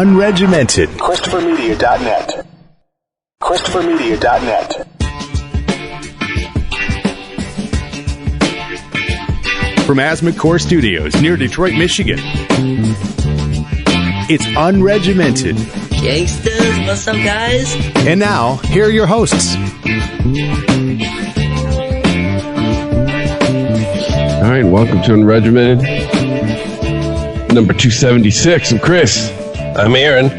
unregimented. ChristopherMedia.net. ChristopherMedia.net. From Asthma Core Studios near Detroit, Michigan, it's Unregimented. Gangsters, what's up, guys? And now, here are your hosts. All right, welcome to Unregimented, number 276. I'm Chris. I'm Aaron.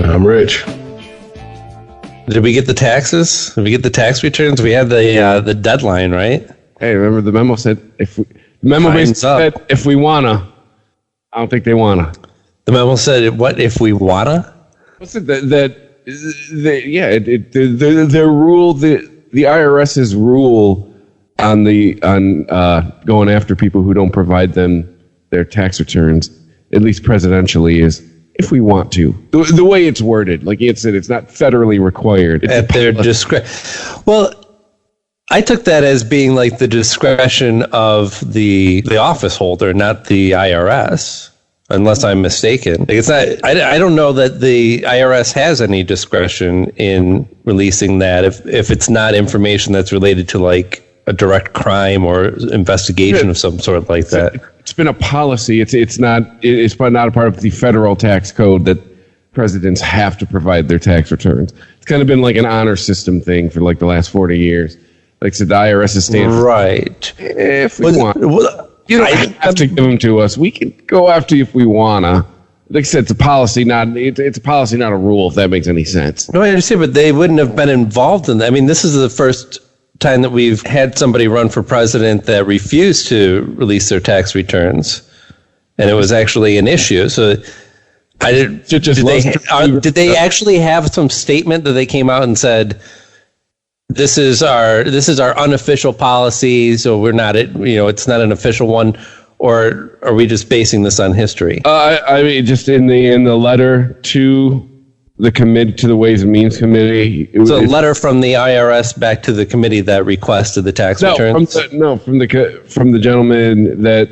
I'm Rich. Did we get the taxes? Did we get the tax returns? We had the deadline, right? Hey, remember the memo said if we wanna. I don't think they wanna. The memo said what if we wanna? What's it their rule, the IRS's rule on going after people who don't provide them their tax returns, at least presidentially, is if we want to. The way it's worded, like it said, it's not federally required. It's at their discretion. Well, I took that as being like the discretion of the office holder, not the IRS, unless I'm mistaken. Like it's not. I don't know that the IRS has any discretion in releasing that if it's not information that's related to like a direct crime or investigation of some sort like that. It's been a policy. It's not a part of the federal tax code that presidents have to provide their tax returns. It's kind of been like an honor system thing for like the last 40 years. Like I said, the IRS is standing right. If we want. You don't have to give them to us. We can go after you if we wanna. Like I said, it's a policy, not a rule. If that makes any sense. No, I understand, but they wouldn't have been involved in that. I mean, this is the first time that we've had somebody run for president that refused to release their tax returns, and it was actually an issue. So, did they actually have some statement that they came out and said, This is our unofficial policy, so we're not it's not an official one, or are we just basing this on history? I mean, just in the letter to the committee, to the Ways and Means Committee. It's a letter from the IRS back to the committee that requested the tax returns. From the gentleman that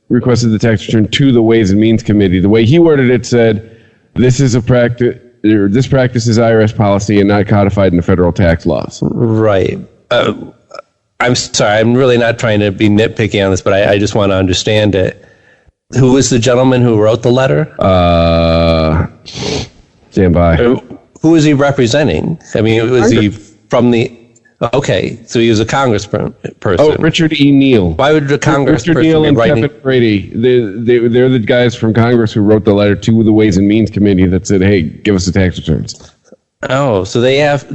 requested the tax return to the Ways and Means Committee. The way he worded it said, "This is a practice. This practice is IRS policy and not codified in the federal tax laws." Right. I'm sorry. I'm really not trying to be nitpicky on this, but I just want to understand it. Who was the gentleman who wrote the letter? Stand by. Who was he representing? I mean, was he from the... Okay, so he was a congressperson. Oh, Richard E. Neal. Why would the congressperson Richard Neal and writing... Kevin Brady, they're the guys from Congress who wrote the letter to the Ways and Means Committee that said, hey, give us the tax returns. Oh, so they have...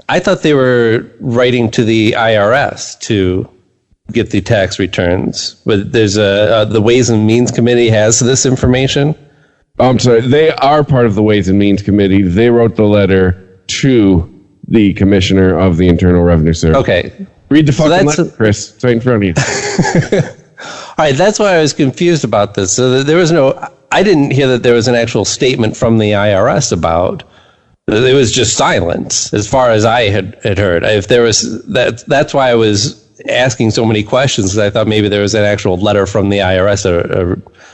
I thought they were writing to the IRS to get the tax returns. But there's the Ways and Means Committee has this information? I'm sorry, they are part of the Ways and Means Committee. They wrote the letter to the Commissioner of the Internal Revenue Service. Okay. Read the fucking letter, Chris. It's right in front of you. All right, that's why I was confused about this. So there was I didn't hear that there was an actual statement from the IRS about. It was just silence, as far as I had heard. If there was that's why I was asking so many questions, because I thought maybe there was an actual letter from the IRS,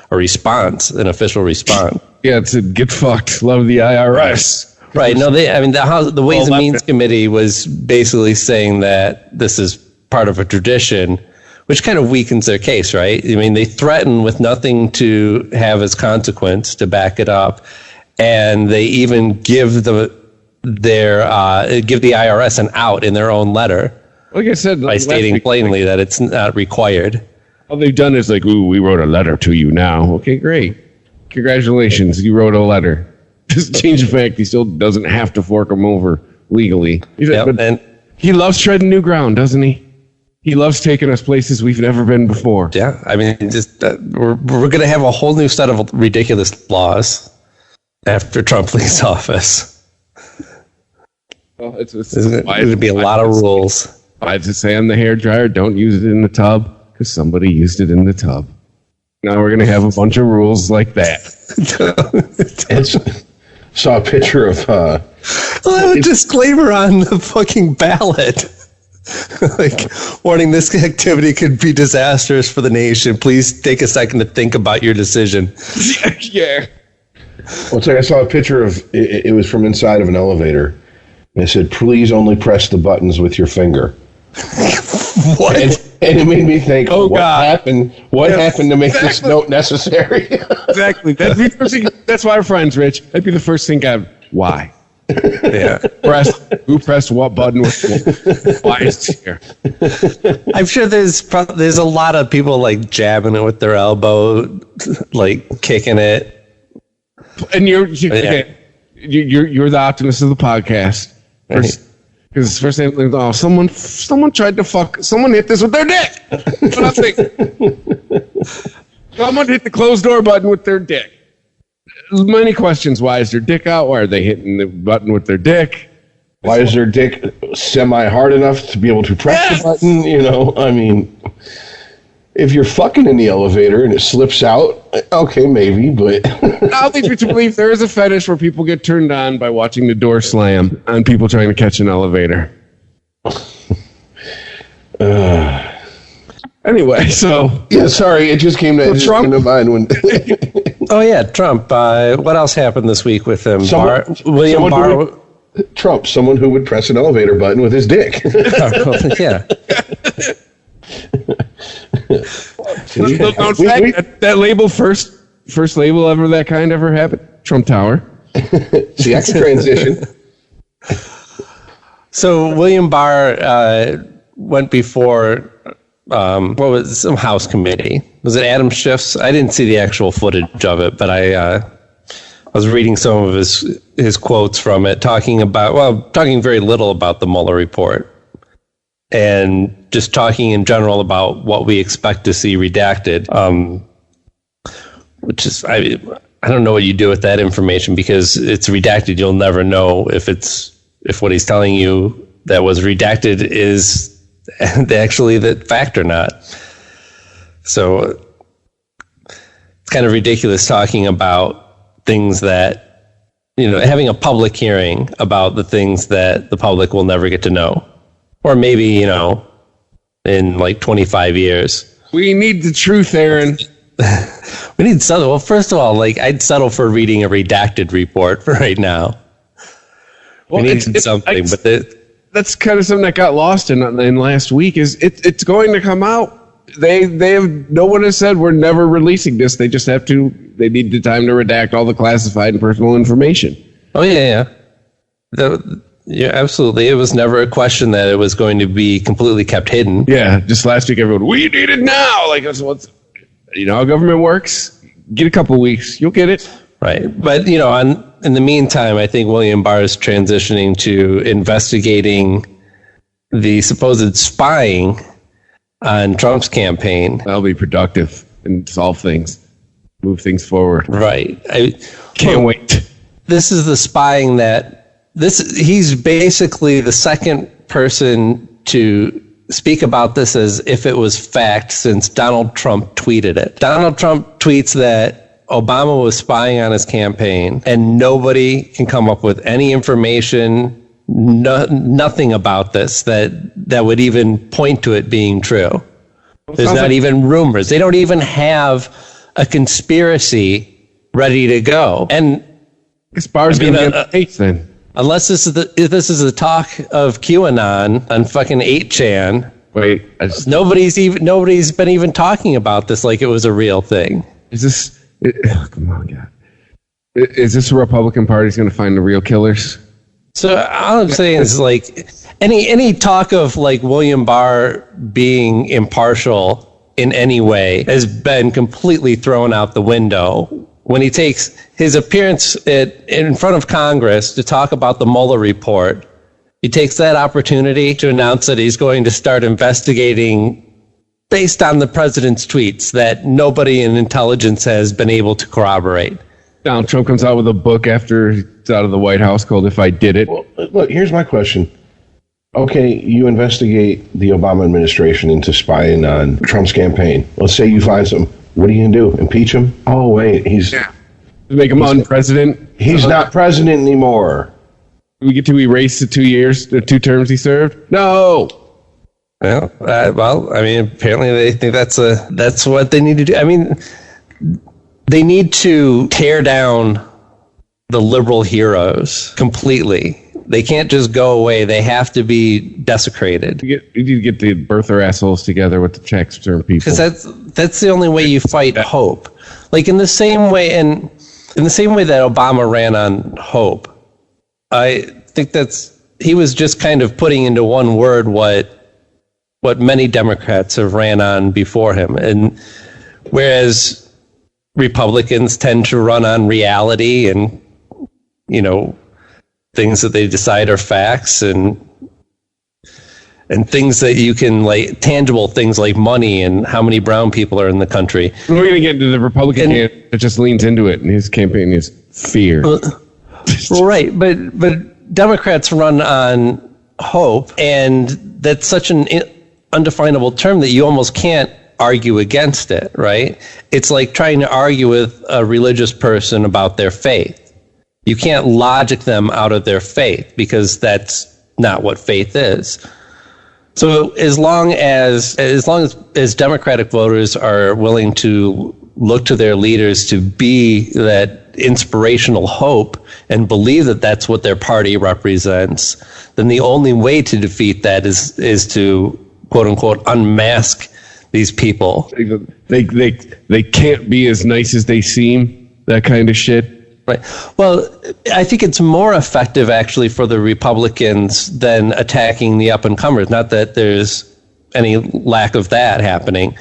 a response, an official response. Yeah, it said, "Get fucked. Love the IRS." Right. No, the Ways and Means Committee was basically saying that this is part of a tradition, which kind of weakens their case, right? I mean, they threaten with nothing to have as consequence to back it up, and they even give the IRS an out in their own letter. Like I said, by stating plainly that it's not required. All they've done is like, "Ooh, we wrote a letter to you now." Okay, great. Congratulations, you wrote a letter. Just change the fact he still doesn't have to fork them over legally. And he loves treading new ground, doesn't he? He loves taking us places we've never been before. Yeah, I mean, just we're going to have a whole new set of ridiculous laws after Trump leaves office. Well, it's going to be a lot of rules. I just say on the hairdryer, don't use it in the tub because somebody used it in the tub. Now we're going to have a bunch of rules like that. Saw a picture of... I'll have a disclaimer on the fucking ballot. Like, warning, this activity could be disastrous for the nation. Please take a second to think about your decision. Yeah. Well, it's like I saw a picture of it was from inside of an elevator. And it said, "Please only press the buttons with your finger." What? And it made me think, Oh, what God. happened? What happened to make this note necessary? Exactly. That'd be the first thing, that's why we're friends, Rich. That'd be the first thing why? Yeah. Who pressed what button? Why is it here? I'm sure there's a lot of people like jabbing it with their elbow, like kicking it. And you're the optimist of the podcast. Because first thing, oh, someone tried to fuck. Someone hit this with their dick. That's what I'm thinking. Someone hit the closed door button with their dick. Many questions. Why is their dick out? Why are they hitting the button with their dick? Why is their dick semi-hard enough to be able to press the button? You know, I mean, if you're fucking in the elevator and it slips out, okay, maybe, but... I'll lead you to believe there is a fetish where people get turned on by watching the door slam on people trying to catch an elevator. Anyway, so... Yeah, sorry, it just came to mind when... Oh yeah, Trump. What else happened this week with him? William Barr. Trump, someone who would press an elevator button with his dick. Yeah. That label first label ever that kind ever happened. Trump Tower. See, I can transition. So William Barr went before what was some House committee? Was it Adam Schiff's? I didn't see the actual footage of it, but I was reading some of his quotes from it, talking very little about the Mueller report, and just talking in general about what we expect to see redacted. Which is I don't know what you do with that information, because it's redacted. You'll never know if what he's telling you that was redacted is actually the fact or not. So it's kind of ridiculous talking about things that, having a public hearing about the things that the public will never get to know. Or maybe, in like 25 years. We need the truth, Aaron. We need settle. Well, first of all, I'd settle for reading a redacted report for right now. Well, we need something, but that's kind of something that got lost in last week. Is it's going to come out? They have, no one has said we're never releasing this. They just have to. They need the time to redact all the classified and personal information. Oh yeah. Yeah, absolutely. It was never a question that it was going to be completely kept hidden. Yeah, just last week, everyone, we need it now. What's how government works. Get a couple weeks, you'll get it. Right, but in the meantime, I think William Barr is transitioning to investigating the supposed spying on Trump's campaigin. That'll be productive and solve things, move things forward. Right, Can't wait. This is the spying he's basically the second person to speak about this as if it was fact since Donald Trump tweeted it. Donald Trump tweets that Obama was spying on his campaign, and nobody can come up with any information, nothing about this that would even point to it being true. There's not even rumors. They don't even have a conspiracy ready to go. And This Barr's going to get the case then. Unless this is the talk of QAnon on fucking 8chan. Wait, nobody's been even talking about this like it was a real thing. Is this? Come on, God. Is this the Republican Party's going to find the real killers? So all I'm saying is any talk of William Barr being impartial in any way has been completely thrown out the window. When he takes his appearance in front of Congress to talk about the Mueller report, he takes that opportunity to announce that he's going to start investigating based on the president's tweets that nobody in intelligence has been able to corroborate. Donald Trump comes out with a book after he's out of the White House called If I Did It. Well, look, here's my question. Okay, you investigate the Obama administration into spying on Trump's campaign. Let's say you find something. What are you going to do? Impeach him? Oh, wait, Make him unpresident. He's not president anymore. We get to erase the 2 years, the 2 terms he served? No. Well, apparently they think that's what they need to do. I mean, they need to tear down the liberal heroes completely. They can't just go away. They have to be desecrated. You get the birther assholes together with the tax return people. Because that's the only way you fight hope. Like in the same way that Obama ran on hope, I think he was just kind of putting into one word what many Democrats have ran on before him. And whereas Republicans tend to run on reality and, things that they decide are facts and things that you can, like, tangible things like money and how many brown people are in the country. We're going to get into the Republican candidate that just leans into it, and his campaign is fear. Well, right, but Democrats run on hope, and that's such an undefinable term that you almost can't argue against it, right? It's like trying to argue with a religious person about their faith. You can't logic them out of their faith because that's not what faith is. So as long as Democratic voters are willing to look to their leaders to be that inspirational hope and believe that that's what their party represents, then the only way to defeat that is to, quote unquote, unmask these people. They can't be as nice as they seem, that kind of shit. Right. Well, I think it's more effective actually for the Republicans than attacking the up-and-comers. Not that there's any lack of that happening,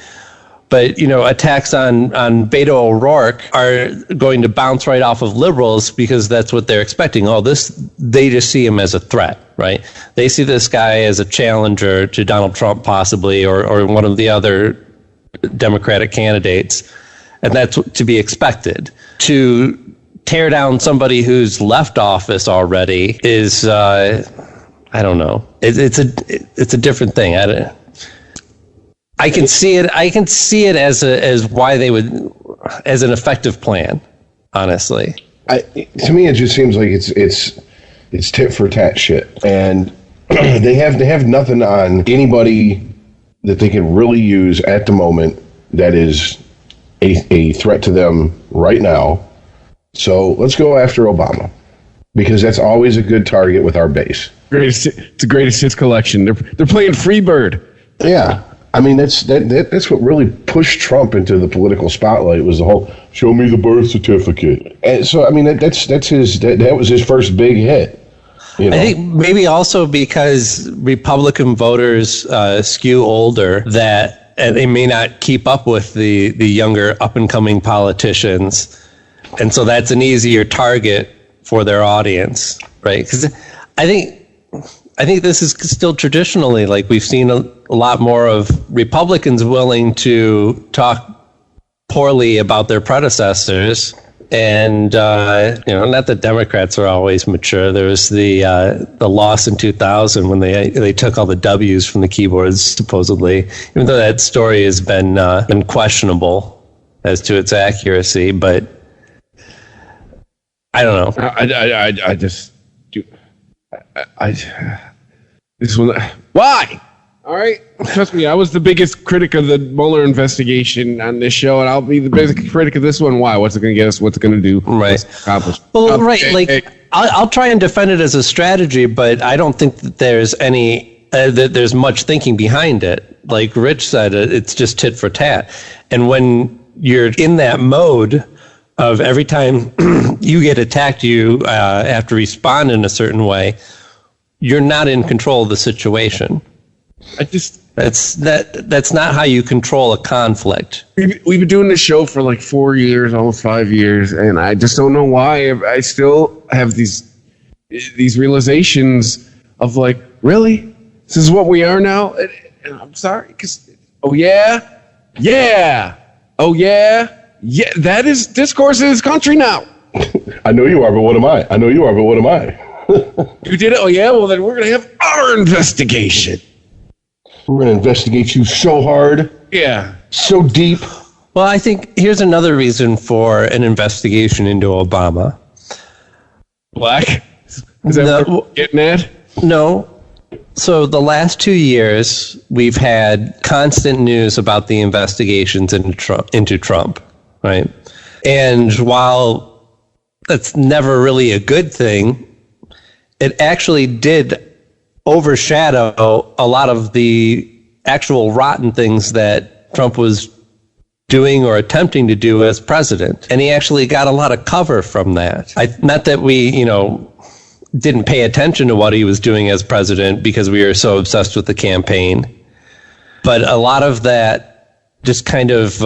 but attacks on Beto O'Rourke are going to bounce right off of liberals because that's what they're expecting. They just see him as a threat, right? They see this guy as a challenger to Donald Trump possibly, or one of the other Democratic candidates, and that's to be expected. To tear down somebody who's left office already is, I don't know. It's a different thing. I can see it. I can see it as why they would, as an effective plan. Honestly, to me, it just seems like it's tit for tat shit, and they have nothing on anybody that they can really use at the moment that is a threat to them right now. So let's go after Obama, because that's always a good target with our base. It's the greatest hits collection. They're playing Freebird. Yeah, I mean that's what really pushed Trump into the political spotlight, was the whole "show me the birth certificate." And so I mean that was his first big hit. I think maybe also because Republican voters skew older, and they may not keep up with the younger up and coming politicians. And so that's an easier target for their audience, right? Because I think this is still traditionally, like, we've seen a lot more of Republicans willing to talk poorly about their predecessors, and not that Democrats are always mature. There was the loss in 2000 when they took all the W's from the keyboards, supposedly, even though that story has been questionable as to its accuracy, but. I don't know. I just do. This one. Why? All right. Trust me, I was the biggest critic of the Mueller investigation on this show, and I'll be the biggest critic of this one. Why? What's it going to get us? What's it going to do? Right. Accomplish? Well, right. I'll try and defend it as a strategy, but I don't think that there's that there's much thinking behind it. Like Rich said, it's just tit for tat. And when you're in that mode of every time you get attacked, you have to respond in a certain way, you're not in control of the situation. That's not how you control a conflict. We've been doing this show for like 4 years, almost 5 years, and I just don't know why I still have these realizations of, like, really? This is what we are now? And I'm sorry, because, oh yeah, that is discourse in this country now. I know you are, but what am I? You did it? Oh yeah? Well, then we're going to have our investigation. We're going to investigate you so hard. Yeah. So deep. Well, I think here's another reason for an investigation into Obama. Black? Is that what we're getting at? No. So the last 2 years, we've had constant news about the investigations into Trump, right? And while that's never really a good thing, it actually did overshadow a lot of the actual rotten things that Trump was doing or attempting to do as president. And he actually got a lot of cover from that. Not that we, didn't pay attention to what he was doing as president because we were so obsessed with the campaign. But a lot of that just kind of,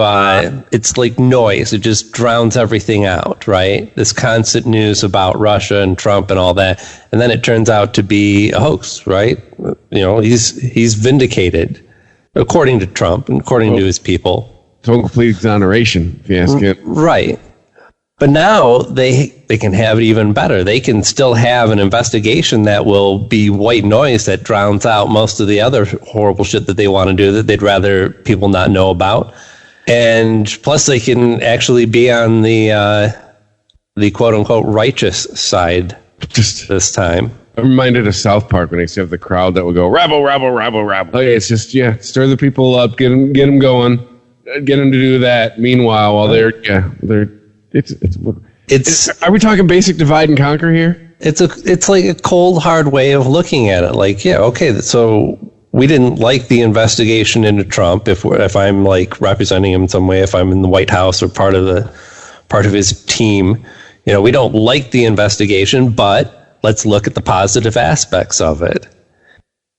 it's like noise. It just drowns everything out, right? This constant news about Russia and Trump and all that. And then it turns out to be a hoax, right? He's vindicated, according to Trump and according to his people. Total complete exoneration, if you ask it. Right. But now they can have it even better. They can still have an investigation that will be white noise that drowns out most of the other horrible shit that they want to do that they'd rather people not know about. And plus they can actually be on the quote unquote righteous side this time. I'm reminded of South Park when they used to have the crowd that would go, rabble, rabble, rabble, rabble. Okay, it's just, stir the people up, get them going, get them to do that. Meanwhile, while it's are we talking basic divide and conquer here? It's like a cold, hard way of looking at it. Like, so we didn't like the investigation into Trump. If I'm like representing him in some way, if I'm in the White House or part of his team, we don't like the investigation, but let's look at the positive aspects of it.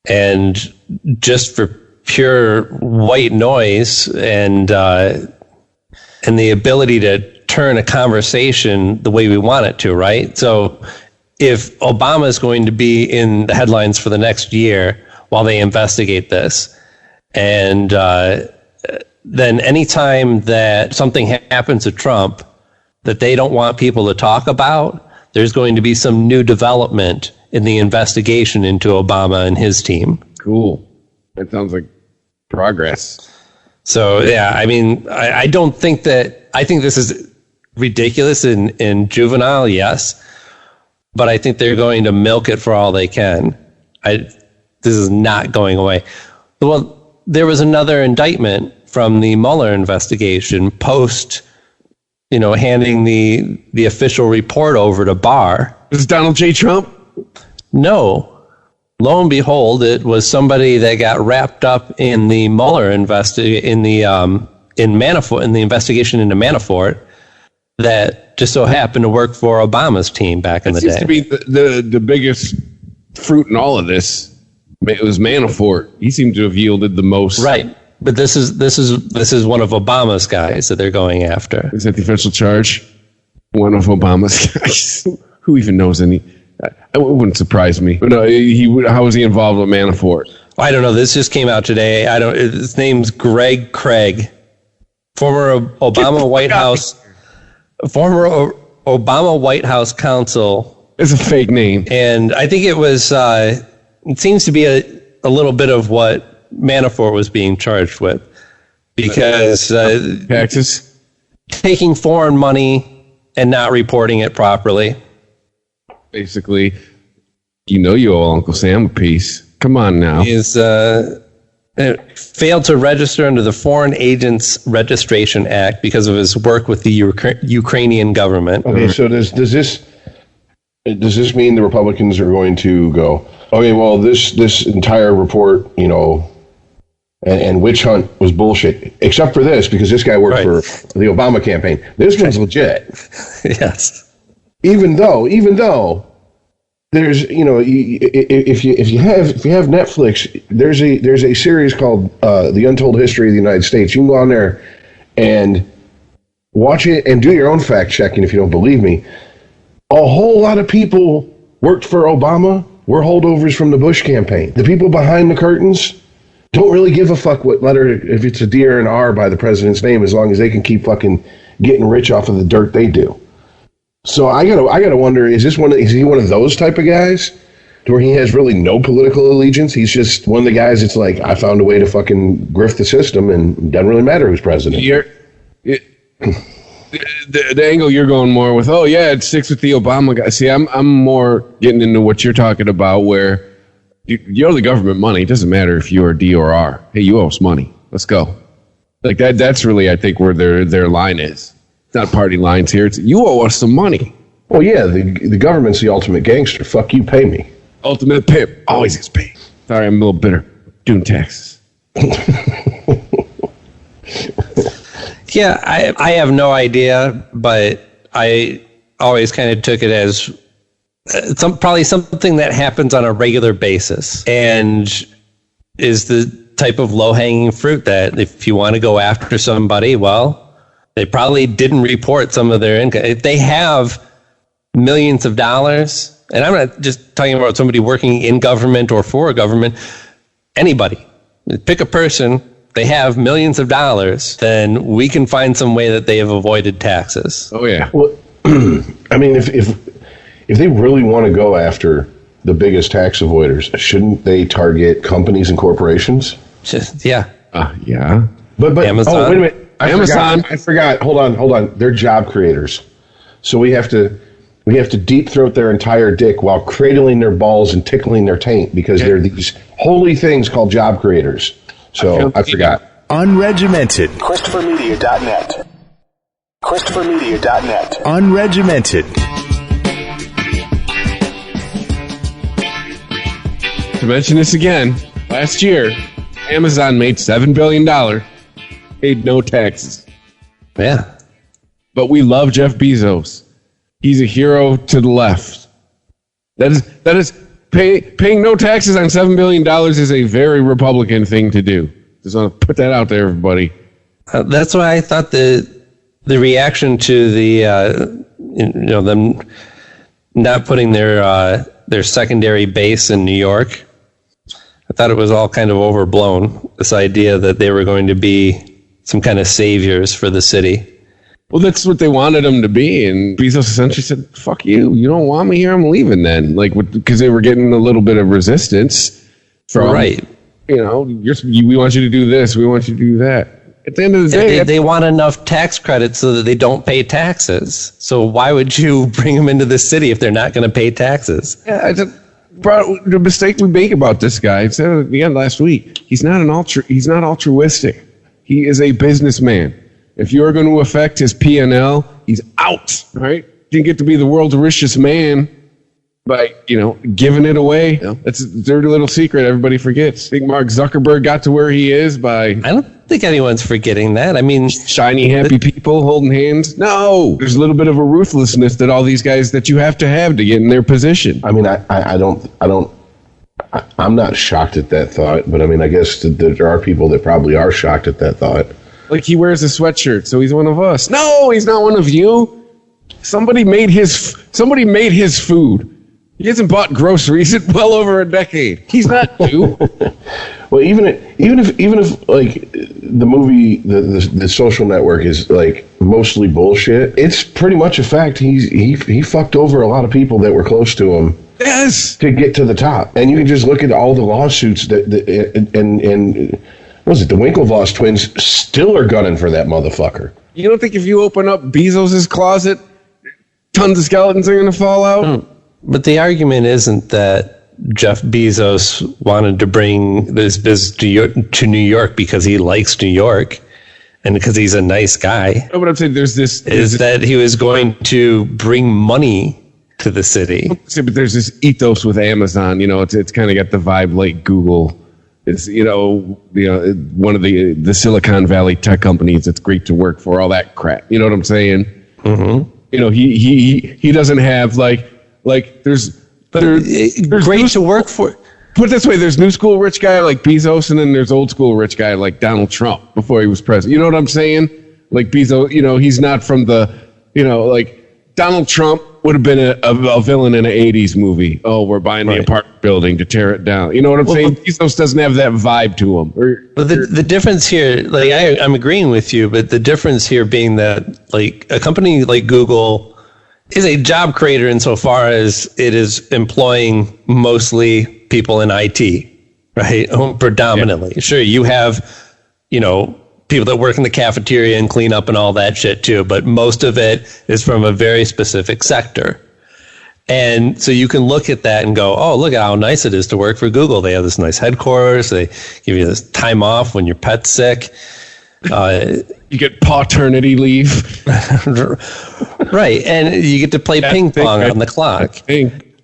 And just for pure white noise and the ability to turn a conversation the way we want it to, right? So if Obama is going to be in the headlines for the next year while they investigate this, and then anytime that something happens to Trump that they don't want people to talk about, there's going to be some new development in the investigation into Obama and his team. Cool. That sounds like progress. So, I don't think I think this is ridiculous and juvenile, yes, but I think they're going to milk it for all they can. This is not going away. Well, there was another indictment from the Mueller investigation post, handing the official report over to Barr. Was it Donald J. Trump? No. Lo and behold, it was somebody that got wrapped up in the Mueller in Manafort, in the investigation into Manafort, that just so happened to work for Obama's team back in the day. Seems to be the biggest fruit in all of this. It was Manafort. He seemed to have yielded the most. Right, but this is one of Obama's guys that they're going after. Is that the official charge? One of Obama's guys. Who even knows any? It wouldn't surprise me. But no, how was he involved with Manafort? I don't know. This just came out today. His name's Greg Craig, former Obama White House counsel. It's a fake name, and I think it was. It seems to be a little bit of what Manafort was being charged with, because taxes, taking foreign money and not reporting it properly. Basically, you owe Uncle Sam a piece. Come on now. He's failed to register under the Foreign Agents Registration Act because of his work with the Ukrainian government. Okay, so does this mean the Republicans are going to go, okay, well, this entire report, and witch hunt was bullshit, except for this, because this guy worked for the Obama campaign. This one's legit. Yes. Even though there's, if you have Netflix, there's a series called The Untold History of the United States. You can go on there and watch it and do your own fact checking if you don't believe me. A whole lot of people worked for Obama were holdovers from the Bush campaign. The people behind the curtains don't really give a fuck what letter, if it's a D or an R by the president's name, as long as they can keep fucking getting rich off of the dirt they do. So I gotta wonder, is he one of those type of guys to where he has really no political allegiance? He's just one of the guys that's like, I found a way to fucking grift the system and it doesn't really matter who's president. The angle you're going more with, it sticks with the Obama guy. See, I'm more getting into what you're talking about, where you owe the government money. It doesn't matter if you are D or R. Hey, you owe us money. Let's go. Like that's really, I think, where their line is. It's not party lines here. It's you owe us some money. Well, yeah, the government's the ultimate gangster. Fuck you, pay me. Ultimate pimp always gets paid. Sorry, I'm a little bitter. Doing taxes. Yeah, I have no idea, but I always kind of took it as probably something that happens on a regular basis and is the type of low-hanging fruit that if you want to go after somebody, well, they probably didn't report some of their income. If they have millions of dollars, and I'm not just talking about somebody working in government or for a government, anybody, pick a person, they have millions of dollars, then we can find some way that they have avoided taxes. Oh, yeah. Well, I mean, if they really want to go after the biggest tax avoiders, shouldn't they target companies and corporations? Yeah. Yeah. But Amazon. Oh, wait a minute. Amazon. I forgot. Hold on. They're job creators. So we have to deep throat their entire dick while cradling their balls and tickling their taint because they're these holy things called job creators. So I forgot. Unregimented. ChristopherMedia.net. ChristopherMedia.net. Unregimented. To mention this again, last year, Amazon made $7 billion, paid no taxes. Yeah. But we love Jeff Bezos. He's a hero to the left. That is paying no taxes on $7 billion is a very Republican thing to do. Just want to put that out there, everybody. That's why I thought the reaction to the them not putting their secondary base in New York, I thought it was all kind of overblown. This idea that they were going to be some kind of saviors for the city. Well, that's what they wanted him to be, and Bezos essentially said, "Fuck you! You don't want me here. I'm leaving." Then, because they were getting a little bit of resistance from, right? We want you to do this. We want you to do that. At the end of the day, they want enough tax credits so that they don't pay taxes. So why would you bring them into the city if they're not going to pay taxes? Yeah, the mistake we make about this guy. I said it again last week. He's not altruistic. He is a businessman. If you're going to affect his P&L, he's out. Right? Didn't get to be the world's richest man by giving it away. Yeah. That's a dirty little secret everybody forgets. I think Mark Zuckerberg got to where he is by. I don't think anyone's forgetting that. I mean, shiny, happy people holding hands. No, there's a little bit of a ruthlessness that all these guys that you have to get in their position. I mean, I'm not shocked at that thought, but I mean, I guess there are people that probably are shocked at that thought. Like he wears a sweatshirt, so he's one of us. No, he's not one of you. Somebody made his food. He hasn't bought groceries in well over a decade. He's not you. Well, even if like the movie, the Social Network is like mostly bullshit, it's pretty much a fact. He fucked over a lot of people that were close to him. Yes. To get to the top, and you can just look at all the lawsuits and what was it? The Winklevoss twins still are gunning for that motherfucker. You don't think if you open up Bezos's closet, tons of skeletons are going to fall out? But the argument isn't that Jeff Bezos wanted to bring this business to New York because he likes New York and because he's a nice guy. No, but I'm saying that he was going to bring money to the city. But there's this ethos with Amazon. It's kind of got the vibe like Google. It's one of the Silicon Valley tech companies. It's great to work for, all that crap. You know what I'm saying? Mm-hmm. He doesn't have like there's great to work for. Put it this way: there's new school rich guy like Bezos, and then there's old school rich guy like Donald Trump before he was president. You know what I'm saying? Like Bezos, he's not from the, like Donald Trump would have been a villain in an 80s movie. Oh, we're buying the apartment building to tear it down. You know what I'm saying? Bezos doesn't have that vibe to him. But the difference here, like I'm agreeing with you, but the difference here being that like a company like Google is a job creator insofar as it is employing mostly people in IT, right? Predominantly. Yeah. Sure, you have, people that work in the cafeteria and clean up and all that shit too, but most of it is from a very specific sector. And so you can look at that and go, oh, look at how nice it is to work for Google. They have this nice headquarters. They give you this time off when your pet's sick. You get paternity leave. Right, and you get to play ping pong on the clock.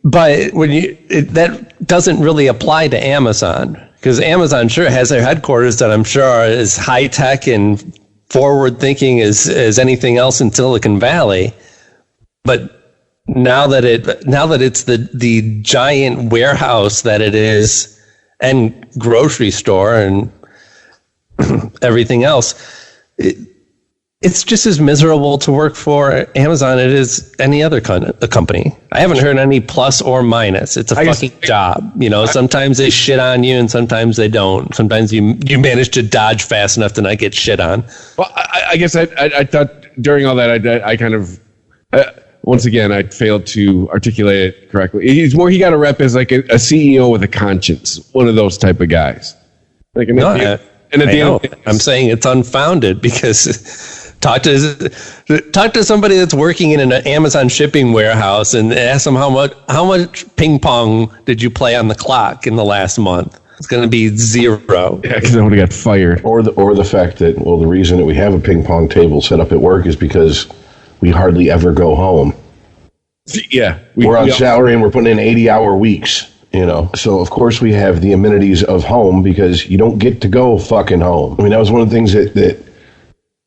But that doesn't really apply to Amazon, because Amazon sure has their headquarters that I'm sure are as high tech and forward thinking as anything else in Silicon Valley. But now that it's the giant warehouse that it is, and grocery store and everything else, it's just as miserable to work for Amazon as it is any other company. I haven't heard any plus or minus. It's a fucking job. Sometimes they shit on you and sometimes they don't. Sometimes you manage to dodge fast enough to not get shit on. Well, I guess I thought during all that, I kind of, once again, I failed to articulate it correctly. He got a rep as like a CEO with a conscience, one of those type of guys. Like, I'm saying it's unfounded, because talk to somebody that's working in an Amazon shipping warehouse and ask them how much ping pong did you play on the clock in the last month. It's going to be 0. Yeah, because I would have got fired. Or the fact that, well, the reason that we have a ping pong table set up at work is because we hardly ever go home. Yeah, we're on salary and we're putting in 80-hour weeks. So of course we have the amenities of home, because you don't get to go fucking home. I mean, that was one of the things that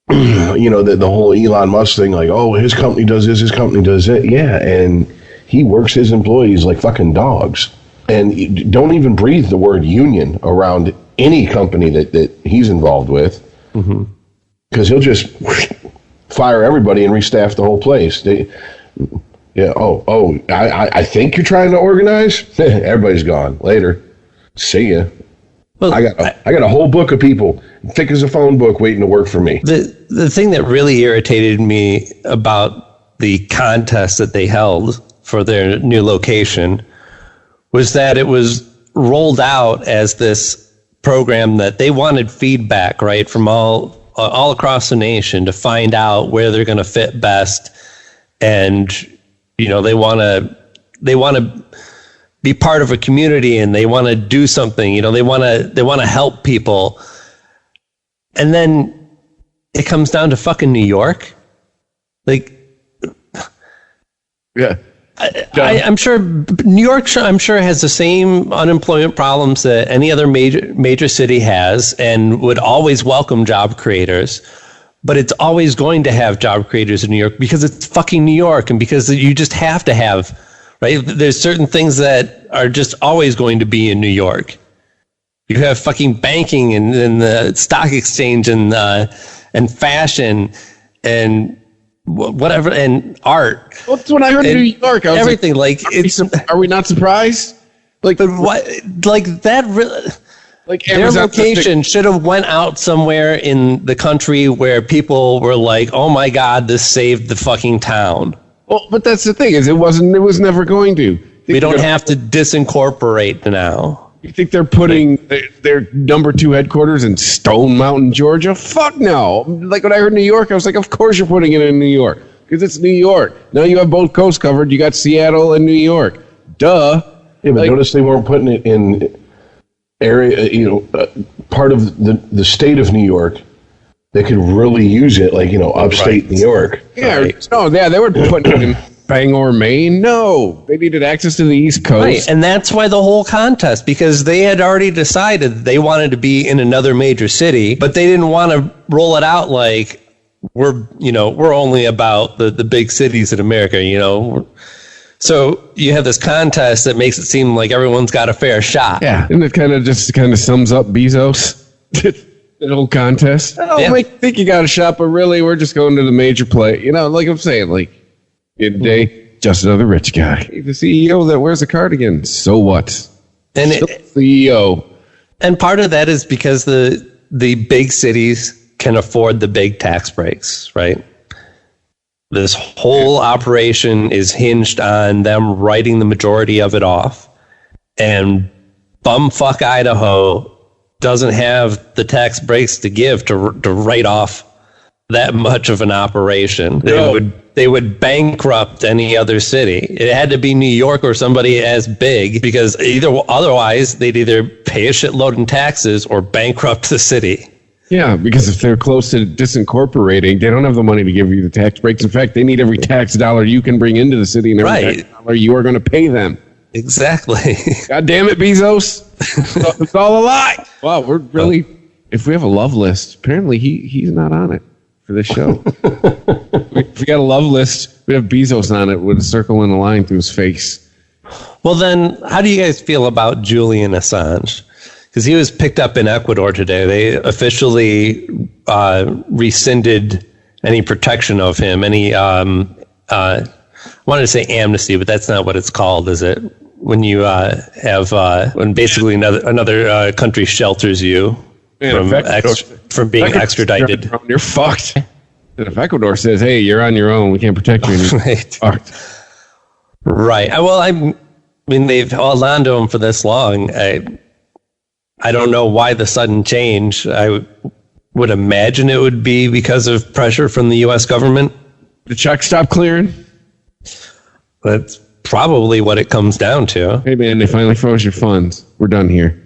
the whole Elon Musk thing, like, oh, his company does this, his company does that. Yeah, and he works his employees like fucking dogs. And don't even breathe the word union around any company that he's involved with, because he'll just fire everybody and restaff the whole place. Yeah. Oh. I think you're trying to organize. Everybody's gone. Later. See ya. Well, I got a whole book of people, thick as a phone book, waiting to work for me. The thing that really irritated me about the contest that they held for their new location was that it was rolled out as this program that they wanted feedback, right, from all across the nation to find out where they're going to fit best, and they want to be part of a community, and they want to do something. They want to help people. And then it comes down to fucking New York. Like, yeah, I'm sure New York, has the same unemployment problems that any other major city has, and would always welcome job creators. But it's always going to have job creators in New York because it's fucking New York, and because you just have to have, right? There's certain things that are just always going to be in New York. You have fucking banking and the stock exchange and fashion and whatever, and art. Well, that's what I heard in New York. I was everything like it's. Are we not surprised? Like, but what? Like that really. Like their location should have went out somewhere in the country where people were like, "Oh my God, this saved the fucking town." Well, but that's the thing, is it was never going to. We don't have to disincorporate now. You think they're putting their number 2 headquarters in Stone Mountain, Georgia? Fuck no. Like when I heard New York, I was like, of course you're putting it in New York, because it's New York. Now you have both coasts covered. You got Seattle and New York. Duh. Yeah, but notice they weren't putting it in area, part of the state of New York that could really use it, like, upstate New York. Yeah, right. No, yeah, they were putting it in Bangor, Maine. No, they needed access to the East Coast. Right, and that's why the whole contest, because they had already decided they wanted to be in another major city, but they didn't want to roll it out like we're only about the big cities in America, So you have this contest that makes it seem like everyone's got a fair shot. Yeah, and it kind of sums up Bezos, that whole contest. I think you got a shot, but really, we're just going to the major play. Like I'm saying, like, in the day, just another rich guy. The CEO that wears a cardigan. So what? And CEO. And part of that is because the big cities can afford the big tax breaks, right? This whole operation is hinged on them writing the majority of it off. And bumfuck Idaho doesn't have the tax breaks to give to write off that much of an operation. They would bankrupt any other city. It had to be New York or somebody as big, because otherwise they'd either pay a shitload in taxes or bankrupt the city. Yeah, because if they're close to disincorporating, they don't have the money to give you the tax breaks. In fact, they need every tax dollar you can bring into the city and every tax dollar you are going to pay them. Exactly. God damn it, Bezos. It's all a lie. Wow, we're really, if we have a love list, apparently he's not on it for this show. If we got a love list, we have Bezos on it with a circle and a line through his face. Well, then, how do you guys feel about Julian Assange? Because he was picked up in Ecuador today. They officially rescinded any protection of him, any, I wanted to say amnesty, but that's not what it's called, is it? When you when basically another country shelters you from being extradited. You're fucked. And if Ecuador says, hey, you're on your own, we can't protect you anymore. Right. Right. Well, I mean, they've held on to him for this long. I don't know why the sudden change. I would imagine it would be because of pressure from the U.S. government. The check stopped clearing? That's probably what it comes down to. Hey, man, they finally froze your funds. We're done here.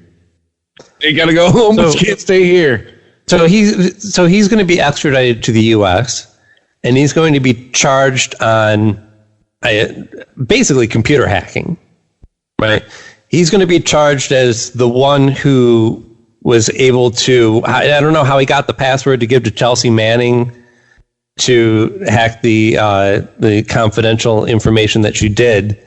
You got to go home, but you can't stay here. So he's going to be extradited to the U.S., and he's going to be charged on basically computer hacking, right? He's going to be charged as the one who was able to, I don't know how he got the password to give to Chelsea Manning to hack the confidential information that she did,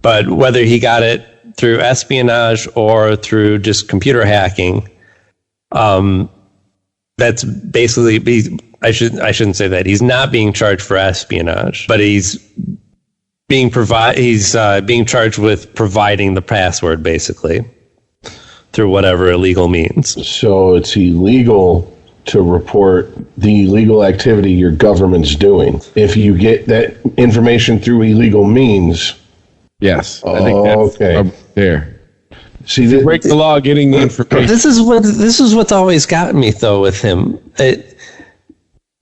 but whether he got it through espionage or through just computer hacking, that's basically, I shouldn't say that. He's not being charged for espionage, but he's being charged with providing the password, basically, through whatever illegal means. So it's illegal to report the illegal activity your government's doing. If you get that information through illegal means. Yes. I think that's there. See, that break the law getting the information. This is what's always gotten me, though, with him.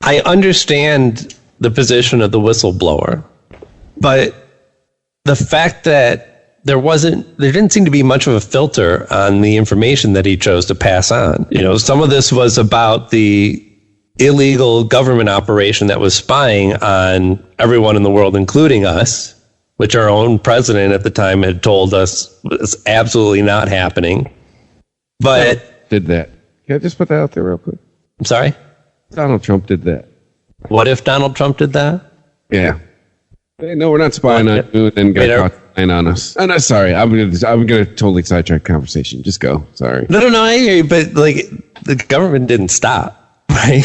I understand the position of the whistleblower, but the fact that there didn't seem to be much of a filter on the information that he chose to pass on. You know, some of this was about the illegal government operation that was spying on everyone in the world, including us, which our own president at the time had told us was absolutely not happening. But did that? Can I just put that out there real quick? I'm sorry? Donald Trump did that. What if Donald Trump did that? Yeah. No, we're not spying on you, and then got caught spying on us. I'm sorry. I'm gonna totally sidetrack the conversation. Just go. Sorry. No, I hear you, but like the government didn't stop, right?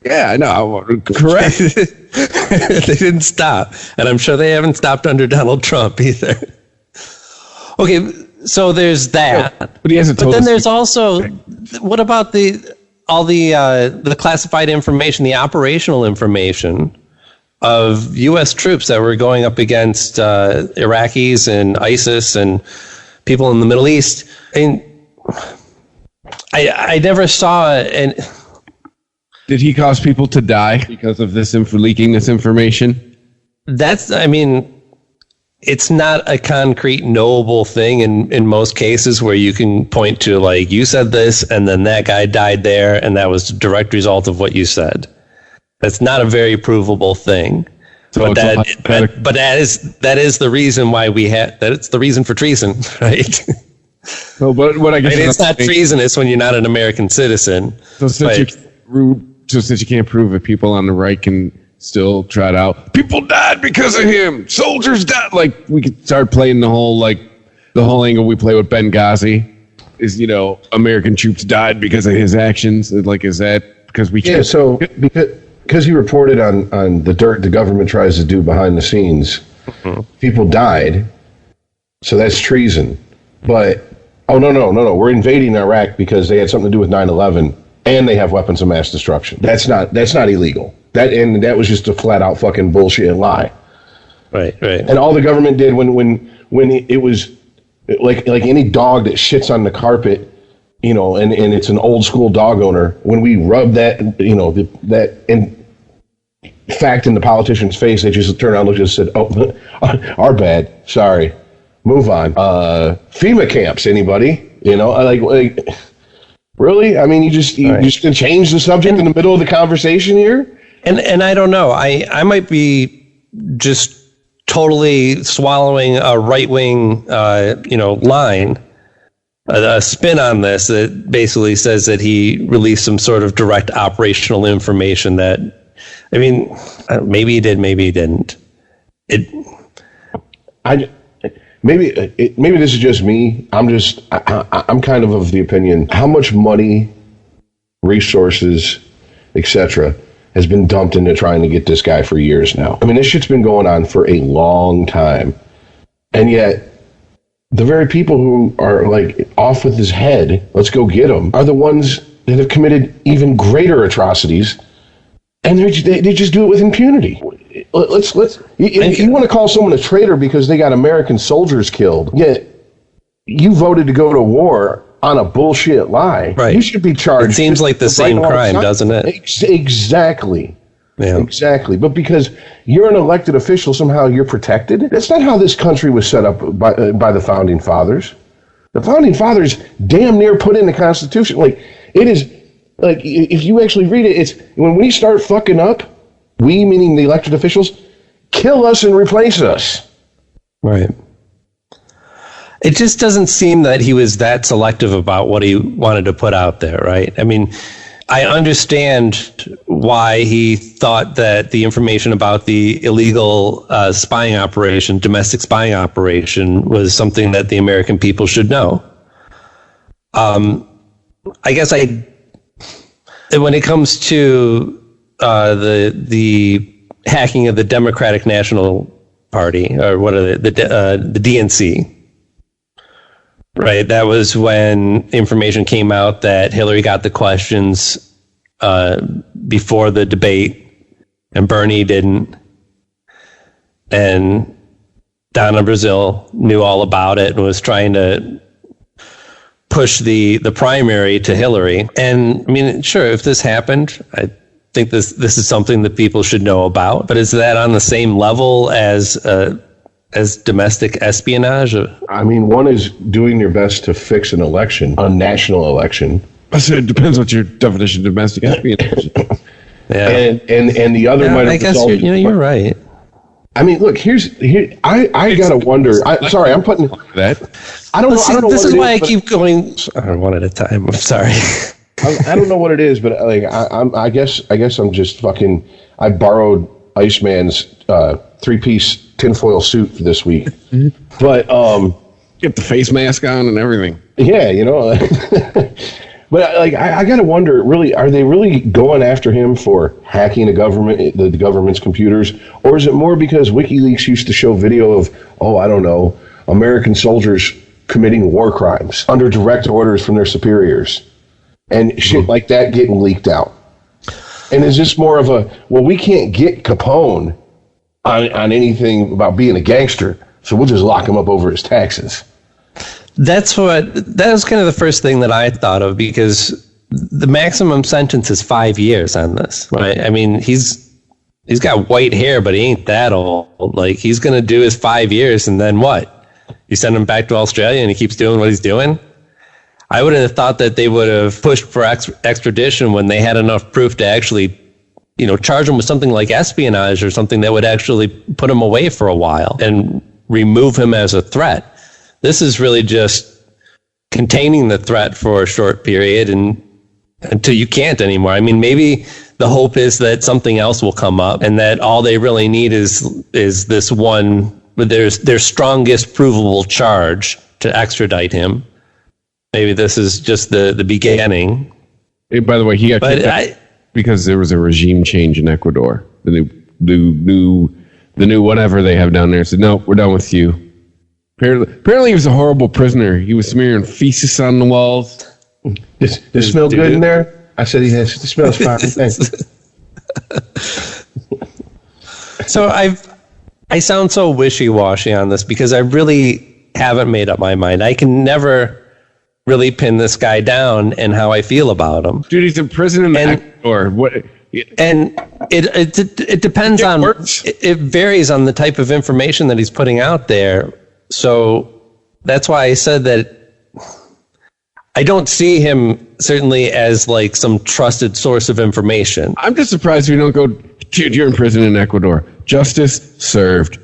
Yeah, I know. Correct. They didn't stop, and I'm sure they haven't stopped under Donald Trump either. Okay, so there's that. But he hasn't. But then there's also, what about all the classified information, the operational information of U.S. troops that were going up against Iraqis and ISIS and people in the Middle East? I never saw it. Did he cause people to die because of this leaking this information? It's not a concrete, knowable thing in most cases where you can point to, like, you said this, and then that guy died there, and that was a direct result of what you said. That's not a very provable thing. So but that is the reason why it's the reason for treason, right? No, but what I guess it's not treasonous when you're not an American citizen. So since you can't prove it, people on the right can still trot out, people died because of him, soldiers died. Like, we could start playing the whole angle we play with Benghazi is, American troops died because of his actions. Like, is that because we can't? Yeah, so because he reported on the dirt the government tries to do behind the scenes, people died, so that's treason. But no, we're invading Iraq because they had something to do with 9/11. And they have weapons of mass destruction. That's not illegal. That was just a flat out fucking bullshit lie. Right. And all the government did when it was like any dog that shits on the carpet, and it's an old school dog owner, when we rub that fact in the politician's face, they just turned around and just said, "Oh, our bad. Sorry. Move on." FEMA camps. Anybody? Really? I mean, you just gonna change the subject in the middle of the conversation here? And I don't know. I might be just totally swallowing a right-wing, line, a spin on this that basically says that he released some sort of direct operational information that, I mean, maybe he did, maybe he didn't. Maybe this is just me. I'm kind of the opinion, how much money, resources, etc., has been dumped into trying to get this guy for years now. I mean, this shit's been going on for a long time. And yet, the very people who are like off with his head, let's go get him, are the ones that have committed even greater atrocities. And they just do it with impunity. You want to call someone a traitor because they got American soldiers killed, yet you voted to go to war on a bullshit lie. Right. You should be charged. It seems like the same crime, doesn't it? Exactly. Yeah. Exactly. But because you're an elected official, somehow you're protected. That's not how this country was set up by the Founding Fathers. The Founding Fathers damn near put in the Constitution. Like, it is, like, if you actually read it, it's when we start fucking up, we, meaning the elected officials, kill us and replace us. Right. It just doesn't seem that he was that selective about what he wanted to put out there, right? I mean, I understand why he thought that the information about the illegal spying operation, domestic spying operation, was something that the American people should know. I guess when it comes to the hacking of the Democratic National Party, or what are the DNC, right? That was when information came out that Hillary got the questions before the debate and Bernie didn't. And Donna Brazile knew all about it and was trying to push the primary to Hillary. And I mean, sure, if this happened, I think this is something that people should know about. But is that on the same level as domestic espionage? I mean, one is doing your best to fix an election, a national election. I said it depends what your definition of domestic espionage is. Yeah, and the other might have. I guess you're right. I mean, look, I gotta wonder. Sorry, I'm putting that. I don't know. This is why I keep going one at a time. I'm sorry. I don't know what it is, but like I guess I'm just fucking. I borrowed Iceman's 3-piece tinfoil suit for this week, but get the face mask on and everything. Yeah, you know. But like I gotta wonder, really, are they really going after him for hacking the government's computers, or is it more because WikiLeaks used to show video of, I don't know, American soldiers committing war crimes under direct orders from their superiors, and shit like that getting leaked out? And is this more of a, we can't get Capone on anything about being a gangster, so we'll just lock him up over his taxes? That was kind of the first thing that I thought of, because the maximum sentence is 5 years on this, right? I mean, he's got white hair, but he ain't that old. Like, he's going to do his 5 years, and then what? You send him back to Australia and he keeps doing what he's doing? I wouldn't have thought that they would have pushed for extradition when they had enough proof to actually, charge him with something like espionage or something that would actually put him away for a while and remove him as a threat. This is really just containing the threat for a short period and until you can't anymore. I mean, maybe the hope is that something else will come up and that all they really need is this one, their strongest provable charge to extradite him. Maybe this is just the beginning. Hey, by the way, he got kicked out because there was a regime change in Ecuador. The new whatever they have down there said, no, we're done with you. Apparently he was a horrible prisoner. He was smearing feces on the walls. Does it smell good in there? I said it smells fine. So I sound so wishy-washy on this because I really haven't made up my mind. I can never really pin this guy down and how I feel about him. Dude, he's in prison in Ecuador. What? And it depends on, it varies on the type of information that he's putting out there. So that's why I said that I don't see him certainly as like some trusted source of information. I'm just surprised we don't go, dude, you're in prison in Ecuador. Justice served.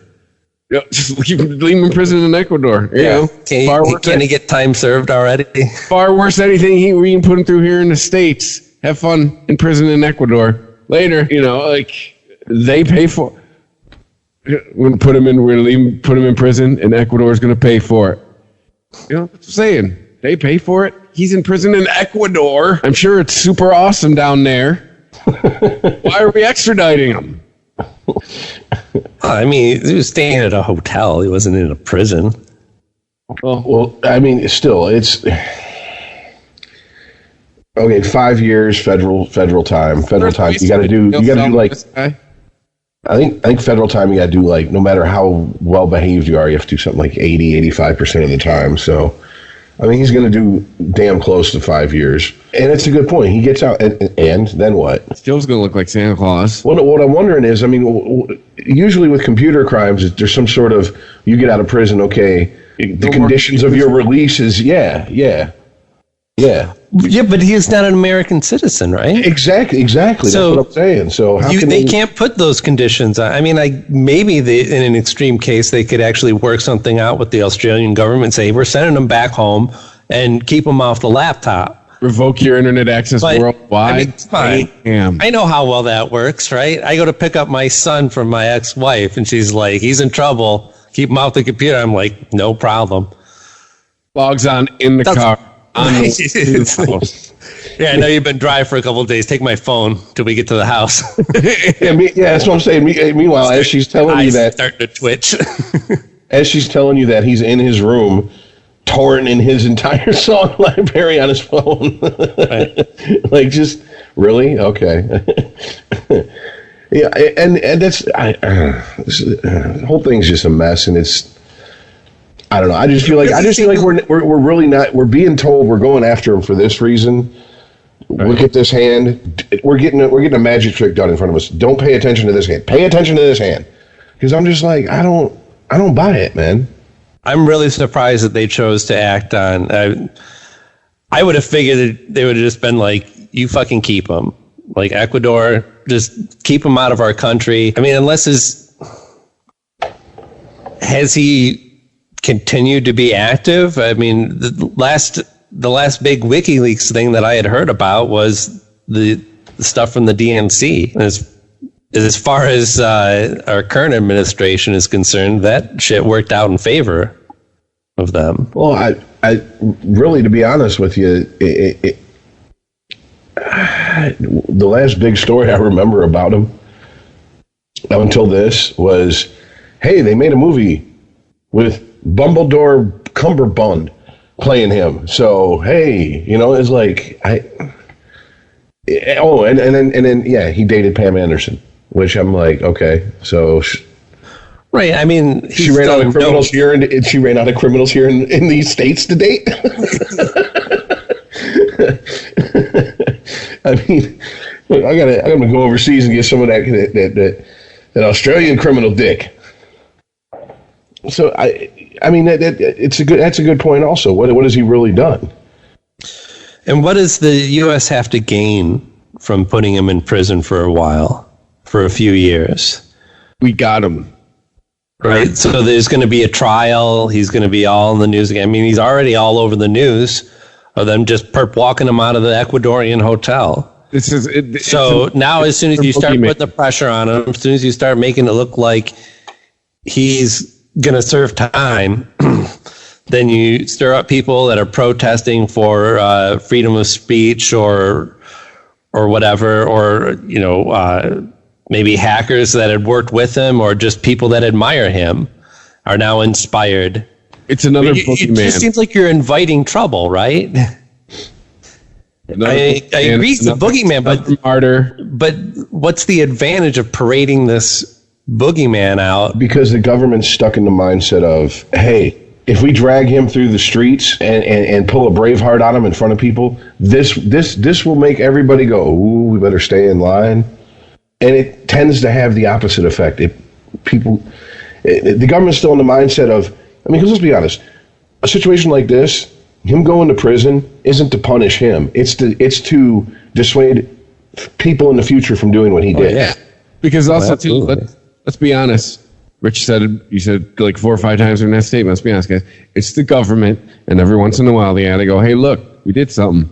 Just leave him in prison in Ecuador. You know, can he get time served already? Far worse than anything we can put him through here in the States. Have fun in prison in Ecuador. Later, you know, like they pay for. We're gonna put him in prison, and Ecuador is gonna pay for it. You know what I'm saying? They pay for it. He's in prison in Ecuador. I'm sure it's super awesome down there. Why are we extraditing him? I mean, he was staying at a hotel. He wasn't in a prison. Well, I mean, still, it's okay. 5 years federal time. Federal time. You got to do like. I think federal time. You got to do like, no matter how well behaved you are, you have to do something like 85% of the time. So, I mean, he's going to do damn close to 5 years. And it's a good point. He gets out, and then what? Still's going to look like Santa Claus. What I'm wondering is, I mean, usually with computer crimes, there's some sort of, you get out of prison, okay, the conditions of your release is, yeah. Yeah, but he is not an American citizen, right? Exactly. So that's what I'm saying. So how can they can't put those conditions on. I mean, maybe in an extreme case, they could actually work something out with the Australian government, say, we're sending them back home and keep them off the laptop. Revoke your internet access worldwide. I mean, it's fine. I know how well that works, right? I go to pick up my son from my ex-wife, and she's like, he's in trouble. Keep him off the computer. I'm like, no problem. Logs on in the car. Yeah, I know you've been dry for a couple of days. Take my phone till we get to the house. Yeah, that's what I'm saying. Meanwhile, as she's telling you that, starting to twitch. As she's telling you that, he's in his room, torrenting his entire song library on his phone. Like, just really okay. Yeah, and that's the whole thing's just a mess, and it's. I don't know. I just feel like we're really not. We're being told we're going after him for this reason. Right. Look at this hand. We're getting a magic trick done in front of us. Don't pay attention to this hand. Pay attention to this hand. Because I'm just like, I don't buy it, man. I'm really surprised that they chose to act on. I would have figured that they would have just been like, you fucking keep him. Like Ecuador, just keep him out of our country. I mean, has he continued to be active? I mean, the last big WikiLeaks thing that I had heard about was the stuff from the DNC. As far as our current administration is concerned, that shit worked out in favor of them. Well, I really, to be honest with you, the last big story I remember about him up until this was, hey, they made a movie with Dumbledore Cumberbund playing him. So, hey, you know, it's like, and then he dated Pam Anderson, which I'm like, okay, so. Right, I mean, she ran out of criminals here, and she ran out of criminals here in these states to date. I mean, look, I'm gonna go overseas and get some of that Australian criminal dick. So I mean that's a good point. Also, what has he really done? And what does the U.S. have to gain from putting him in prison for a while, for a few years? We got him. Right. So there's going to be a trial. He's going to be all in the news again. I mean, he's already all over the news of them just perp walking him out of the Ecuadorian hotel. Now, as soon as you start putting the pressure on him, as soon as you start making it look like he's going to serve time, then you stir up people that are protesting for freedom of speech or whatever, or maybe hackers that had worked with him, or just people that admire him are now inspired. It's another boogeyman. It just seems like you're inviting trouble, right? I agree it's a boogeyman, but what's the advantage of parading this boogeyman out? Because the government's stuck in the mindset of, hey, if we drag him through the streets and pull a Braveheart on him in front of people, this will make everybody go, ooh, we better stay in line. And it tends to have the opposite effect. The government's still in the mindset of, I mean, because let's be honest, a situation like this, Him going to prison isn't to punish him. It's to dissuade people in the future from doing what he did. Yeah. Because also, too, let's be honest. Rich you said like 4 or 5 times in that statement. Let's be honest, guys. It's the government, and every once in a while they go, hey, look, we did something.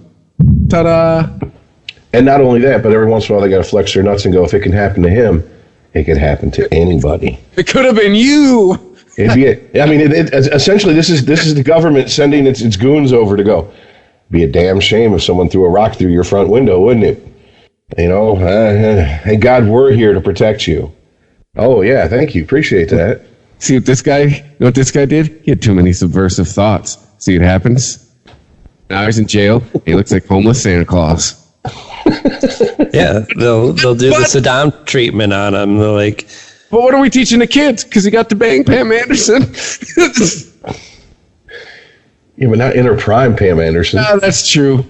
Ta-da! And not only that, but every once in a while they got to flex their nuts and go, if it can happen to him, it can happen to anybody. It could have been you. Essentially, this is the government sending its goons over to go. Be a damn shame if someone threw a rock through your front window, wouldn't it? Hey, God, we're here to protect you. Oh, yeah, thank you. Appreciate that. See what this guy did? He had too many subversive thoughts. See what happens? Now he's in jail. He looks like homeless Santa Claus. Yeah, they'll do the Saddam treatment on him. They're like, but what are we teaching the kids? Because he got to bang Pam Anderson. Yeah, but not inner prime Pam Anderson. No, that's true.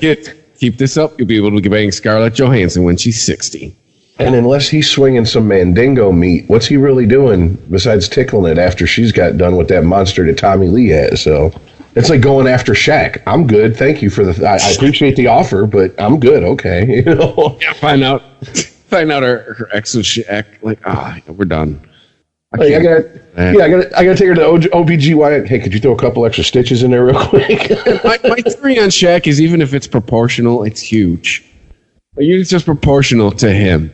Kids, keep this up. You'll be able to bang Scarlett Johansson when she's 60. And unless he's swinging some Mandingo meat, what's he really doing besides tickling it after she's got done with that monster that Tommy Lee has? So it's like going after Shaq. I'm good. Thank you for I appreciate the offer, but I'm good. Okay. Yeah, find out her ex was Shaq. Like, we're done. I gotta take her to OBGYN. Hey, could you throw a couple extra stitches in there real quick? my theory on Shaq is even if it's proportional, it's huge. It's just proportional to him.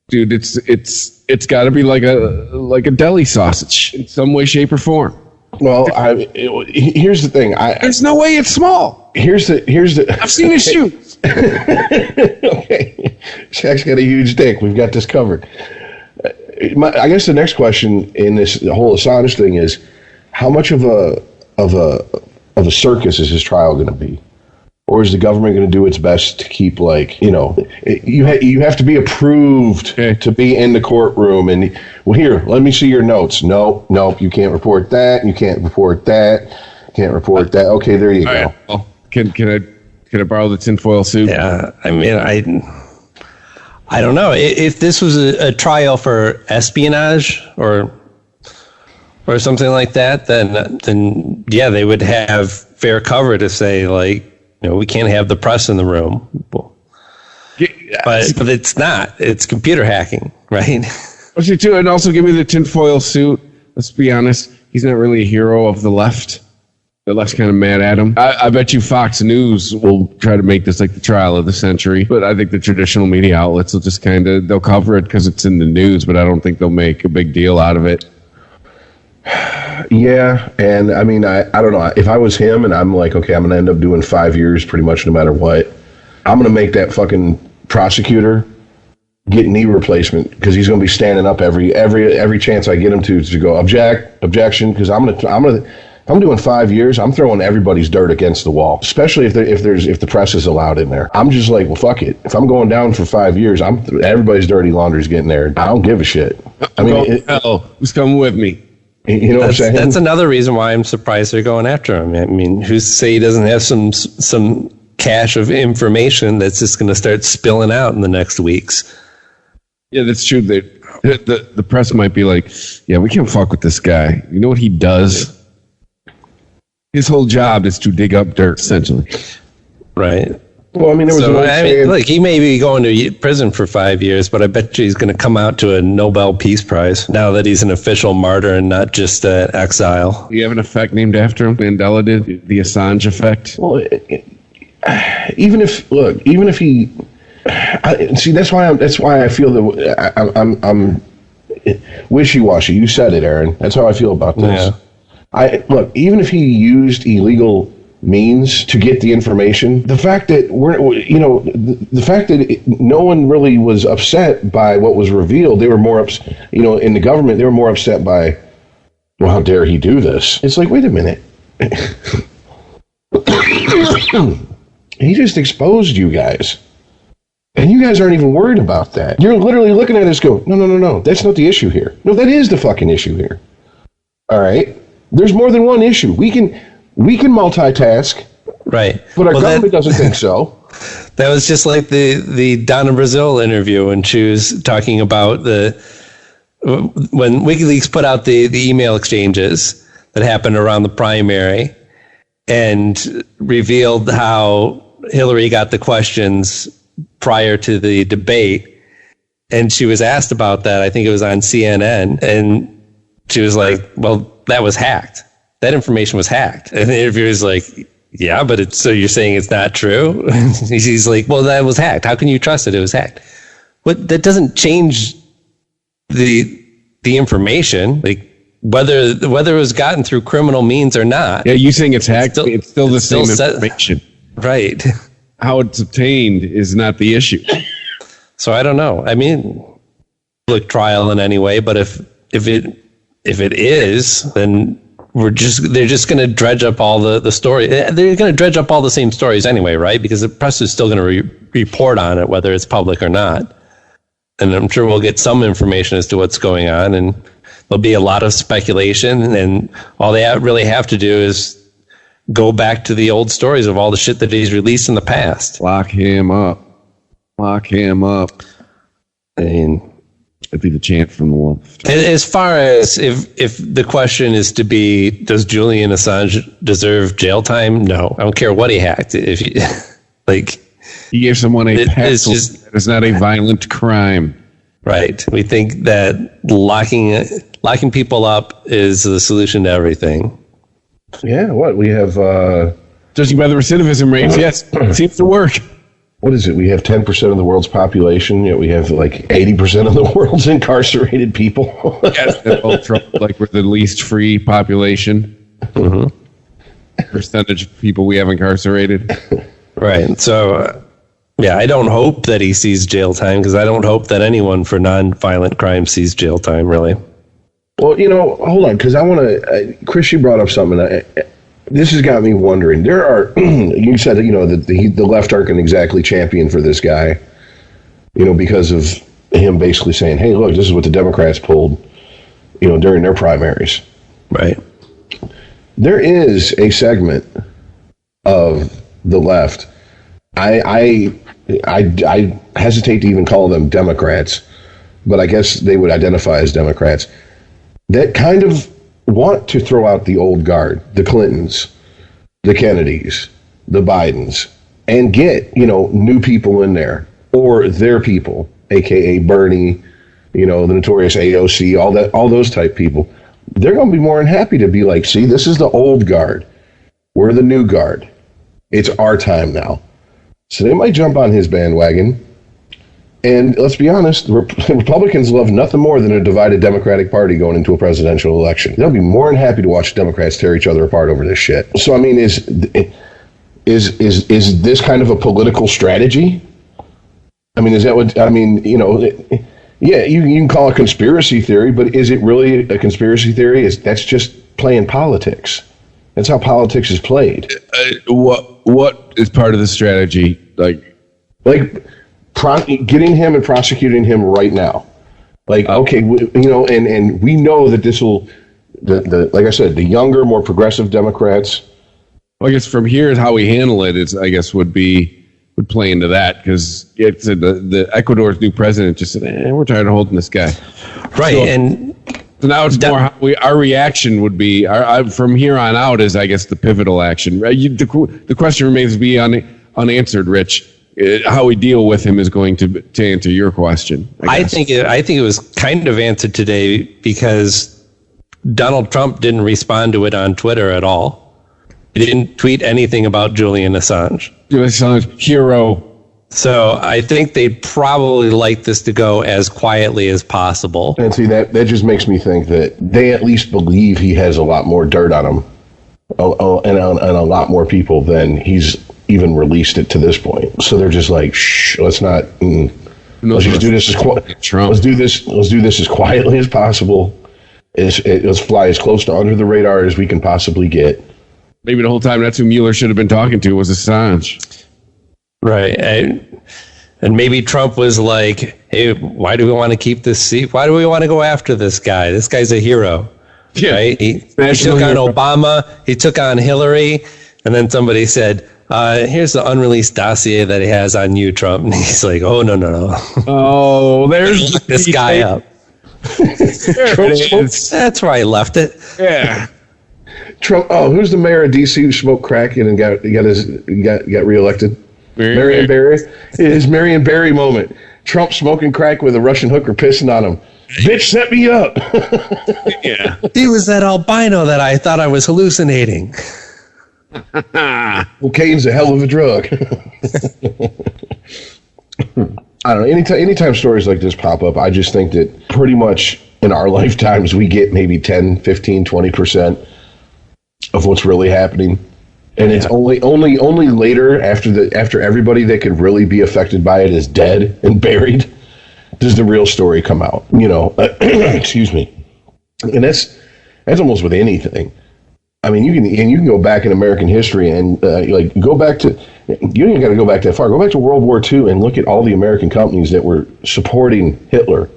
Dude, it's got to be like a deli sausage in some way, shape, or form. Well, here's the thing. There's no way it's small. Here's the. I've seen his shoes. Okay, Shaq's got a huge dick. We've got this covered. I guess the next question in this whole Assange thing is, how much of a circus is his trial going to be? Or is the government going to do its best to keep, you have to be approved to be in the courtroom. And, well, here, let me see your notes. Nope, you can't report that. You can't report that. Can't report that. Okay, there you go. Right. Well, can I borrow the tinfoil suit? Yeah, I mean, I don't know. If this was a trial for espionage or something like that, then yeah, they would have fair cover to say, like, we can't have the press in the room. But it's not. It's computer hacking, right? And also give me the tinfoil suit. Let's be honest. He's not really a hero of the left. The left's kind of mad at him. I bet you Fox News will try to make this like the trial of the century. But I think the traditional media outlets will just they'll cover it because it's in the news, but I don't think they'll make a big deal out of it. Yeah, and I mean, I don't know. If I was him and I'm like, okay, I'm going to end up doing 5 years pretty much no matter what, I'm going to make that fucking prosecutor get knee replacement because he's going to be standing up every chance I get him to go objection, because if I'm doing 5 years, I'm throwing everybody's dirt against the wall, especially if the press is allowed in there. I'm just like, well, fuck it. If I'm going down for 5 years, everybody's dirty laundry's getting there. I don't give a shit. I mean, who's coming with me? You know what I'm saying? That's another reason why I'm surprised they're going after him. I mean, who's to say he doesn't have some cache of information that's just going to start spilling out in the next weeks? Yeah, that's true. The press might be like, yeah, we can't fuck with this guy. You know what he does? His whole job is to dig up dirt, essentially. Right. Well, I mean, there was look, he may be going to prison for 5 years, but I bet you he's going to come out to a Nobel Peace Prize now that he's an official martyr and not just exile. You have an effect named after him? Mandela did? The Assange effect? Well, even if he... see, that's why I feel that I'm wishy-washy. You said it, Aaron. That's how I feel about this. Yeah. Even if he used illegal means to get the information, the fact that the fact that no one really was upset by what was revealed, they were more in the government, they were more upset by, well, how dare he do this? It's like, wait a minute. He just exposed you guys. And you guys aren't even worried about that. You're literally looking at us go, no, that's not the issue here. No, that is the fucking issue here. All right? There's more than one issue. We can multitask. Right. But our government doesn't think so. That was just like the Donna Brazile interview when she was talking about when WikiLeaks put out the email exchanges that happened around the primary. and revealed how Hillary got the questions prior to the debate. And she was asked about that. I think it was on CNN. And she was like, well, that was hacked. That information was hacked. And the interviewer's like, yeah, but so you're saying it's not true? She's like, well, that was hacked. How can you trust it? It was hacked. But that doesn't change the information, like whether it was gotten through criminal means or not. Yeah, you saying it's hacked? It's still the same information. Right. How it's obtained is not the issue. So I don't know. I mean, public trial in any way, but if it is, then they're just going to dredge up all the story. They're going to dredge up all the same stories anyway, right? Because the press is still going to report on it, whether it's public or not. And I'm sure we'll get some information as to what's going on, and there'll be a lot of speculation. And all they really have to do is go back to the old stories of all the shit that he's released in the past. Lock him up. Lock him up. I mean, that'd be the chant from the left. As far as if the question is to be, does Julian Assange deserve jail time? No, I don't care what he hacked. If he, he gave someone a password that is not a violent crime. Right. We think that locking people up is the solution to everything. Yeah. What we have, judging by the recidivism rates, yes, it seems to work. What is it? We have 10% of the world's population, yet we have like 80% of the world's incarcerated people. Yes, like we're the least free population. Mm-hmm. Percentage of people we have incarcerated. Right. So, yeah, I don't hope that he sees jail time, because I don't hope that anyone for non-violent crime sees jail time, really. Well, hold on, because I want to, Chris, you brought up something. This has got me wondering. There are, you said, that the left aren't going to exactly champion for this guy, because of him basically saying, hey, look, this is what the Democrats pulled, during their primaries. Right. There is a segment of the left. I hesitate to even call them Democrats, but I guess they would identify as Democrats, that kind of want to throw out the old guard, the Clintons, the Kennedys, the Bidens, and get, new people in there, or their people, aka Bernie, the notorious AOC, all those type people. They're going to be more than happy to be like, see, this is the old guard. We're the new guard. It's our time now. So they might jump on his bandwagon. And let's be honest, Republicans love nothing more than a divided Democratic Party going into a presidential election. They'll be more than happy to watch Democrats tear each other apart over this shit. So, I mean, is this kind of a political strategy? I mean, is that what, yeah, you can call it conspiracy theory, but is it really a conspiracy theory? That's just playing politics. That's how politics is played. What is part of the strategy? Getting him and prosecuting him right now. Okay, and we know that this will, like I said, the younger, more progressive Democrats. Well, I guess from here, how we handle it is, I guess, would play into that, because the Ecuador's new president just said, we're tired of holding this guy. Right, so now it's more our reaction would be, from here on out is, I guess, the pivotal action. The question remains to be unanswered, Rich. How we deal with him is going to answer your question. I think it was kind of answered today, because Donald Trump didn't respond to it on Twitter at all. He didn't tweet anything about Julian Assange. Hero. So I think they'd probably like this to go as quietly as possible. And see, that just makes me think that they at least believe he has a lot more dirt on him, and a lot more people than he's even released it to this point. So they're just like, shh, let's not. Let's just do this let's do this as quietly as possible. Let's fly as close to under the radar as we can possibly get. Maybe the whole time that's who Mueller should have been talking to was Assange. Right. And maybe Trump was like, hey, why do we want to keep this seat? Why do we want to go after this guy? This guy's a hero. Yeah. Right? He took on Obama. He took on Hillary. And then somebody said, here's the unreleased dossier that he has on you, Trump. And he's like, oh, no. Oh, there's look this guy up. That's where I left it. Yeah. Trump. Oh, who's the mayor of D.C. who smoked crack and got reelected? Marion Barry. It is Marion Barry moment. Trump smoking crack with a Russian hooker pissing on him. Bitch, set me up. Yeah. He was that albino that I thought I was hallucinating. Cocaine's a hell of a drug. I don't know. Anytime stories like this pop up, I just think that pretty much in our lifetimes we get maybe 10, 15, 20% of what's really happening. And it's only later after everybody that could really be affected by it is dead and buried does the real story come out. Excuse me. And that's almost with anything. I mean, you can go back in American history and go back to, you ain't got to go back that far. Go back to World War II and look at all the American companies that were supporting Hitler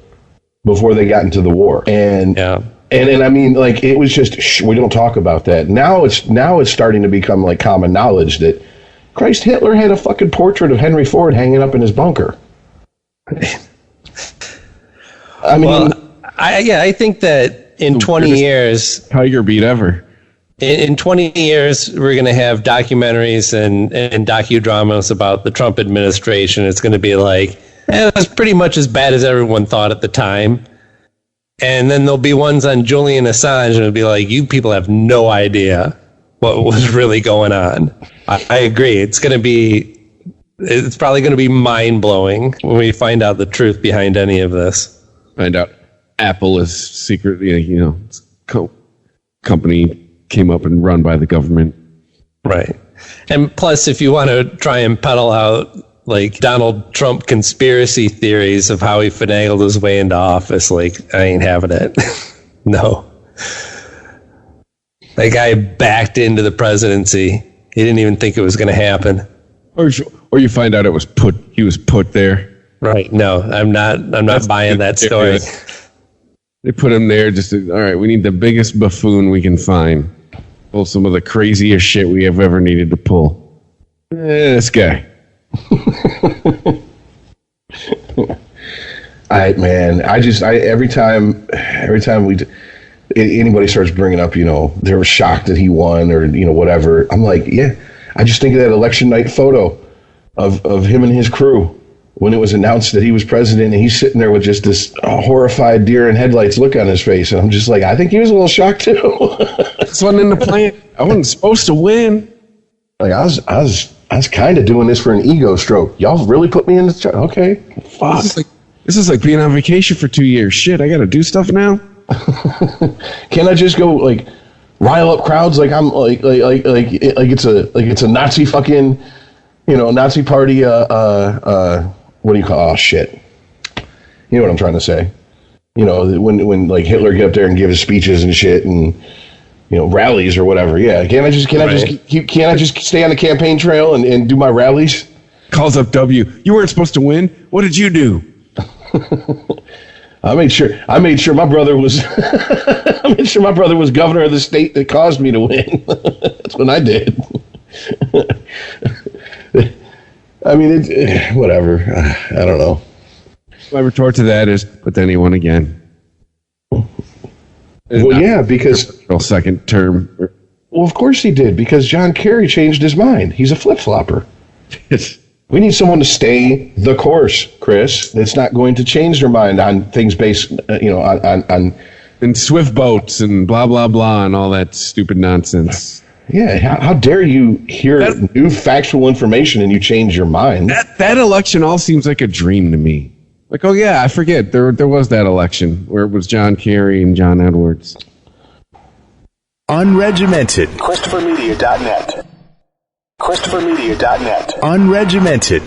before they got into the war. And I mean, like, it was just, we don't talk about that. Now it's starting to become like common knowledge that, Christ, Hitler had a fucking portrait of Henry Ford hanging up in his bunker. I mean, I think that in 20 years, Tiger beat ever. In 20 years, we're going to have documentaries and docudramas about the Trump administration. It's going to be like, it was pretty much as bad as everyone thought at the time. And then there'll be ones on Julian Assange, and it'll be like, you people have no idea what was really going on. I agree. It's probably going to be mind-blowing when we find out the truth behind any of this. Find out Apple is secretly, company came up and run by the government. Right. And plus, if you want to try and peddle out like Donald Trump conspiracy theories of how he finagled his way into office, like, I ain't having it. No. That guy backed into the presidency. He didn't even think it was going to happen. Or you find out he was put there. Right. No, I'm not buying that story. They put him there all right, we need the biggest buffoon we can find. Pull some of the craziest shit we have ever needed to pull. This guy. Every time anybody starts bringing up, they were shocked that he won or, whatever. I'm like, yeah, I just think of that election night photo of him and his crew when it was announced that he was president, and he's sitting there with just this horrified deer in headlights look on his face. And I'm just like, I think he was a little shocked too. This wasn't in the plan. I wasn't supposed to win. Like, I was kind of doing this for an ego stroke. Y'all really put me in the okay. Fuck. This is like being on vacation for 2 years. Shit, I got to do stuff now. Can't I just go like rile up crowds like I'm like it's a Nazi fucking Nazi party what do you call? Oh shit. You know what I'm trying to say? When like Hitler get up there and give his speeches and shit and rallies or whatever. Yeah. Can't I just stay on the campaign trail and do my rallies? Calls up W. You weren't supposed to win. What did you do? I made sure my brother was governor of the state that caused me to win. That's what I did. I mean, whatever. I don't know. My retort to that is, but then he won again. Well, yeah, because second term. Well, of course he did, because John Kerry changed his mind. He's a flip-flopper. We need someone to stay the course, Chris. That's not going to change their mind on things based, on and swift boats and blah blah blah and all that stupid nonsense. Yeah, how dare you hear new factual information and you change your mind? That election all seems like a dream to me. Like, oh yeah, I forget there was that election where it was John Kerry and John Edwards. Unregimented. ChristopherMedia.net. ChristopherMedia.net. Unregimented.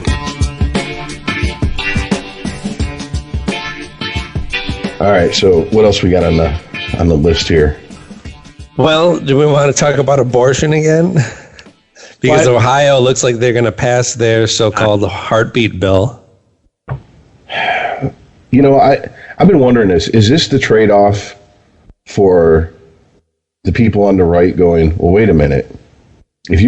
All right, so what else we got on the list here? Well, do we want to talk about abortion again? Because Ohio looks like they're going to pass their so-called heartbeat bill. I've been wondering this. Is this the trade-off for the people on the right going, well, wait a minute. If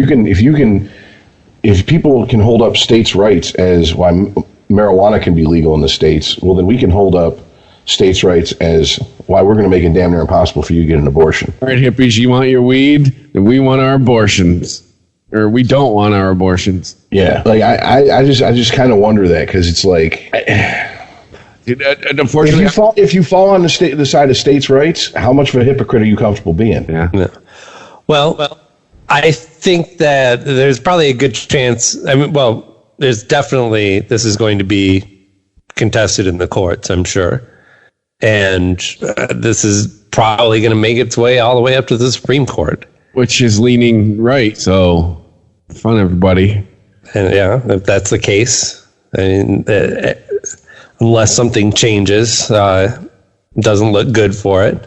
people can hold up states' rights as why marijuana can be legal in the states, well, then we can hold up states' rights as why we're going to make it damn near impossible for you to get an abortion. All right, hippies, you want your weed, then we want our abortions. Or we don't want our abortions. Yeah, like I just kind of wonder that, because it's like, Dude, unfortunately, if you fall on the side of states' rights, how much of a hypocrite are you comfortable being? Yeah. Well, I think that there's probably a good chance. I mean, well, there's definitely, this is going to be contested in the courts, I'm sure. And this is probably going to make its way all the way up to the Supreme Court. Which is leaning right, so fun, everybody. And yeah, if that's the case, I mean, unless something changes, doesn't look good for it.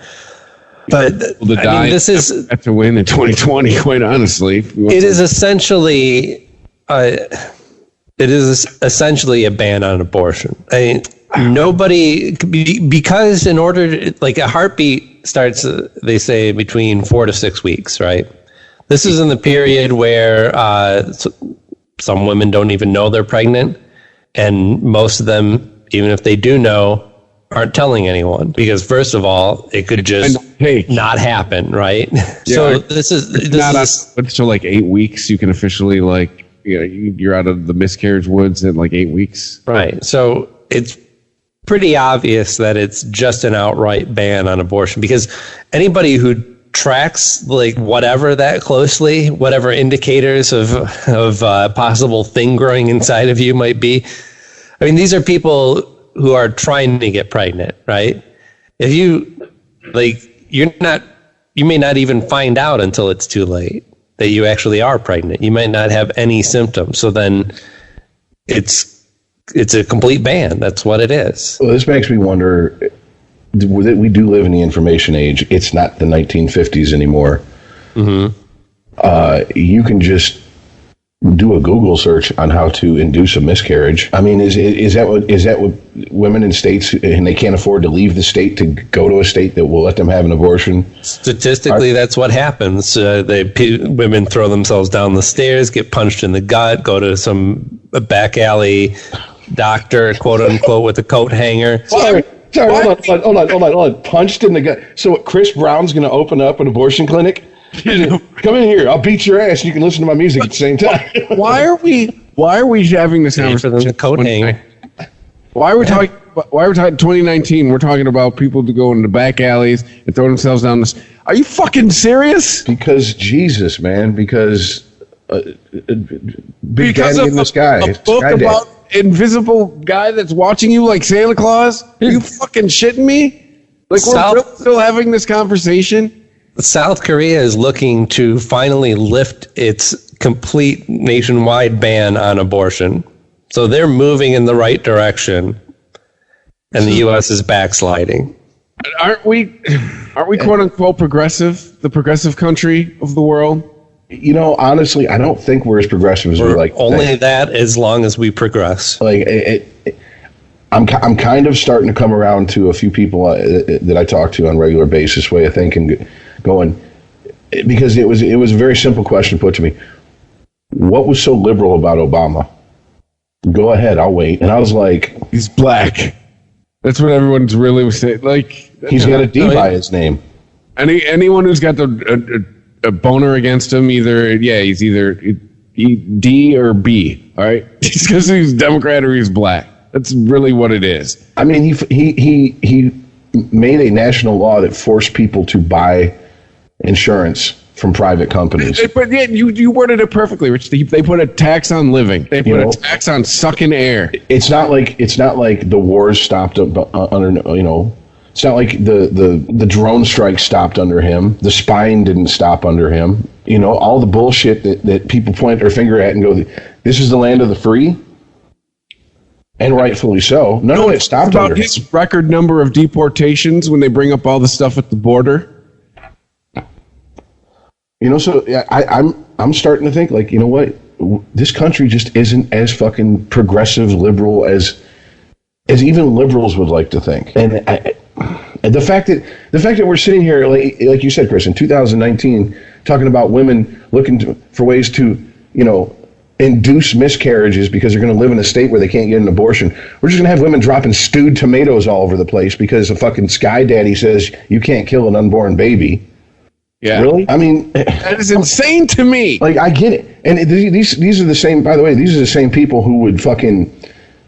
But I mean, this is have to win in 2020. Quite honestly, it is essentially a ban on abortion. I mean, nobody, because in order to, like, a heartbeat starts, they say, between 4 to 6 weeks, right? This is in the period where some women don't even know they're pregnant, and most of them, even if they do know, aren't telling anyone, because first of all, it could just not happen, right? Yeah, so this is so like 8 weeks you can officially, like, you know, you're out of the miscarriage woods in like 8 weeks, right? So it's pretty obvious that it's just an outright ban on abortion, because anybody who tracks, like, whatever that closely, whatever indicators of possible thing growing inside of you might be, I mean, these are people who are trying to get pregnant, right? If you, like, you may not even find out until it's too late that you actually are pregnant. You might not have any symptoms. So then it's a complete ban. That's what it is. Well, this makes me wonder, we do live in the information age. It's not the 1950s anymore. Mm-hmm. You can just do a Google search on how to induce a miscarriage. I mean, is that what women in states, and they can't afford to leave the state to go to a state that will let them have an abortion? Statistically, that's what happens. Women throw themselves down the stairs, get punched in the gut, go to some back alley doctor, quote unquote, with a coat hanger. Sorry, hold on. Punched in the gut. So what, Chris Brown's going to open up an abortion clinic? Come in here. I'll beat your ass. You can listen to my music at the same time. Why are we having this conversation? For the coat hanger. Why are we talking 2019? We're talking about people to go into back alleys and throw themselves down the. Are you fucking serious? Because Jesus, man. Because Big Daddy in the sky. A book about invisible guy that's watching you like Santa Claus? Are you fucking shitting me? Like, we're still having this conversation? South Korea is looking to finally lift its complete nationwide ban on abortion. So they're moving in the right direction, and the U.S. is backsliding. Aren't we quote unquote progressive, the progressive country of the world? You know, honestly, I don't think we're as progressive as we like to only think. that as long as we progress. Like, I'm kind of starting to come around to a few people that I talk to on a regular basis, way of thinking, going, because it was a very simple question put to me. What was so liberal about Obama? Go ahead, I'll wait. And I was like, he's black. That's what everyone's really saying. Like, he's got a D by his name. Anyone who's got a boner against him, he's either D or B. All right, just because he's Democrat or he's black. That's really what it is. I mean, he made a national law that forced people to buy insurance from private companies. But yeah, you worded it perfectly, Rich. They put a tax on living. They put a tax on sucking air. It's not like the wars stopped under, you know. It's not like the drone strike stopped under him. The spying didn't stop under him. You know, all the bullshit that people point their finger at and go, this is the land of the free. And rightfully so. None of it stopped under him. His record number of deportations when they bring up all the stuff at the border. You know, so I'm starting to think, like, you know what? This country just isn't as fucking progressive, liberal as even liberals would like to think. And the fact that we're sitting here, like you said, Chris, in 2019, talking about women looking for ways to, you know, induce miscarriages because they're going to live in a state where they can't get an abortion. We're just going to have women dropping stewed tomatoes all over the place because a fucking sky daddy says you can't kill an unborn baby. Yeah. Really? I mean, that is insane to me. Like, I get it. And these are the same, by the way, these are the same people who would fucking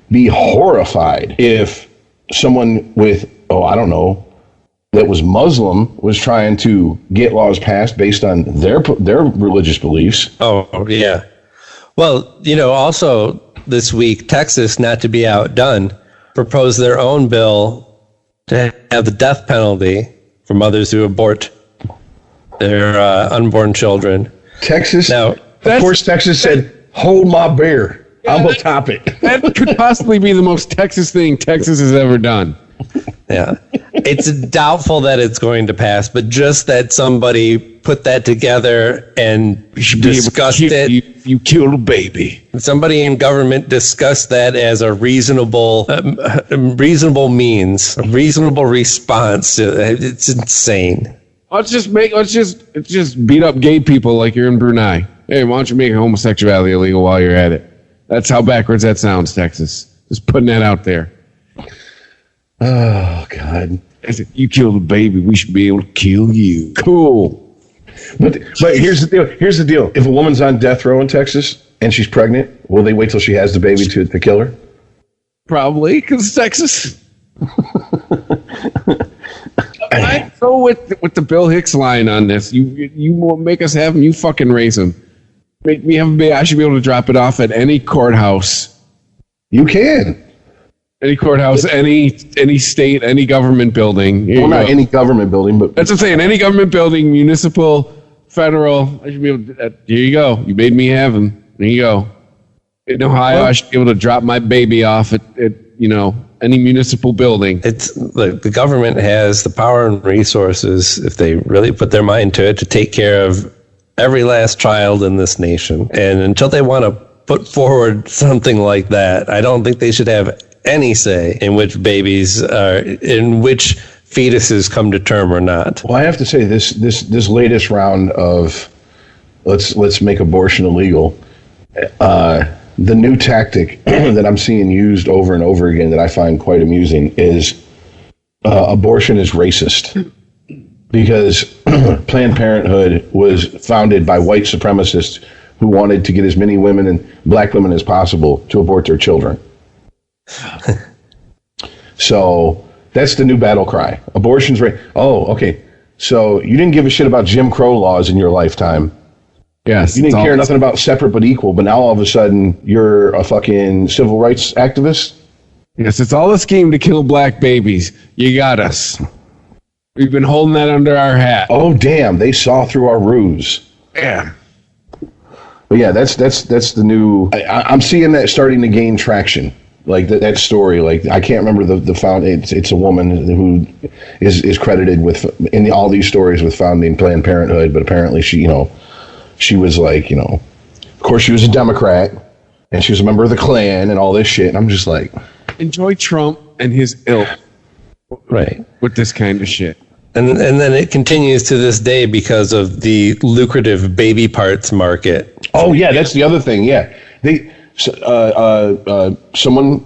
be horrified if someone with, I don't know, that was Muslim was trying to get laws passed based on their religious beliefs. Oh, yeah. Well, also this week, Texas, not to be outdone, proposed their own bill to have the death penalty for mothers who abort their unborn children. Texas, now, of course, Texas said, hold my beer. I'm going to top it. That could possibly be the most Texas thing Texas has ever done. Yeah. It's doubtful that it's going to pass, but just that somebody put that together and discussed it. You killed a baby. Somebody in government discussed that as a reasonable means, a reasonable response. It's insane. Let's just beat up gay people like you're in Brunei. Hey, why don't you make homosexuality illegal while you're at it? That's how backwards that sounds, Texas. Just putting that out there. Oh, God. You killed a baby, we should be able to kill you. Cool. But here's the deal. If a woman's on death row in Texas and she's pregnant, will they wait till she has the baby to kill her? Probably, because it's Texas. I go with the Bill Hicks line on this. You make us have him, you fucking raise him. Make me have a baby. I should be able to drop it off at any courthouse. You can. Any courthouse, any state, any government building. Well, not any government building, but that's what I'm saying. Any government building, municipal, federal. I should be able to. Here you go. You made me have him. There you go. In Ohio, I should be able to drop my baby off at any municipal building. It's the government has the power and resources, if they really put their mind to it, to take care of every last child in this nation. And until they want to put forward something like that, I don't think they should have any say in which fetuses come to term or not. Well, I have to say this latest round of let's make abortion illegal. The new tactic that I'm seeing used over and over again that I find quite amusing is abortion is racist, because Planned Parenthood was founded by white supremacists who wanted to get as many women and black women as possible to abort their children. So that's the new battle cry. Abortion's right. Oh, okay. So you didn't give a shit about Jim Crow laws in your lifetime. Yes. You didn't care nothing about separate but equal, but now all of a sudden you're a fucking civil rights activist? Yes, it's all a scheme to kill black babies. You got us. We've been holding that under our hat. Oh, damn. They saw through our ruse. Yeah. But yeah, that's the new... I'm seeing that starting to gain traction. Like that story, like I can't remember the found. It's a woman who is credited with in all these stories with founding Planned Parenthood, but apparently she was like, of course she was a Democrat and she was a member of the Klan and all this shit. And I'm just like, enjoy Trump and his ilk, right? With this kind of shit, and then it continues to this day because of the lucrative baby parts market. Oh yeah, that's the other thing. Yeah, someone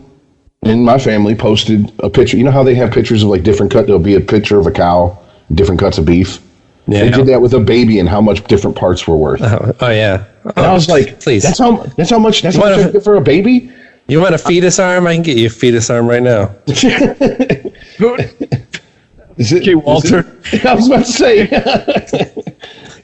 in my family posted a picture. You know how they have pictures of like different cut? There'll be a picture of a cow, different cuts of beef. Yeah. They did that with a baby and how much different parts were worth. Oh yeah. And I was like, please. That's how much I get for a baby? You want a fetus arm? I can get you a fetus arm right now. Okay, Walter. I was about to say.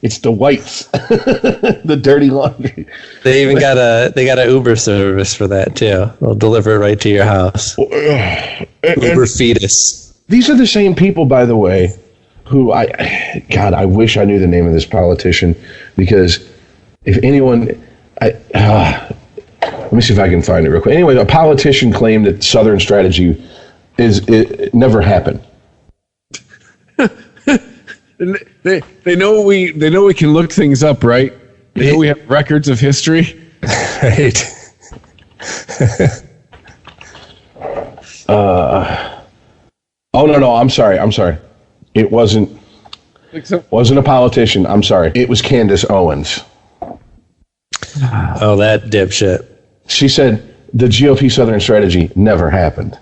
It's the whites, the dirty laundry. They even got a Uber service for that too. They'll deliver it right to your house. Uber fetus. These are the same people, by the way, who I wish I knew the name of this politician, because if anyone, let me see if I can find it real quick. Anyway, a politician claimed that Southern strategy it never happened. They know we can look things up, right? They know we have records of history. Right. Oh no, I'm sorry. It wasn't a politician. I'm sorry. It was Candace Owens. Oh, that dipshit. She said the GOP Southern strategy never happened.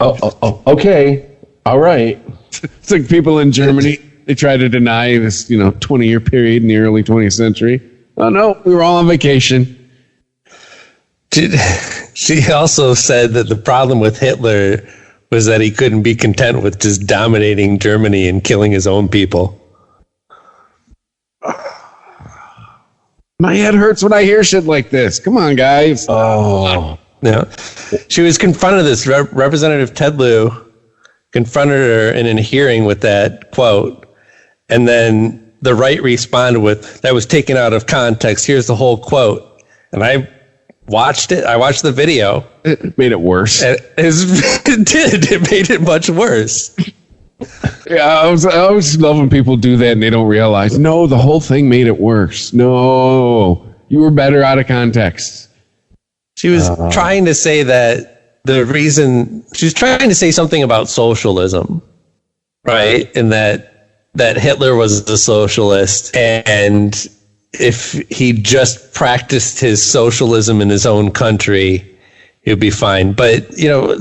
Okay. All right. It's like people in Germany, they try to deny this, 20-year period in the early 20th century. Oh, no, we were all on vacation. She also said that the problem with Hitler was that he couldn't be content with just dominating Germany and killing his own people. My head hurts when I hear shit like this. Come on, guys. Oh. Yeah. She was confronted, this Representative Ted Lieu confronted her in a hearing with that quote. And then the right responded with, that was taken out of context. Here's the whole quote. And I watched it. I watched the video. It made it worse. It did. It made it much worse. Yeah, I always love when people do that and they don't realize, no, the whole thing made it worse. No, you were better out of context. She was trying to say that she was trying to say something about socialism, right? And that Hitler was a socialist, and if he just practiced his socialism in his own country, it would be fine. But,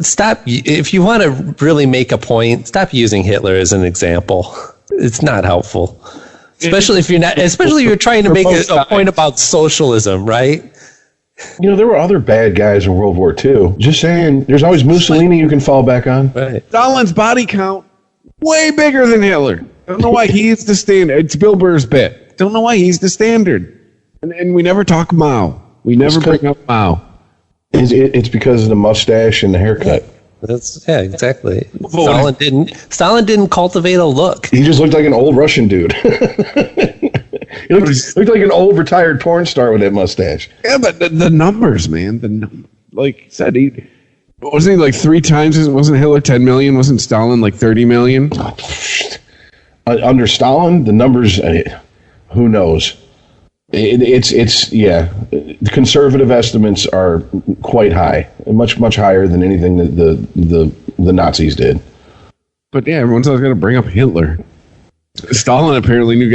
stop. If you want to really make a point, stop using Hitler as an example. It's not helpful. Especially if you're trying to make a point about socialism, right? There were other bad guys in World War II. Just saying, there's always Mussolini you can fall back on. Right. Stalin's body count, way bigger than Hitler. I don't know why he's the standard. It's Bill Burr's bit. Don't know why he's the standard. And we never talk Mao. We never bring up Mao. It's because of the mustache and the haircut. Exactly. Stalin didn't cultivate a look. He just looked like an old Russian dude. He looked like an old retired porn star with that mustache. Yeah, but the numbers, man. Like you said, wasn't he like 3 times? Wasn't Hitler 10 million? Wasn't Stalin like 30 million? Under Stalin, the numbers, who knows? The conservative estimates are quite high, much higher than anything that the Nazis did. But yeah, everyone's always going to bring up Hitler. Stalin apparently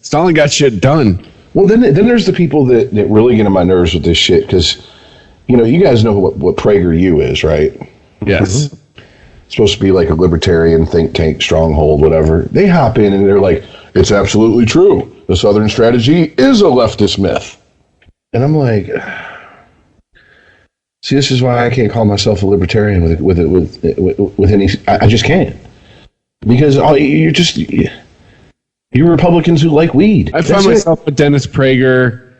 Stalin got shit done. Well, then there's the people that really get on my nerves with this shit, because you guys know what PragerU is, right? Yes. Mm-hmm. It's supposed to be like a libertarian think tank stronghold, whatever. They hop in and they're like, it's absolutely true. The Southern strategy is a leftist myth. And I'm like, see, this is why I can't call myself a libertarian with any. I just can't, because you're Republicans who like weed. I find myself a Dennis Prager.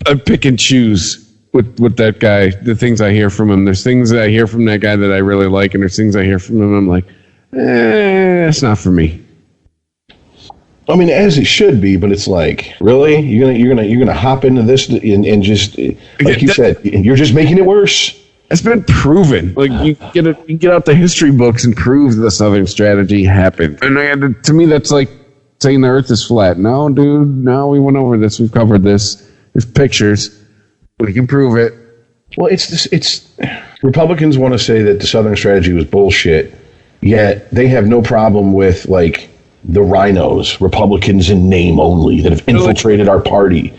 I pick and choose with that guy. The things I hear from him. There's things that I hear from that guy that I really like, and there's things I hear from him I'm like, it's not for me. I mean, as it should be, but it's like, really, you're gonna hop into this and just, like you said, you're just making it worse. It's been proven. Like you get out the history books and prove the Southern strategy happened. And to me, that's like saying the Earth is flat. No, dude. No, we went over this. We've covered this. There's pictures. We can prove it. Well, it's Republicans want to say that the Southern strategy was bullshit, yet they have no problem with like the rhinos, Republicans in name only, that have infiltrated our party.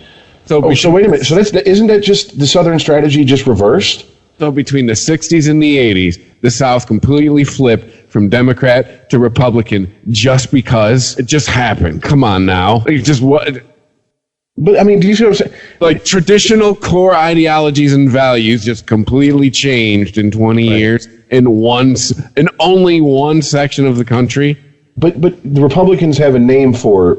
So wait a minute. So isn't that just the Southern strategy just reversed? So between the 60s and the 80s, the South completely flipped from Democrat to Republican just because it just happened. Come on now. Like, just what? But I mean, do you see what I'm saying? Like traditional core ideologies and values just completely changed in 20 years in only one section of the country. But the Republicans have a name for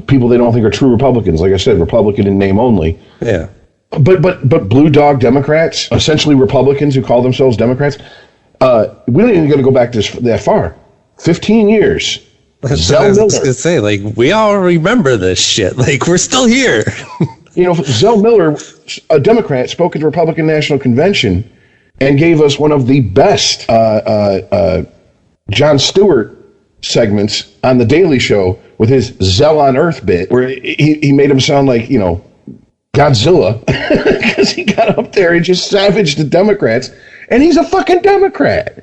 people they don't think are true Republicans. Like I said, Republican in name only. Yeah. But blue dog Democrats, essentially Republicans who call themselves Democrats, we don't even got to go back that far. 15 years. Zell Miller. I was going to say, like, we all remember this shit. Like, we're still here. Zell Miller, a Democrat, spoke at the Republican National Convention and gave us one of the best Jon Stewart segments on The Daily Show with his Zell on Earth bit, where he made him sound like, Godzilla, because he got up there and just savaged the Democrats, and he's a fucking Democrat.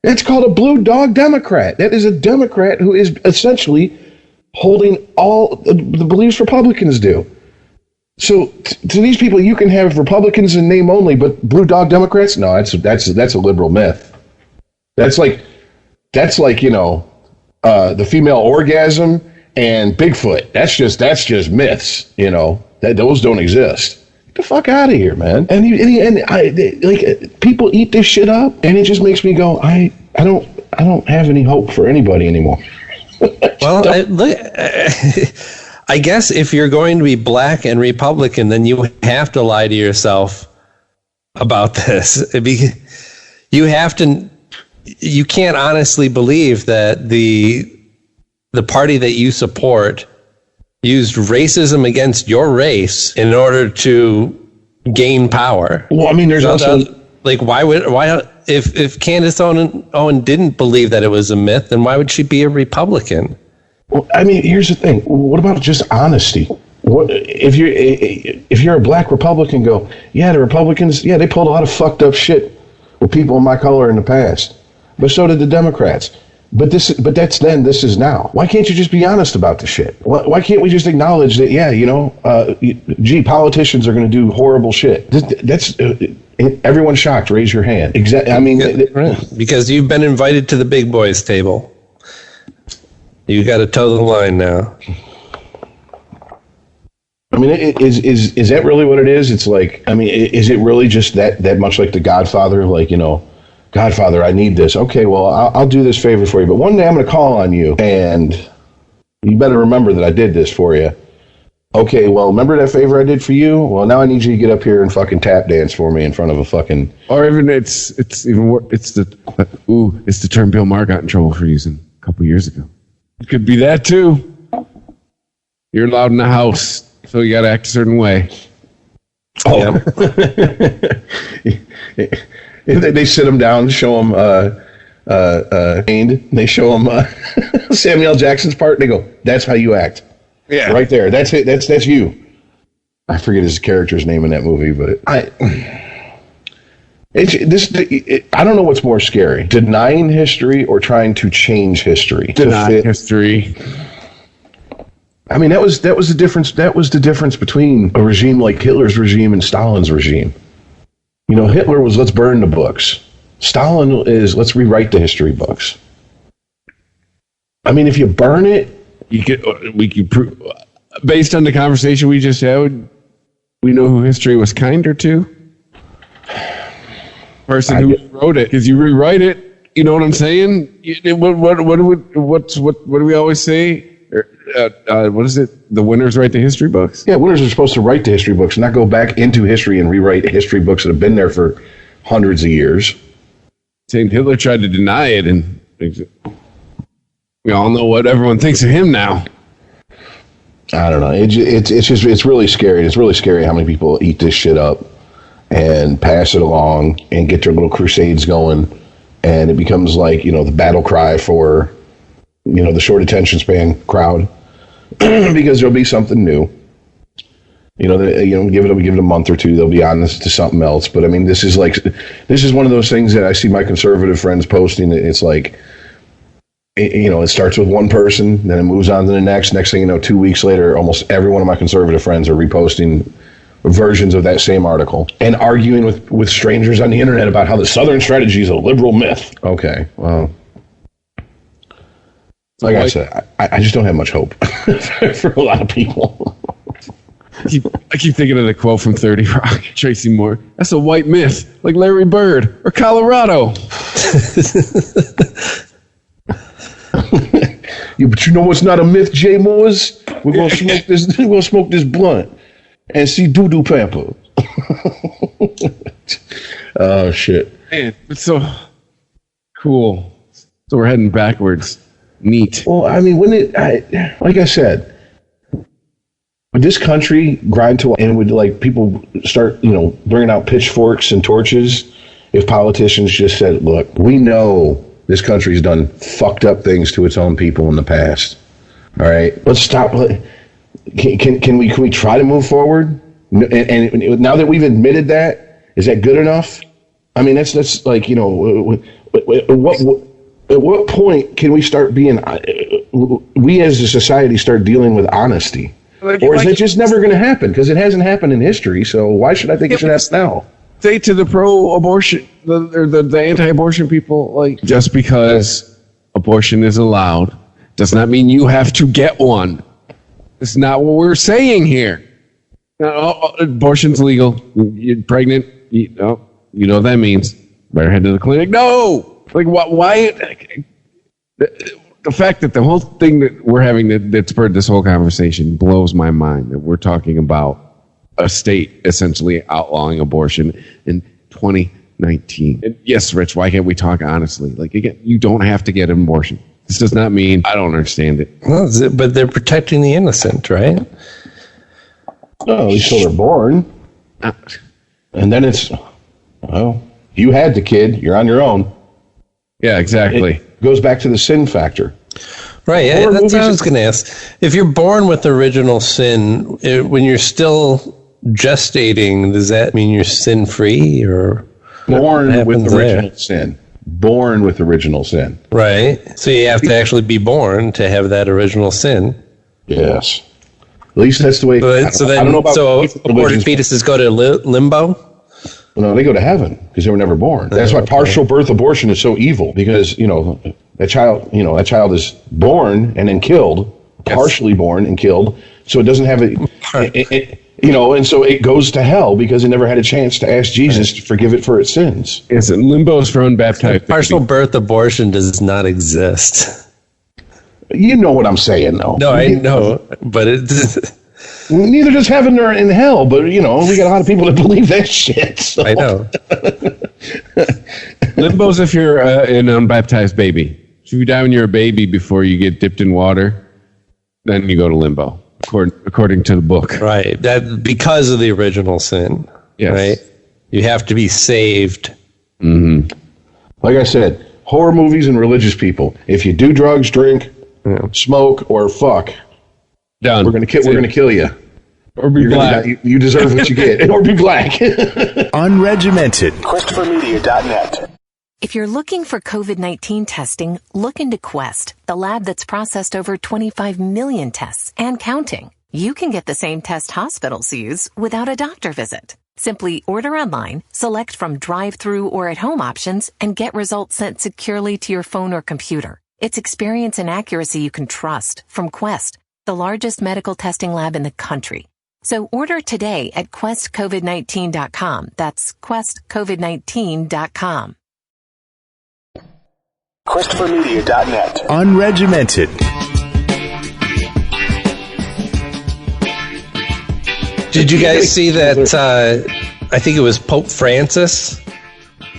It's called a blue dog Democrat. That is a Democrat who is essentially holding all the beliefs Republicans do. So to these people, you can have Republicans in name only, but blue dog Democrats? No, that's a liberal myth. That's like the female orgasm and Bigfoot. That's just myths. That those don't exist. Get the fuck out of here, man. And people eat this shit up, and it just makes me go, I don't have any hope for anybody anymore. Well, I guess if you're going to be black and Republican, then you have to lie to yourself about this. You can't honestly believe that the party that you support used racism against your race in order to gain power. Well, I mean, there's also why if Candace Owen didn't believe that it was a myth, then why would she be a Republican? Well, I mean, here's the thing. What about just honesty? What if you're a black Republican? Go, yeah, the Republicans, yeah, they pulled a lot of fucked up shit with people of my color in the past, but so did the Democrats. But that's then. This is now. Why can't you just be honest about the shit? Why can't we just acknowledge that? Yeah, politicians are going to do horrible shit. That's everyone's shocked. Raise your hand. Exactly. I mean, because you've been invited to the big boys table. You got to toe the line now. I mean, is that really what it is? It's like, I mean, is it really just that much like The Godfather? Like, Godfather, I need this. Okay, well, I'll do this favor for you, but one day I'm going to call on you, and you better remember that I did this for you. Okay, well, remember that favor I did for you? Well, now I need you to get up here and fucking tap dance for me in front of a fucking... Or even it's even worse. It's the term Bill Maher got in trouble for using a couple years ago. It could be that too. You're allowed in the house, so you got to act a certain way. Oh. Yeah. They sit him down, show him they show him Samuel L. Jackson's part, and they go, "That's how you act." Yeah, right there. That's it. That's you. I forget his character's name in that movie, but I don't know what's more scary: denying history or trying to change history. Deny history. I mean, that was the difference. That was the difference between a regime like Hitler's regime and Stalin's regime. Hitler was, let's burn the books. Stalin is, let's rewrite the history books. I mean, if you burn it, we could prove, based on the conversation we just had, we know who history was kinder to. Person who wrote it, because you rewrite it. You know what I'm saying? What do we always say? What is it? The winners write the history books? Yeah, winners are supposed to write the history books, not go back into history and rewrite history books that have been there for hundreds of years. Saying Hitler tried to deny it, and we all know what everyone thinks of him now. I don't know. It's really scary. It's really scary how many people eat this shit up and pass it along and get their little crusades going, and it becomes like, the battle cry for the short attention span crowd, because there'll be something new. Give it a month or two, they'll be on this to something else. But I mean, this is one of those things that I see my conservative friends posting. It's like, it starts with one person, then it moves on to the next. Next thing you know, 2 weeks later, almost every one of my conservative friends are reposting versions of that same article and arguing with strangers on the internet about how the Southern strategy is a liberal myth. Okay, well. Like I said, I just don't have much hope for a lot of people. I keep thinking of the quote from 30 Rock, Tracy Moore. That's a white myth, like Larry Bird or Colorado. Yeah, but what's not a myth, Jay Moores? We're gonna smoke this. We're gonna smoke this blunt and see doo-doo pamper. Oh shit! Man, it's so cool. So we're heading backwards. Neat. Well, I mean, like I said, would this country grind to, and would like people start, bringing out pitchforks and torches if politicians just said, look, we know this country's done fucked up things to its own people in the past. All right, let's stop. Can we try to move forward? And now that we've admitted that, is that good enough? I mean, that's like, what At what point can we start being, we as a society start dealing with honesty? Or is it just never going to happen? Because it hasn't happened in history, so why should I think it should happen now? Say to the pro-abortion, the anti-abortion people, like, just because abortion is allowed does not mean you have to get one. It's not what we're saying here. Abortion's legal. You're pregnant. You know what that means. Better head to the clinic. No! Like, why? The fact that the whole thing that we're having that spurred this whole conversation blows my mind, that we're talking about a state essentially outlawing abortion in 2019. And yes, Rich, why can't we talk honestly? Like, again, you don't have to get an abortion. This does not mean I don't understand it. Well, but they're protecting the innocent, right? No, at least till they're born. And then it's, well, you had the kid, you're on your own. Yeah, exactly. It goes back to the sin factor. Right, yeah, that's what I was going to ask. If you're born with original sin, when you're still gestating, does that mean you're sin-free? Or born with original sin. Born with original sin. Right. So you have to actually be born to have that original sin. Yes. At least that's the way. I don't know about aborted fetuses go to limbo? No, they go to heaven because they were never born. That's why partial birth abortion is so evil, because that child is born and then killed, partially born and killed, so it doesn't have and so it goes to hell because it never had a chance to ask Jesus to forgive it for its sins. Yes, and limbo is for unbaptized. Partial birth abortion does not exist. You know what I'm saying, though. No, I know, but neither does heaven or in hell, but we got a lot of people that believe that shit. So. I know. Limbo's if you're an unbaptized baby. So if you die when you're a baby before you get dipped in water, then you go to limbo, according to the book. Right. That because of the original sin. Yes. Right. You have to be saved. Mm-hmm. Like I said, horror movies and religious people. If you do drugs, drink, smoke, or fuck, done. We're gonna kill you. Or be black. You deserve what you get. Or be black. Unregimented. ChristopherMedia.net. If you're looking for COVID-19 testing, look into Quest, the lab that's processed over 25 million tests and counting. You can get the same test hospitals use without a doctor visit. Simply order online, select from drive-through or at-home options, and get results sent securely to your phone or computer. It's experience and accuracy you can trust from Quest, the largest medical testing lab in the country. So order today at questcovid19.com. That's questcovid19.com. ChristopherMedia.net. Unregimented. Did you guys see that? I think it was Pope Francis.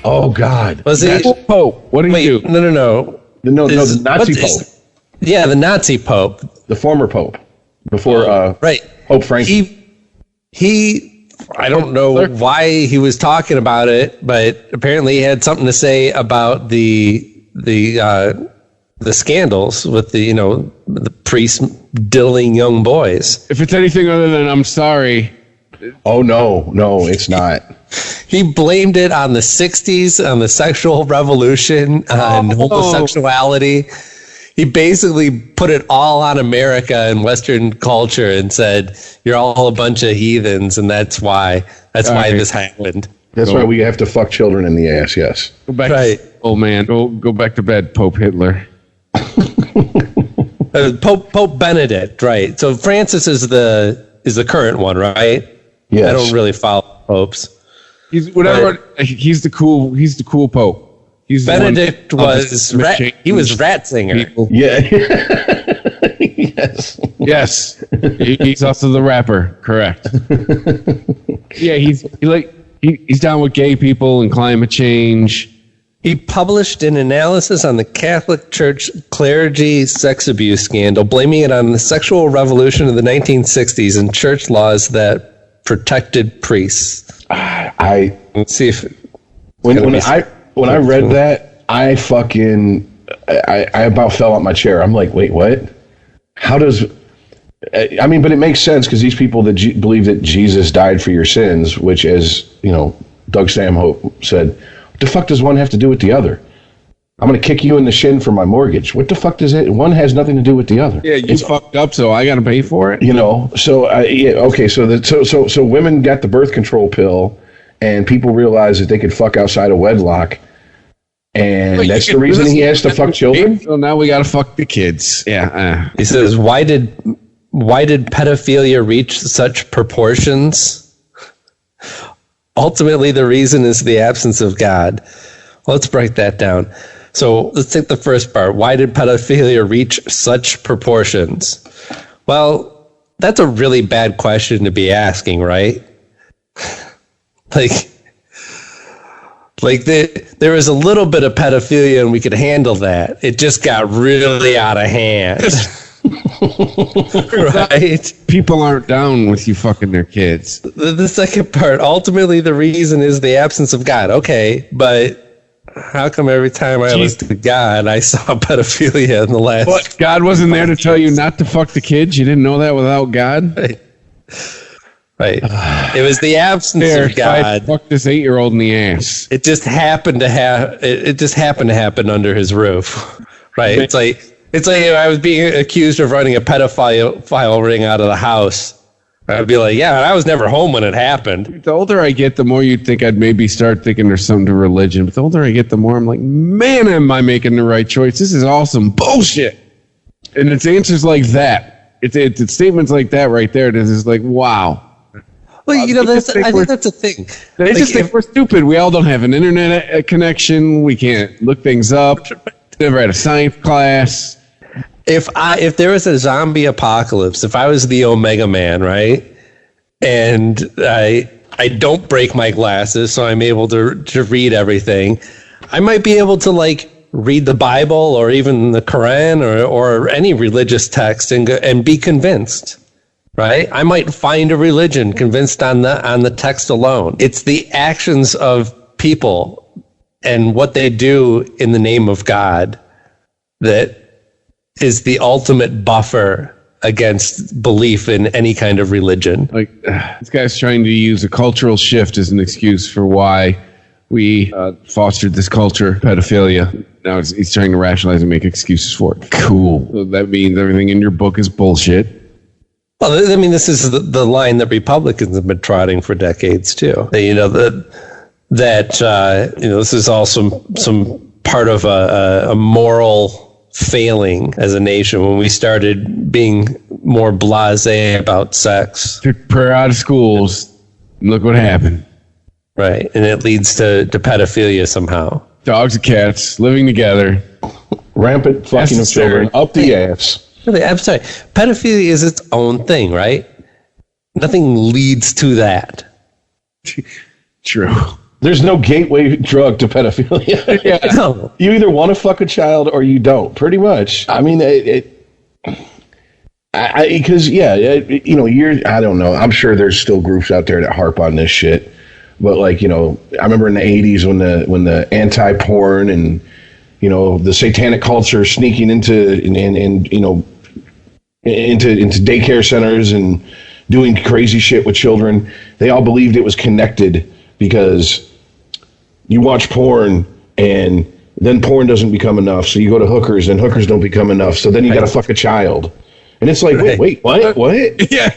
Oh God! Was he Pope? What did he do? No, the Nazi Pope. Yeah, the Nazi Pope, the former Pope, before right. Pope Francis. He I don't know why he was talking about it, but apparently he had something to say about the scandals with the priests dilling young boys. If it's anything other than I'm sorry. Oh no, it's not. He blamed it on the 60s, on the sexual revolution, on homosexuality. He basically put it all on America and Western culture and said, you're all a bunch of heathens, and that's why this happened. That's why we have to fuck children in the ass, yes. Go back old man. Go back to bed, Pope Hitler. Pope Benedict, right. So Francis is the current one, right? Yes. I don't really follow popes. He's the cool Pope. Benedict was he was Ratzinger. People. Yeah. Yes. He's also the rapper, correct. Yeah, he's down with gay people and climate change. He published an analysis on the Catholic Church clergy sex abuse scandal, blaming it on the sexual revolution of the 1960s and church laws that protected priests. Let's see if when I read that, I about fell out my chair. I'm like, wait, what? How does? I mean, but it makes sense because these people that believe that Jesus died for your sins, which, as Doug Stanhope said, what the fuck does one have to do with the other? I'm going to kick you in the shin for my mortgage. What the fuck does it? One has nothing to do with the other. Yeah, you fucked up, so I got to pay for it. You know, so okay, so women got the birth control pill, and people realized that they could fuck outside of wedlock, and that's the reason he has to fuck children. So now we got to fuck the kids. Yeah. He says, why did pedophilia reach such proportions? Ultimately, the reason is the absence of God. Let's break that down. So let's take the first part. Why did pedophilia reach such proportions? Well, that's a really bad question to be asking, right? Like there was a little bit of pedophilia and we could handle that. It just got really out of hand. Right? People aren't down with you fucking their kids. The second part, ultimately the reason is the absence of God. Okay, but how come every time I looked to God, I saw pedophilia in the last... What? God wasn't there to tell you not to fuck the kids? You didn't know that without God? Right. It was the absence of God. Fuck this 8-year-old in the ass. It just happened to have. It just happened to happen under his roof. Right. It's like I was being accused of running a pedophile ring out of the house. I'd be like, yeah, I was never home when it happened. The older I get, the more you'd think I'd maybe start thinking there's something to religion. But the older I get, the more I'm like, man, am I making the right choice? This is awesome bullshit. And it's answers like that. It's statements like that right there that is like, wow. Well, I think that's a thing. They just think we're stupid. We all don't have an internet connection. We can't look things up. Never had a science class. If there was a zombie apocalypse, if I was the Omega Man, right, and I don't break my glasses, so I'm able to read everything, I might be able to read the Bible or even the Quran or any religious text and be convinced, right? I might find a religion convinced on the text alone. It's the actions of people and what they do in the name of God that is the ultimate buffer against belief in any kind of religion. This guy's trying to use a cultural shift as an excuse for why we fostered this culture, pedophilia. Now he's trying to rationalize and make excuses for it. Cool. So that means everything in your book is bullshit. Well, I mean, this is the line that Republicans have been trotting for decades too. This is all some part of a moral failing as a nation when we started being more blasé about sex. Took prayer out of schools, and look what happened. Right, and it leads to pedophilia somehow. Dogs and cats living together. Rampant fucking of children up the ass. Really, I'm sorry. Pedophilia is its own thing, right? Nothing leads to that. True. There's no gateway drug to pedophilia. Yeah. No. You either want to fuck a child or you don't, pretty much. I mean, I don't know. I'm sure there's still groups out there that harp on this shit. But I remember in the 80s when the anti-porn and, the satanic culture sneaking into daycare centers and doing crazy shit with children, they all believed it was connected because you watch porn and then porn doesn't become enough. So you go to hookers and hookers don't become enough. So then you got to fuck a child. And it's like, wait, what? Yeah.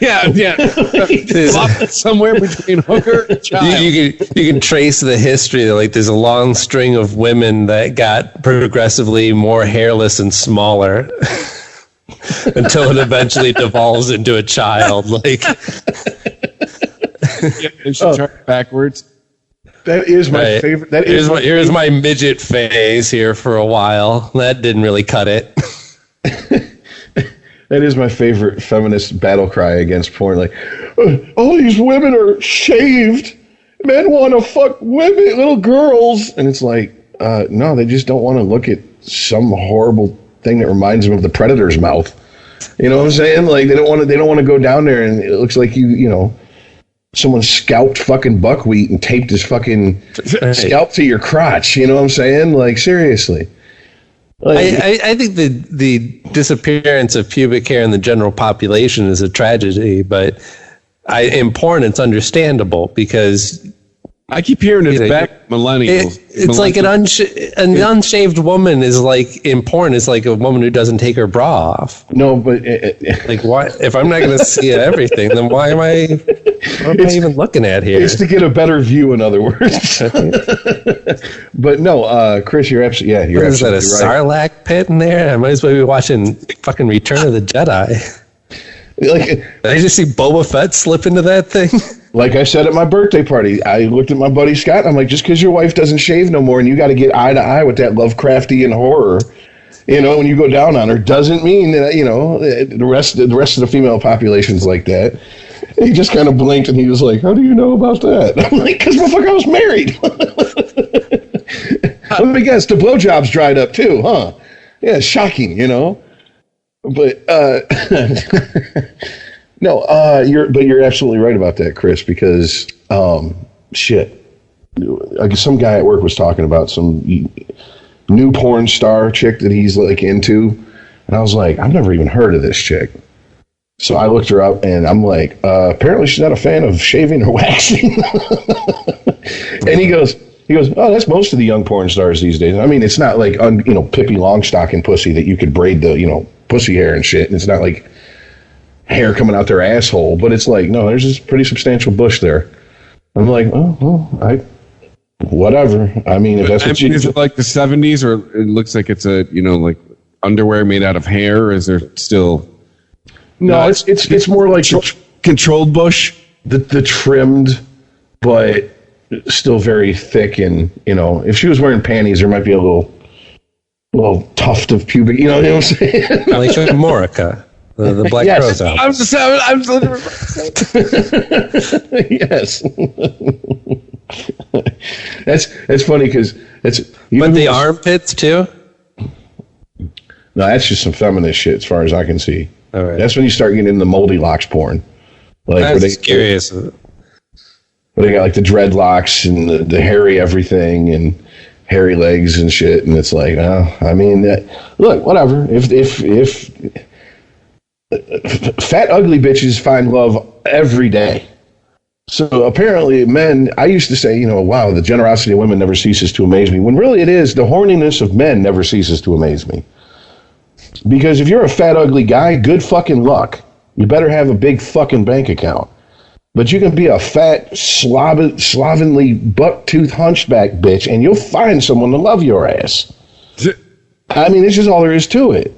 Somewhere between hooker and child. You can trace the history. There's a long string of women that got progressively more hairless and smaller until it eventually devolves into a child. They should turn backwards. That is my favorite. Here's my midget phase here for a while. That didn't really cut it. That is my favorite feminist battle cry against porn. All these women are shaved. Men want to fuck women, little girls. And it's no, they just don't want to look at some horrible thing that reminds them of the Predator's mouth. You know what I'm saying? They don't want to go down there and it looks like someone scalped fucking buckwheat and taped his fucking scalp to your crotch. You know what I'm saying? Seriously. I think the disappearance of pubic hair in the general population is a tragedy, but in porn it's understandable because I keep hearing it's back millennials. It's like an unshaved woman is like in porn is like a woman who doesn't take her bra off. No, but like why? If I'm not going to see everything, then what am I even looking at here? It's to get a better view, in other words. But no, Chris, you're absolutely you're Is that a right. Sarlacc pit in there? I might as well be watching fucking Return of the Jedi. Like, did I just see Boba Fett slip into that thing? Like I said at my birthday party, I looked at my buddy Scott, and I'm like, just because your wife doesn't shave no more and you got to get eye to eye with that Lovecraftian horror, when you go down on her, doesn't mean that, the rest of the female population's like that. And he just kind of blinked and he was like, how do you know about that? I'm like, because motherfucker, I was married. Let me guess, the blowjobs dried up too, huh? Yeah, shocking, But no, you're absolutely right about that, Chris, because shit. Some guy at work was talking about some new porn star chick that he's like into, and I was like, I've never even heard of this chick. So I looked her up, and I'm like, apparently she's not a fan of shaving or waxing. And he goes, oh, that's most of the young porn stars these days. I mean, it's not like Pippi Longstocking pussy that you could braid the pussy hair and shit, and it's not like hair coming out their asshole, but it's like, no, there's this pretty substantial bush there. I'm like, whatever. I mean, if that's what is it like the 70s, or it looks like it's a like underwear made out of hair? Or is there still? No, it's more like controlled bush, the trimmed, but still very thick, and if she was wearing panties, there might be a little tuft of pubic. You know what I'm saying? Alicia Morica. The Black Crowes album. Yes. That's funny because it's. But the armpits too? No, that's just some feminist shit as far as I can see. All right. That's when you start getting into the moldy locks porn. Like I was curious. Where they got like the dreadlocks and the hairy everything and hairy legs and shit, and it's like, look, whatever. If fat, ugly bitches find love every day. So apparently men, I used to say, wow, the generosity of women never ceases to amaze me. When really it is, the horniness of men never ceases to amaze me. Because if you're a fat, ugly guy, good fucking luck. You better have a big fucking bank account. But you can be a fat, slovenly, buck-toothed hunchback bitch, and you'll find someone to love your ass. I mean, it's just all there is to it.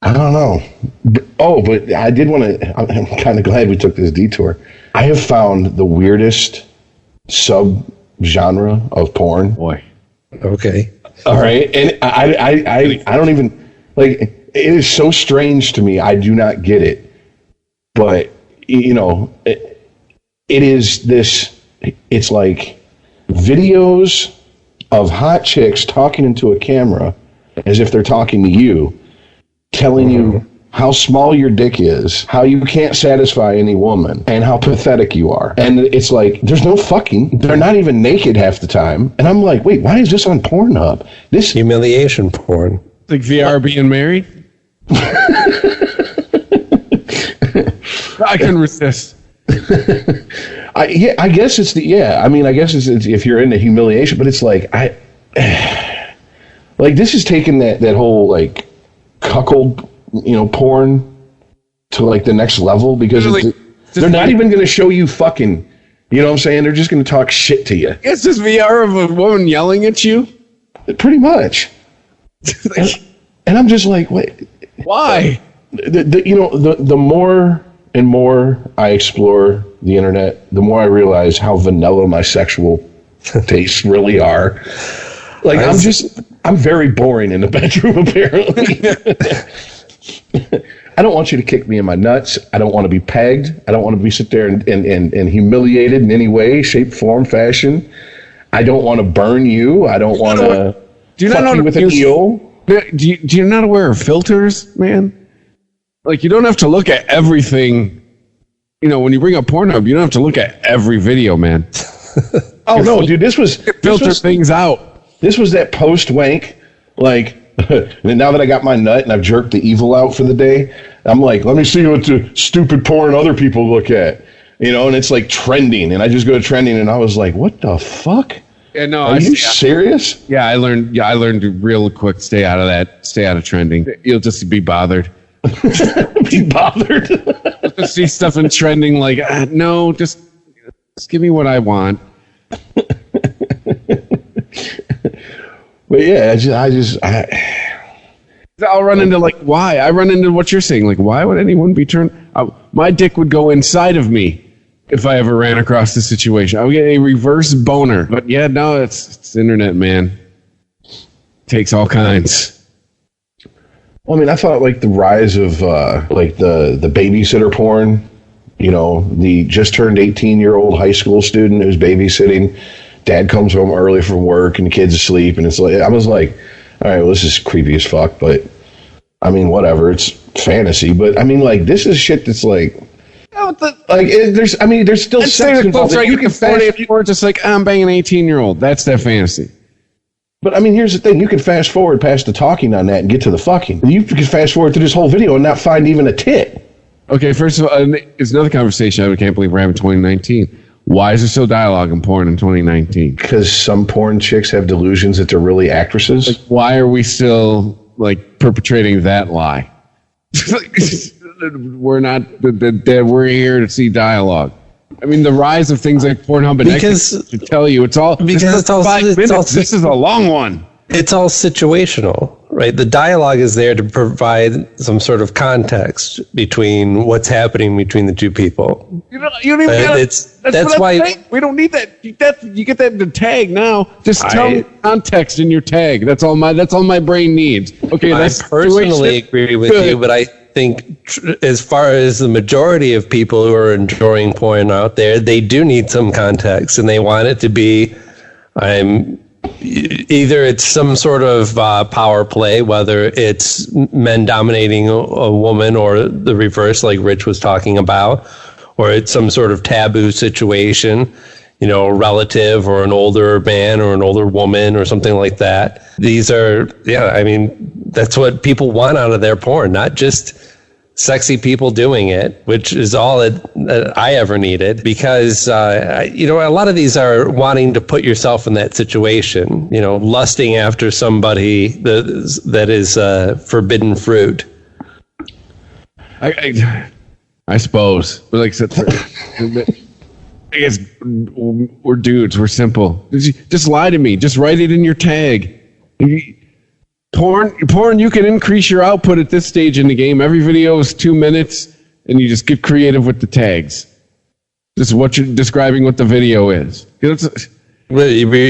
I don't know. But I did want to. I'm kind of glad we took this detour. I have found the weirdest sub-genre of porn. Boy. Okay. All right. And I don't even, like, it is so strange to me. I do not get it. But, it is this, it's like videos of hot chicks talking into a camera as if they're talking to you, telling you how small your dick is, how you can't satisfy any woman, and how pathetic you are. And it's like, there's no fucking, they're not even naked half the time. And I'm like, wait, why is this on Pornhub? This humiliation porn. Like VR being married? I couldn't resist. I guess it's if you're into humiliation, but it's like, this is taking that whole, like, cuckold, porn to like the next level, because they're not even going to show you fucking, you know what I'm saying? They're just going to talk shit to you. It's just VR of a woman yelling at you. Pretty much. And I'm just like, wait, why? The more and more I explore the internet, the more I realize how vanilla my sexual tastes really are. Like, I'm very boring in the bedroom, apparently. I don't want you to kick me in my nuts. I don't want to be pegged. I don't want to be sit there and humiliated in any way, shape, form, fashion. I don't want to burn you. I don't want to fuck you with an eel. Do you not aware of filters, man? Like, you don't have to look at everything. When you bring up Pornhub, you don't have to look at every video, man. Oh, no, dude, this was things out. This was that post-wank, like, now that I got my nut and I've jerked the evil out for the day, I'm like, let me see what the stupid porn other people look at. you know, and it's like trending, and I just go to trending, and I was like, what the fuck? Yeah, no, Are you serious? Yeah, I learned real quick. Stay out of that. Stay out of trending. You'll just be bothered. Be bothered. To see stuff in trending, like no, just give me what I want. But yeah, I'll run into like why. I run into what you're saying. Like, why would anyone be turned? My dick would go inside of me if I ever ran across this situation. I would get a reverse boner. But yeah, no, it's internet, man. Takes all kinds. Well, I mean, I thought like the rise of like the babysitter porn. You know, the just turned 18-year-old high school student who's babysitting. Dad comes home early from work and the kid's asleep, and it's like I was like, all right, well, this is creepy as fuck, but I mean, whatever. It's fantasy, but I mean, like, this is shit that's like. There's still sex involved. Right, you can just like I'm banging an 18-year-old. That's that fantasy. But I mean, here's the thing: you can fast forward past the talking on that and get to the fucking. You can fast forward through this whole video and not find even a tit. Okay, first of all, it's another conversation I can't believe we're having in 2019. Why is there still dialogue in porn in 2019? Because some porn chicks have delusions that they're really actresses. Like, why are we still like perpetrating that lie? We're not. We're here to see dialogue. I mean, the rise of things like Pornhub and X to tell you it's all because it's all 5 minutes. This is a long one. It's all situational, right? The dialogue is there to provide some sort of context between what's happening between the two people. You don't even that's why we don't need that. You get that in the tag now. Just tell me context in your tag. That's all my brain needs. Okay, I personally agree with you, but I think as far as the majority of people who are enjoying porn out there, they do need some context, and they want it to be either it's some sort of power play, whether it's men dominating a woman or the reverse, like Rich was talking about, or it's some sort of taboo situation, you know, a relative or an older man or an older woman or something like that. These are, I mean, that's what people want out of their porn, not just sexy people doing it, which is all that I ever needed, because, you know, a lot of these are wanting to put yourself in that situation, you know, lusting after somebody that is forbidden fruit. I suppose. But like I said, I guess we're dudes. We're simple. Just lie to me. Just write it in your tag. Porn, you can increase your output at this stage in the game. Every video is 2 minutes, and you just get creative with the tags. Just what you're describing what the video is. You're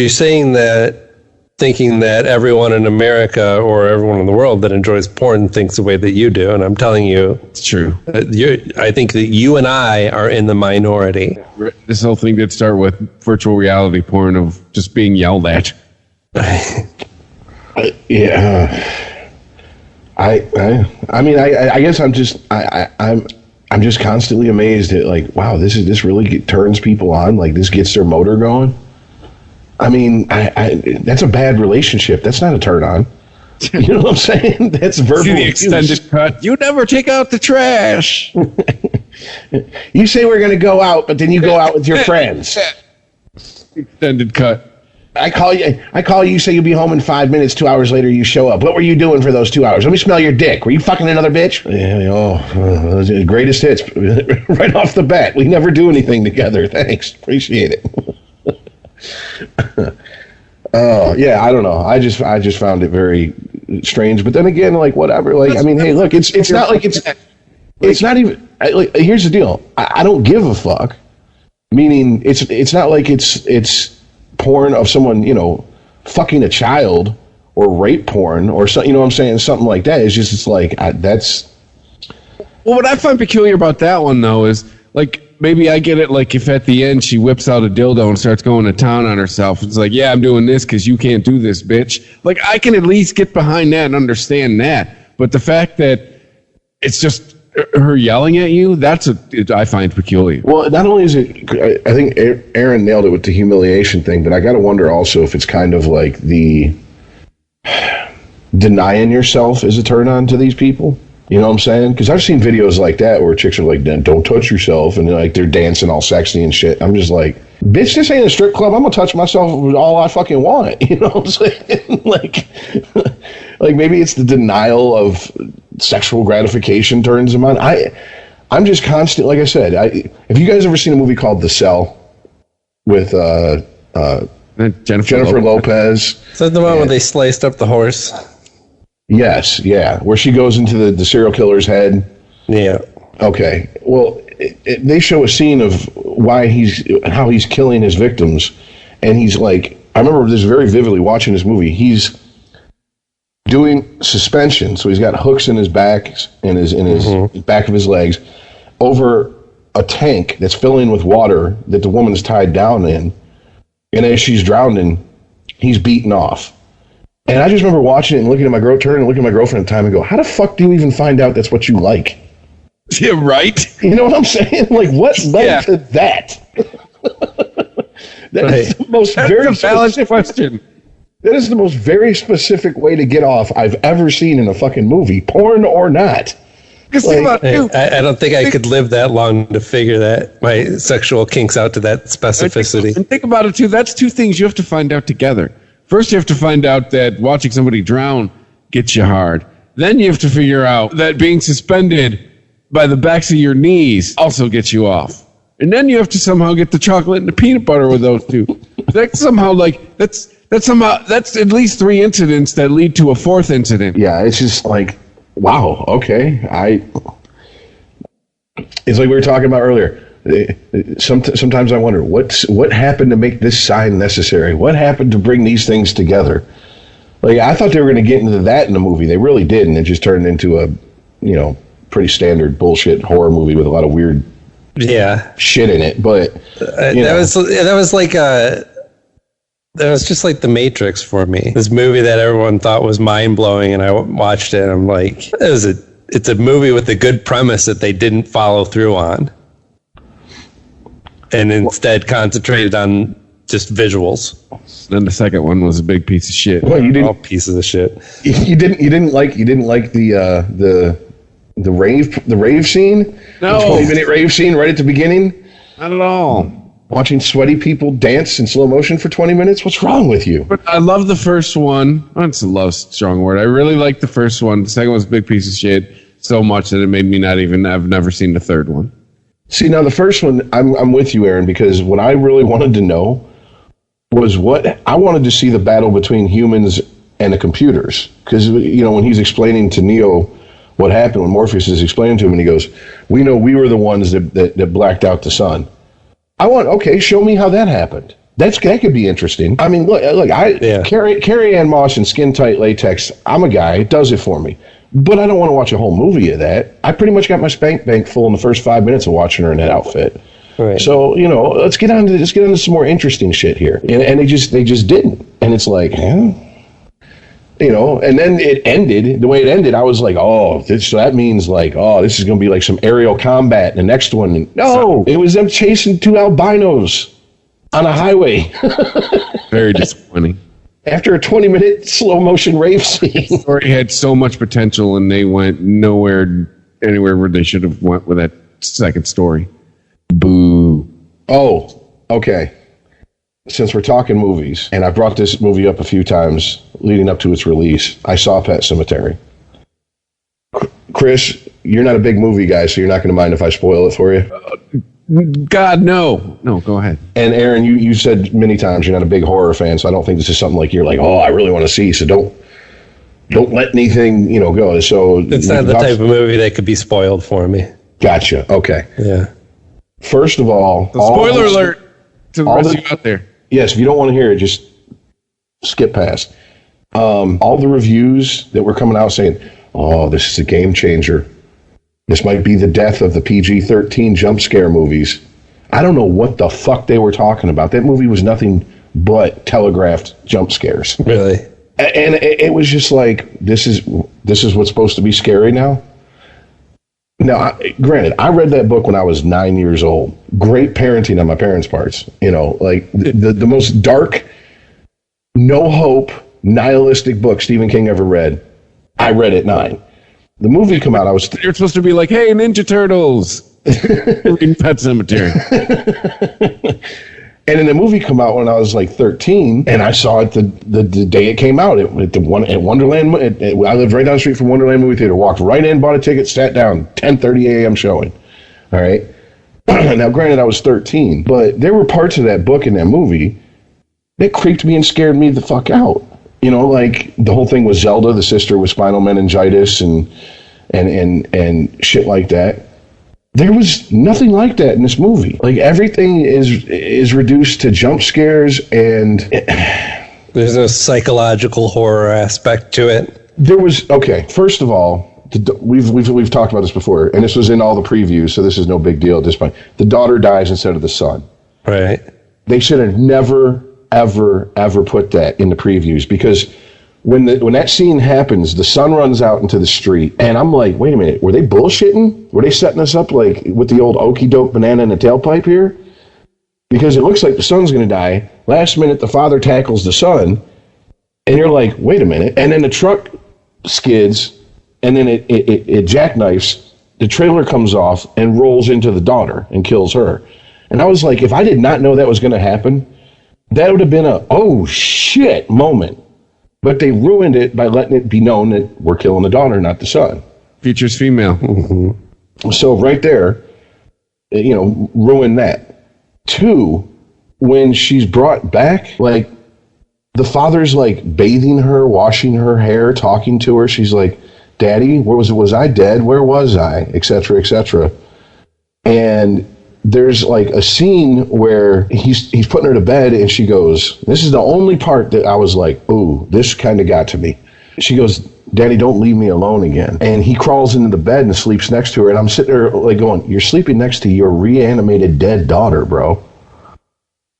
saying that, thinking that everyone in America or everyone in the world that enjoys porn thinks the way that you do, and I'm telling you, it's true. I think that you and I are in the minority. This whole thing did start with virtual reality porn of just being yelled at. Yeah, I mean, I guess I'm just constantly amazed at like, wow, this really turns people on. Like, this gets their motor going. I mean, that's a bad relationship. That's not a turn on. You know what I'm saying? That's verbal. The extended cut. You never take out the trash. You say we're going to go out, but then you go out with your friends. Extended cut. I call you, say you'll be home in 5 minutes, 2 hours later you show up. What were you doing for those 2 hours? Let me smell your dick. Were you fucking another bitch? Yeah, those are the greatest hits right off the bat. We never do anything together. Thanks. Appreciate it. Oh, yeah, I don't know. I just found it very strange. But then again, like, whatever. Like, I mean, hey, look, it's not like it's not even, like, here's the deal. I don't give a fuck. Meaning, it's not like it's porn of someone, you know, fucking a child or rape porn or something, you know what I'm saying? Something like that. It's like, that's. Well, what I find peculiar about that one, though, is like, maybe I get it, like, if at the end she whips out a dildo and starts going to town on herself. It's like, yeah, I'm doing this because you can't do this, bitch. Like, I can at least get behind that and understand that. But the fact that it's just her yelling at you, I find peculiar. Well, not only is it, I think Aaron nailed it with the humiliation thing, but I got to wonder also if it's kind of like the denying yourself is a turn on to these people. You know what I'm saying? Because I've seen videos like that where chicks are like, don't touch yourself. And they're dancing all sexy and shit. I'm just like, bitch, this ain't a strip club. I'm going to touch myself with all I fucking want. You know what I'm saying? like maybe it's the denial of sexual gratification turns them on. I'm just constant. Like I said, have you guys ever seen a movie called The Cell with Jennifer Lopez? Is that the one where they sliced up the horse? Yes, yeah, where she goes into the serial killer's head. Yeah. Okay. Well, they show a scene of how he's killing his victims, and he's like, I remember this very vividly watching this movie. He's doing suspension, so he's got hooks in his back and in his back of his legs over a tank that's filling with water that the woman's tied down in, and as she's drowning, he's beaten off. And I just remember watching it and looking at my girlfriend at the time and go, how the fuck do you even find out that's what you like? Yeah, right. You know what I'm saying? Like, what led to that? Is the most very valid question. That is the most very specific way to get off I've ever seen in a fucking movie, porn or not. I don't think I could live that long to figure that my sexual kinks out to that specificity. And think about it too. That's two things you have to find out together. First, you have to find out that watching somebody drown gets you hard. Then you have to figure out that being suspended by the backs of your knees also gets you off. And then you have to somehow get the chocolate and the peanut butter with those two. That's at least 3 incidents that lead to a 4th incident. Yeah, it's just like, wow, okay. It's like we were talking about earlier. Sometimes I wonder what happened to make this sign necessary. What happened to bring these things together? Like, I thought they were going to get into that in the movie. They really didn't. It just turned into a, pretty standard bullshit horror movie with a lot of weird shit in it. But that was just like The Matrix for me. This movie that everyone thought was mind blowing, and I watched it, and I'm like, it's a movie with a good premise that they didn't follow through on. And instead concentrated on just visuals. Then the second one was a big piece of shit. Well, you didn't. All pieces of shit. You didn't like the rave scene. No. The 20-minute rave scene right at the beginning. Not at all. Watching sweaty people dance in slow motion for 20 minutes. What's wrong with you? But I love the first one. It's a love strong word. I really liked the first one. The second one's a big piece of shit so much that it made me I've never seen the third one. See, now the first one, I'm with you, Aaron, because what I really wanted to know was I wanted to see the battle between humans and the computers. Because, when he's explaining to Neo what happened, when Morpheus is explaining to him, and he goes, we know we were the ones that blacked out the sun. Show me how that happened. That could be interesting. I mean, look, Carrie Ann Moss in skin-tight latex, I'm a guy, it does it for me. But I don't want to watch a whole movie of that. I pretty much got my spank bank full in the first 5 minutes of watching her in that outfit. Right. So, let's get on to some more interesting shit here. And they just didn't. And it's like, and then it ended. The way it ended, I was like, that means like, this is going to be like some aerial combat. The next one, no, it was them chasing 2 albinos on a highway. Very disappointing. After a 20-minute slow-motion rave scene. The story had so much potential, and they went anywhere where they should have went with that second story. Boo. Oh, okay. Since we're talking movies, and I brought this movie up a few times leading up to its release, I saw Pet Sematary. Chris, you're not a big movie guy, so you're not going to mind if I spoil it for you? God, no. No, go ahead. And Aaron, you said many times you're not a big horror fan, so I don't think this is something like you're like, I really want to see, so don't let anything, go. So it's not the type of movie that could be spoiled for me. Gotcha. Okay. Yeah. First of all, spoiler alert to the rest of you out there. Yes, if you don't want to hear it, just skip past. All the reviews that were coming out saying, this is a game changer. This might be the death of the PG-13 jump scare movies. I don't know what the fuck they were talking about. That movie was nothing but telegraphed jump scares. Really? And it was just like, this is what's supposed to be scary now? Now, granted, I read that book when I was 9 years old. Great parenting on my parents' parts. Like the most dark, no hope, nihilistic book Stephen King ever read. I read at 9. the movie come out, I was You're supposed to be like, hey, Ninja Turtles in Pet Sematary. And then the movie come out when I was like 13, and I saw it the day it came out at Wonderland. I lived right down the street from Wonderland movie theater. Walked right in, bought a ticket, sat down. 10:30 a.m. showing. All right. Now, granted, I was 13, but there were parts of that book in that movie that creeped me and scared me the fuck out. You know, like the whole thing with Zelda, the sister with spinal meningitis, and shit like that. There was nothing like that in this movie. Like, everything is reduced to jump scares, and there's no psychological horror aspect to it. There was, okay, first of all, we've talked about this before, and this was in all the previews, so this is no big deal at this point. The daughter dies instead of the son. Right. They should have never, ever put that in the previews, because when that scene happens, the son runs out into the street, and I'm like, wait a minute, were they bullshitting? Were they setting us up like with the old okie doke banana in the tailpipe here? Because it looks like the son's going to die. Last minute, the father tackles the son, and you're like, wait a minute. And then the truck skids, and then it jackknifes. The trailer comes off and rolls into the daughter and kills her. And I was like, if I did not know that was going to happen, that would have been a oh shit moment. But they ruined it by letting it be known that we're killing the daughter, not the son. Features female. Mm-hmm. So right there, you know, ruin that. 2, when she's brought back, like, the father's like bathing her, washing her hair, talking to her. She's like, Daddy, where was I dead? Where was I? Etc., etc. And there's like a scene where he's putting her to bed, and she goes, this is the only part that I was like, ooh, this kind of got to me. She goes, Daddy, don't leave me alone again. And he crawls into the bed and sleeps next to her, and I'm sitting there like going, you're sleeping next to your reanimated dead daughter, bro.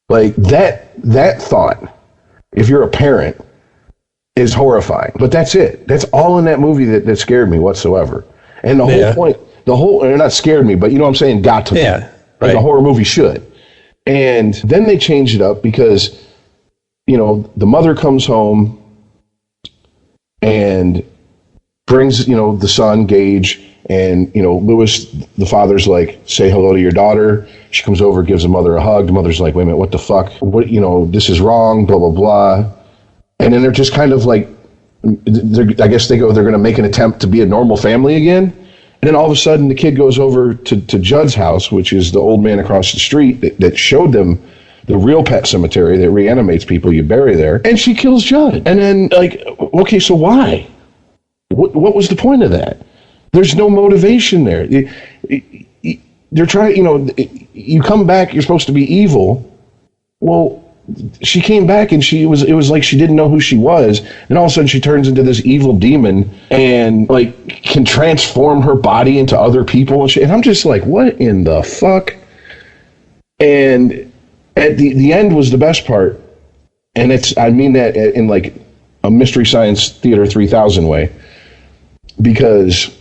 Like, that thought, if you're a parent, is horrifying. But that's it. That's all in that movie that scared me whatsoever. And the whole point, not scared me, but you know what I'm saying, got to me. Yeah. Like right. a horror movie should. And then they changed it up because, you know, the mother comes home and brings, you know, the son, Gage, and, you know, Lewis, the father's like, say hello to your daughter. She comes over, gives the mother a hug. The mother's like, wait a minute, what the fuck? What, you know, this is wrong, blah, blah, blah. And then they're just kind of like, I guess they're going to make an attempt to be a normal family again. And then all of a sudden, the kid goes over to Judd's house, which is the old man across the street that showed them the real pet cemetery that reanimates people you bury there. And she kills Judd. And then, like, okay, so why? What was the point of that? There's no motivation there. They're trying, you know, you come back, you're supposed to be evil. Well, she came back and it was like she didn't know who she was, and all of a sudden she turns into this evil demon and like can transform her body into other people and shit. And I'm just like, what in the fuck? And at the end was the best part, and I mean that in like a Mystery Science Theater 3000 way, because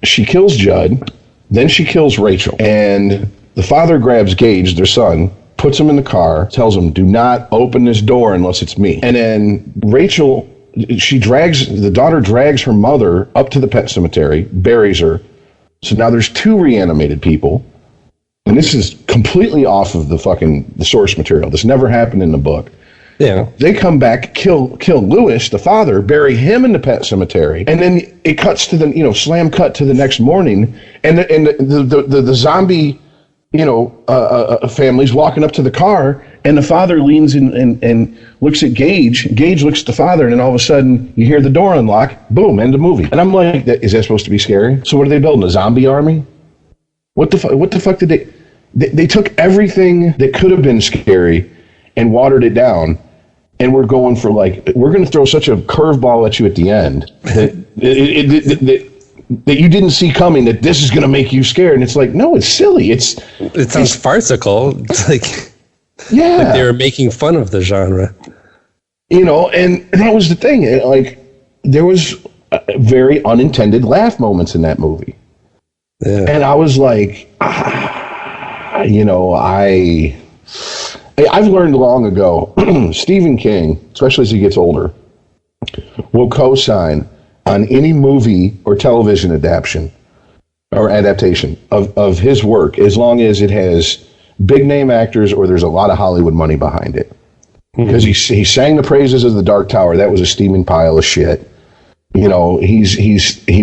she kills Judd, then she kills Rachel, and the father grabs Gage, their son, puts him in the car, tells him, do not open this door unless it's me. And then Rachel, the daughter drags her mother up to the pet cemetery, buries her. So now there's 2 reanimated people. And this is completely off of the source material. This never happened in the book. Yeah. They come back, kill Lewis, the father, bury him in the pet cemetery, and then it cuts to the, you know, slam cut to the next morning, and the zombie, you know, family's walking up to the car, and the father leans in and looks at Gage. Gage looks at the father, and then all of a sudden you hear the door unlock. Boom, end of movie. And I'm like, is that supposed to be scary? So what are they building, a zombie army? What the fuck did they took everything that could have been scary and watered it down, and we're going for like, we're going to throw such a curveball at you at the end that you didn't see coming, that this is going to make you scared. And it's like, no, it's silly. It sounds farcical. It's like, yeah, like they were making fun of the genre. You know, and that was the thing. Like, there was very unintended laugh moments in that movie. Yeah. And I was like, you know, I've learned long ago, Stephen King, especially as he gets older, will co-sign on any movie or television adaptation of his work, as long as it has big name actors or there's a lot of Hollywood money behind it. Because he sang the praises of The Dark Tower. That was a steaming pile of shit. You know, he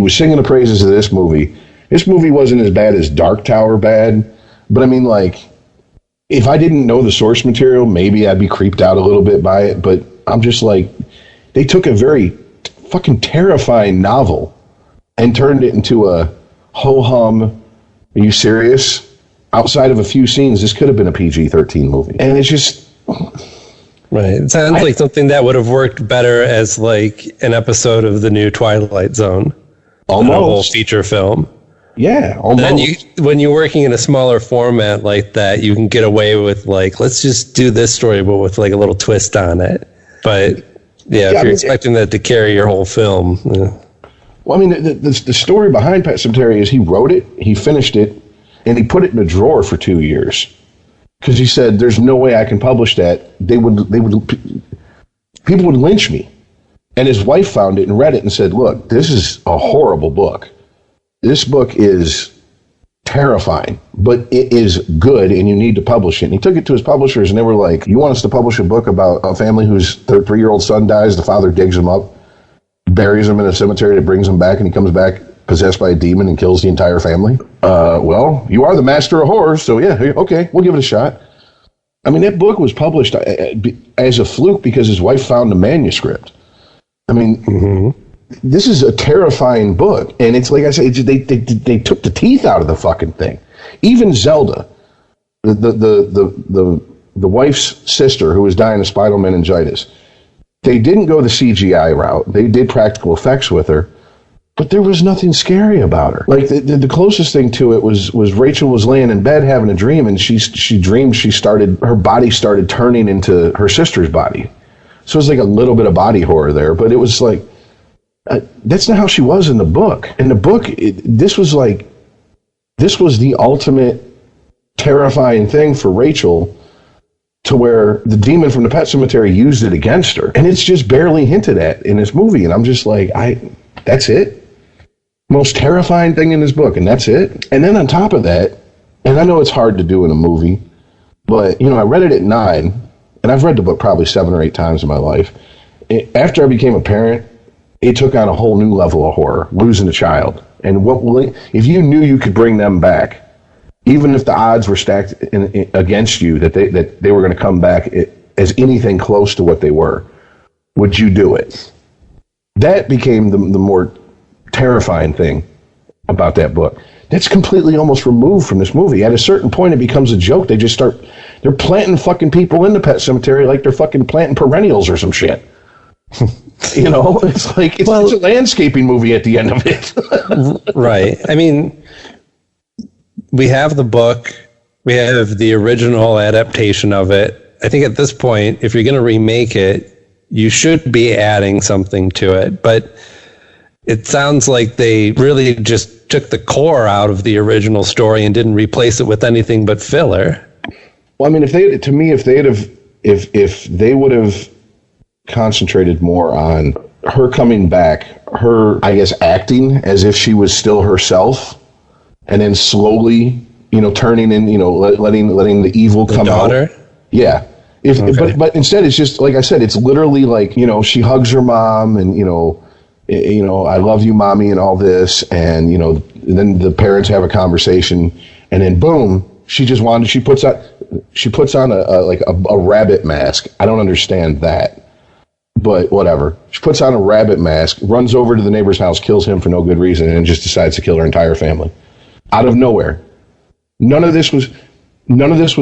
was singing the praises of this movie. This movie wasn't as bad as Dark Tower bad, but I mean, like, if I didn't know the source material, maybe I'd be creeped out a little bit by it. But I'm just like, they took a very fucking terrifying novel and turned it into a ho-hum, are you serious? Outside of a few scenes, this could have been a PG-13 movie. And it's just... Right. It sounds like something that would have worked better as like an episode of the new Twilight Zone. Almost. A whole feature film. Yeah, almost. Then when you're working in a smaller format like that, you can get away with like, let's just do this story, but with like a little twist on it. But if you're expecting that to carry your whole film. Well, I mean, the story behind Pet Sematary is he wrote it, he finished it, and he put it in a drawer for 2 years. Because he said, there's no way I can publish that. People would lynch me. And his wife found it and read it and said, look, this is a horrible book. This book is terrifying, but it is good and you need to publish it. And he took it to his publishers and they were like, you want us to publish a book about a family whose 3-year-old son dies, the father digs him up, buries him in a cemetery, that brings him back, and he comes back possessed by a demon and kills the entire family? Well, you are the master of horror, so yeah, okay, we'll give it a shot. I mean, that book was published as a fluke because his wife found the manuscript. I mean, this is a terrifying book, and it's like I said, they took the teeth out of the fucking thing. Even Zelda, the wife's sister who was dying of spinal meningitis, they didn't go the CGI route. They did practical effects with her. But there was nothing scary about her. Like the closest thing to it was Rachel was laying in bed having a dream, and she dreamed her body started turning into her sister's body. So it was like a little bit of body horror there, but it was like that's not how she was in the book. In the book, this was the ultimate terrifying thing for Rachel, to where the demon from the Pet Sematary used it against her, and it's just barely hinted at in this movie. And I'm just like, that's it. Most terrifying thing in this book, and that's it. And then on top of that, and I know it's hard to do in a movie, but I read it at 9, and I've read the book probably 7 or 8 times in my life. After I became a parent, it took on a whole new level of horror, losing a child. And if you knew you could bring them back, even if the odds were stacked against you that they were going to come back as anything close to what they were, would you do it? That became the more terrifying thing about that book. That's completely almost removed from this movie. At a certain point, it becomes a joke. They're planting fucking people in the Pet Sematary like they're fucking planting perennials or some shit. It's like, it's a landscaping movie at the end of it. Right. I mean, we have the book, we have the original adaptation of it. I think at this point, if you're going to remake it, you should be adding something to it. But it sounds like they really just took the core out of the original story and didn't replace it with anything but filler. Well, I mean, if they would have concentrated more on her coming back, her, I guess, acting as if she was still herself, and then slowly, turning in, letting the evil come out. Yeah. But instead, it's just, like I said, it's literally like, she hugs her mom and, I love you, mommy, and all this. And, then the parents have a conversation, and then boom, she puts on a rabbit mask. I don't understand that, but whatever. She puts on a rabbit mask, runs over to the neighbor's house, kills him for no good reason, and just decides to kill her entire family out of nowhere. None of this was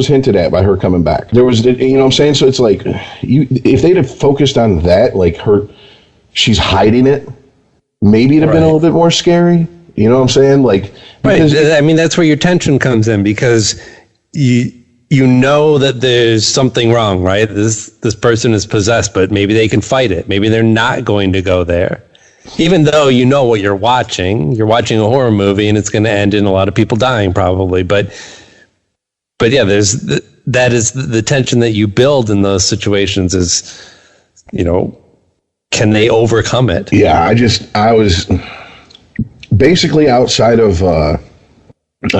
hinted at by her coming back. There was, what I'm saying? So it's like, if they'd have focused on that, like she's hiding it, maybe it'd have been a little bit more scary. You know what I'm saying? Like, because, right. I mean, that's where your tension comes in, because you know that there's something wrong, right? This person is possessed, but maybe they can fight it. Maybe they're not going to go there. Even though you know what you're watching a horror movie and it's going to end in a lot of people dying probably. But yeah, that is the tension that you build in those situations is, can they overcome it? Yeah, I was basically outside of, I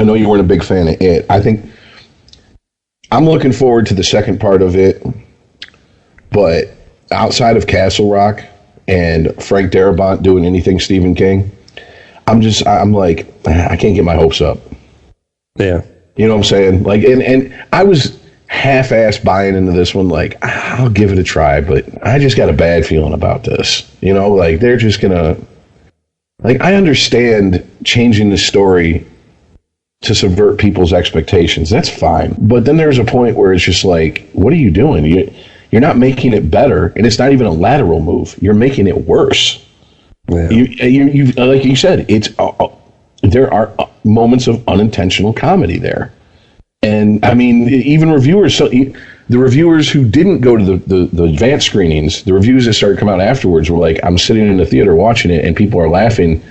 know you weren't a big fan of it. I think I'm looking forward to the second part of it, but outside of Castle Rock and Frank Darabont doing anything Stephen King, I'm like, I can't get my hopes up. Yeah. You know what I'm saying? Like, and I was half-ass buying into this one, like, I'll give it a try, but I just got a bad feeling about this. You know, like, they're just gonna, like, I understand changing the story to subvert people's expectations. That's fine. But then there's a point where it's just like, what are you doing? You're not making it better, and it's not even a lateral move. You're making it worse. Yeah. You like you said, it's there are moments of unintentional comedy there. And I mean, even reviewers, the reviewers who didn't go to the advanced screenings, the reviews that started coming out afterwards were like, I'm sitting in the theater watching it, and people are laughing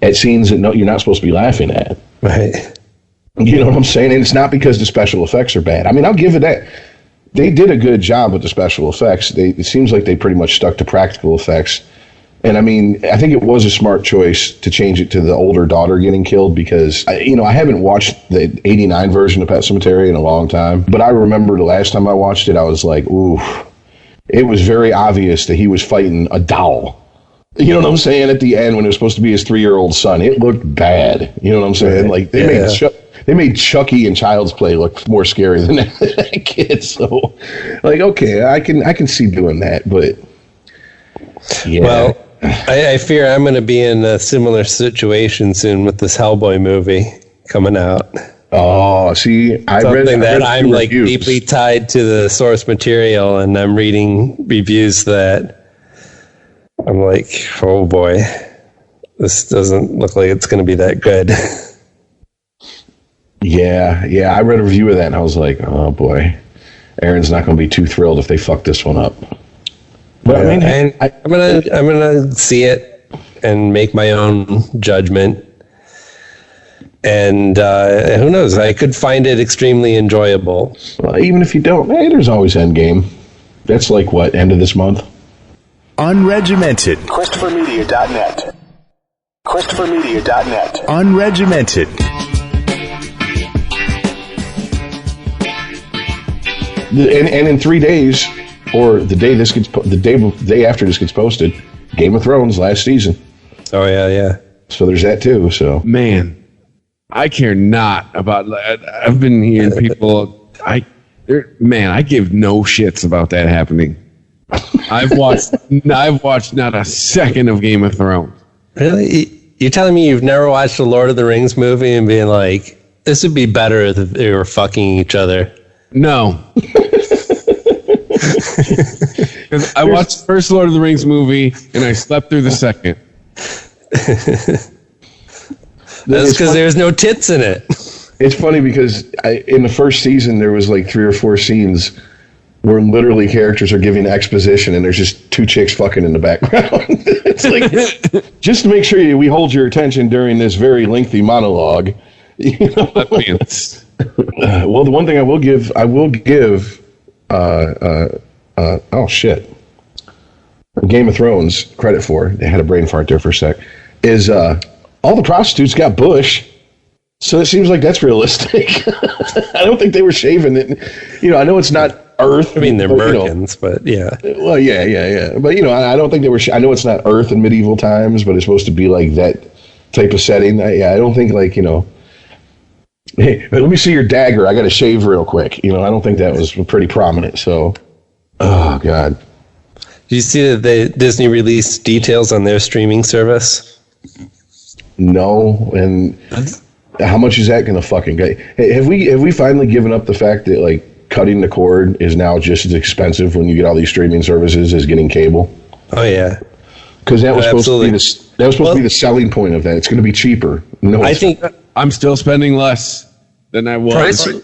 at scenes that you're not supposed to be laughing at. Right. You know what I'm saying? And it's not because the special effects are bad. I mean, I'll give it that. They did a good job with the special effects. It seems like they pretty much stuck to practical effects. And I mean, I think it was a smart choice to change it to the older daughter getting killed because, I haven't watched the 89 version of Pet Sematary in a long time. But I remember the last time I watched it, I was like, ooh, it was very obvious that he was fighting a doll. You know what I'm saying? At the end, when it was supposed to be his 3-year-old son, it looked bad. You know what I'm saying? Like, they made Chucky and Child's Play look more scary than that kid. So, like, okay, I can see doing that, but yeah. Well, I fear I'm going to be in a similar situation soon with this Hellboy movie coming out. Oh, see, I read that I'm like deeply tied to the source material, and I'm reading reviews that I'm like, oh boy, this doesn't look like it's going to be that good. Yeah, I read a review of that, and I was like, oh boy, Aaron's not going to be too thrilled if they fuck this one up. But I mean, I'm gonna see it and make my own judgment. And who knows? I could find it extremely enjoyable. Well, even if you don't, there's always Endgame. That's like what, end of this month? Unregimented. ChristopherMedia.net. ChristopherMedia.net. Unregimented. And in 3 days, or the day after this gets posted, Game of Thrones last season. Oh yeah. So there's that too. So man, I care not about. I've been hearing people. I give no shits about that happening. I've watched not a second of Game of Thrones. Really? You're telling me you've never watched a Lord of the Rings movie and being like, this would be better if they were fucking each other? No. Because I watched the first Lord of the Rings movie and I slept through the second. That's because there's no tits in it. It's funny because in the first season there was like 3 or 4 scenes where literally characters are giving exposition and there's just 2 chicks fucking in the background. It's like, just to make sure we hold your attention during this very lengthy monologue. You know? Well, the one thing I will give Game of Thrones credit for, they had a brain fart there for a sec, is all the prostitutes got bush, so it seems like that's realistic. I don't think they were shaving it. I know it's not Earth. I mean, they're Merkins, but yeah. Well, yeah. But, I don't think they were, I know it's not Earth in medieval times, but it's supposed to be like that type of setting. I don't think hey, let me see your dagger. I got to shave real quick. I don't think that was pretty prominent. So, oh God. Did you see that Disney released details on their streaming service? No, and how much is that going to fucking get? Hey, have we finally given up the fact that like cutting the cord is now just as expensive when you get all these streaming services as getting cable? Oh yeah, because that was supposed to be the selling point of that. It's going to be cheaper. No, I think I'm still spending less than I was.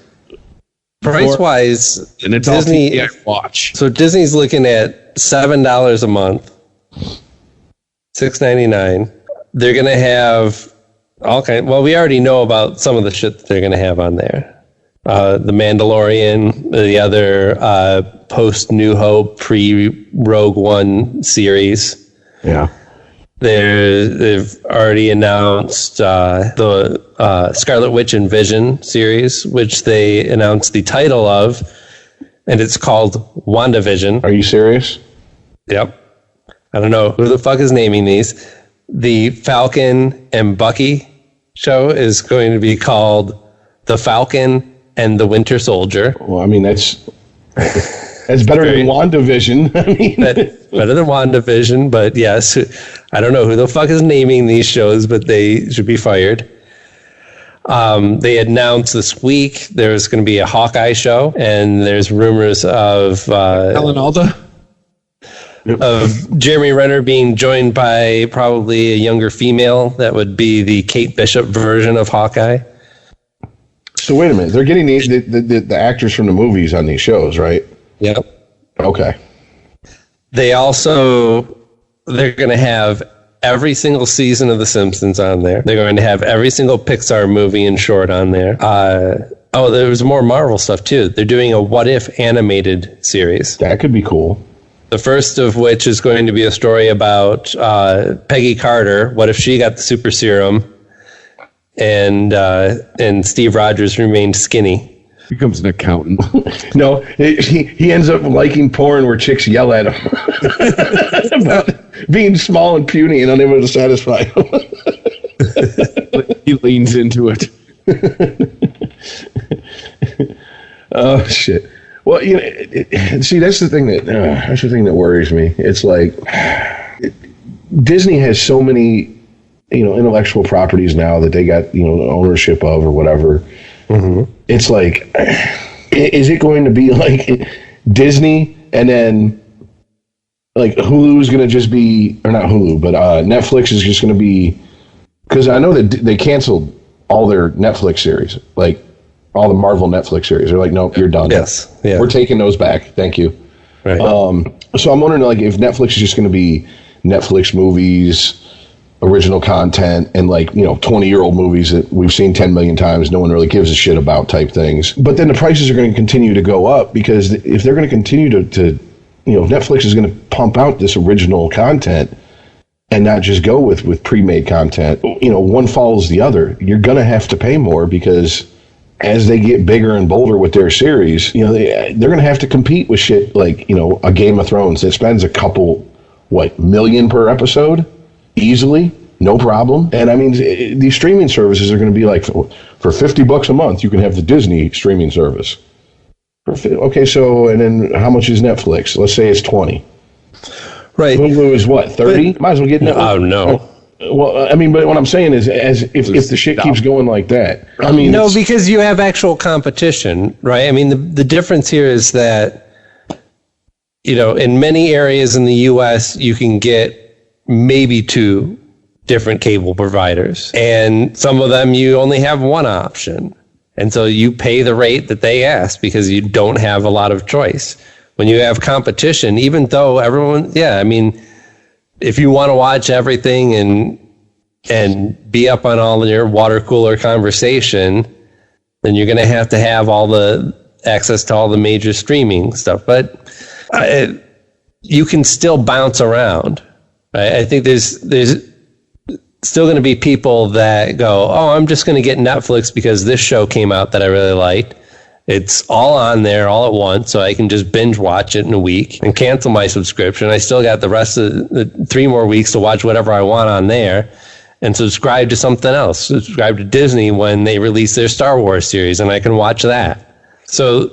Price wise, and it's Disney all I watch. So Disney's looking at $7 a month, $6.99. They're gonna have all kind. Well, we already know about some of the shit that they're gonna have on there. The Mandalorian, the other post New Hope, pre Rogue One series. Yeah. They've already announced the Scarlet Witch and Vision series, which they announced the title of, and it's called WandaVision. Are you serious? Yep. I don't know who the fuck is naming these. The Falcon and Bucky show is going to be called The Falcon and the Winter Soldier. Well, I mean, that's better than WandaVision. I mean, better than WandaVision, but yes, I don't know who the fuck is naming these shows, but they should be fired. They announced this week there's going to be a Hawkeye show, and there's rumors of Alan Alda? Of Jeremy Renner being joined by probably a younger female that would be the Kate Bishop version of Hawkeye. So wait a minute, they're getting the actors from the movies on these shows, right? Yep. Okay. They're going to have every single season of The Simpsons on there. They're going to have every single Pixar movie and short on there. There was more Marvel stuff too. They're doing a What If animated series. That could be cool. The first of which is going to be a story about Peggy Carter. What if she got the super serum and Steve Rogers remained skinny? Becomes an accountant. No, he ends up liking porn where chicks yell at him about being small and puny and unable to satisfy him. He leans into it. Oh shit! Well, see, that's the thing that worries me. It's like Disney has so many, intellectual properties now that they got ownership of or whatever. Mm-hmm. It's like, is it going to be like Disney and then like Hulu's going to just be, or not Hulu, but Netflix is just going to be, because I know that they canceled all their Netflix series, like all the Marvel Netflix series. They're like, nope, you're done. Yes. Yeah. We're taking those back. Thank you. Right. So I'm wondering, like, if Netflix is just going to be Netflix movies, original content, and 20-year-old movies that we've seen 10 million times, no one really gives a shit about type things. But then the prices are going to continue to go up, because if they're going to continue to Netflix is going to pump out this original content and not just go with pre-made content, one follows the other. You're going to have to pay more, because as they get bigger and bolder with their series, they're going to have to compete with shit like, a Game of Thrones that spends a couple, million per episode? Easily, no problem. And I mean, these streaming services are going to be like, for $50 a month, you can have the Disney streaming service. Okay, so, and then how much is Netflix? Let's say it's 20. Right. Hulu is what, 30? Might as well get Netflix. Oh, no. Well, I mean, but what I'm saying is, if the shit keeps going like that, I mean, no, because you have actual competition, right? I mean, the difference here is that, in many areas in the U.S., you can get maybe 2 different cable providers, and some of them you only have one option, and so you pay the rate that they ask because you don't have a lot of choice. When you have competition, even though everyone, if you want to watch everything and be up on all your water cooler conversation, then you're going to have all the access to all the major streaming stuff. But you can still bounce around. Right? I think there's still going to be people that go, oh, I'm just going to get Netflix because this show came out that I really liked. It's all on there all at once, so I can just binge watch it in a week and cancel my subscription. I still got the rest of the 3 more weeks to watch whatever I want on there and subscribe to something else. Subscribe to Disney when they release their Star Wars series, and I can watch that. So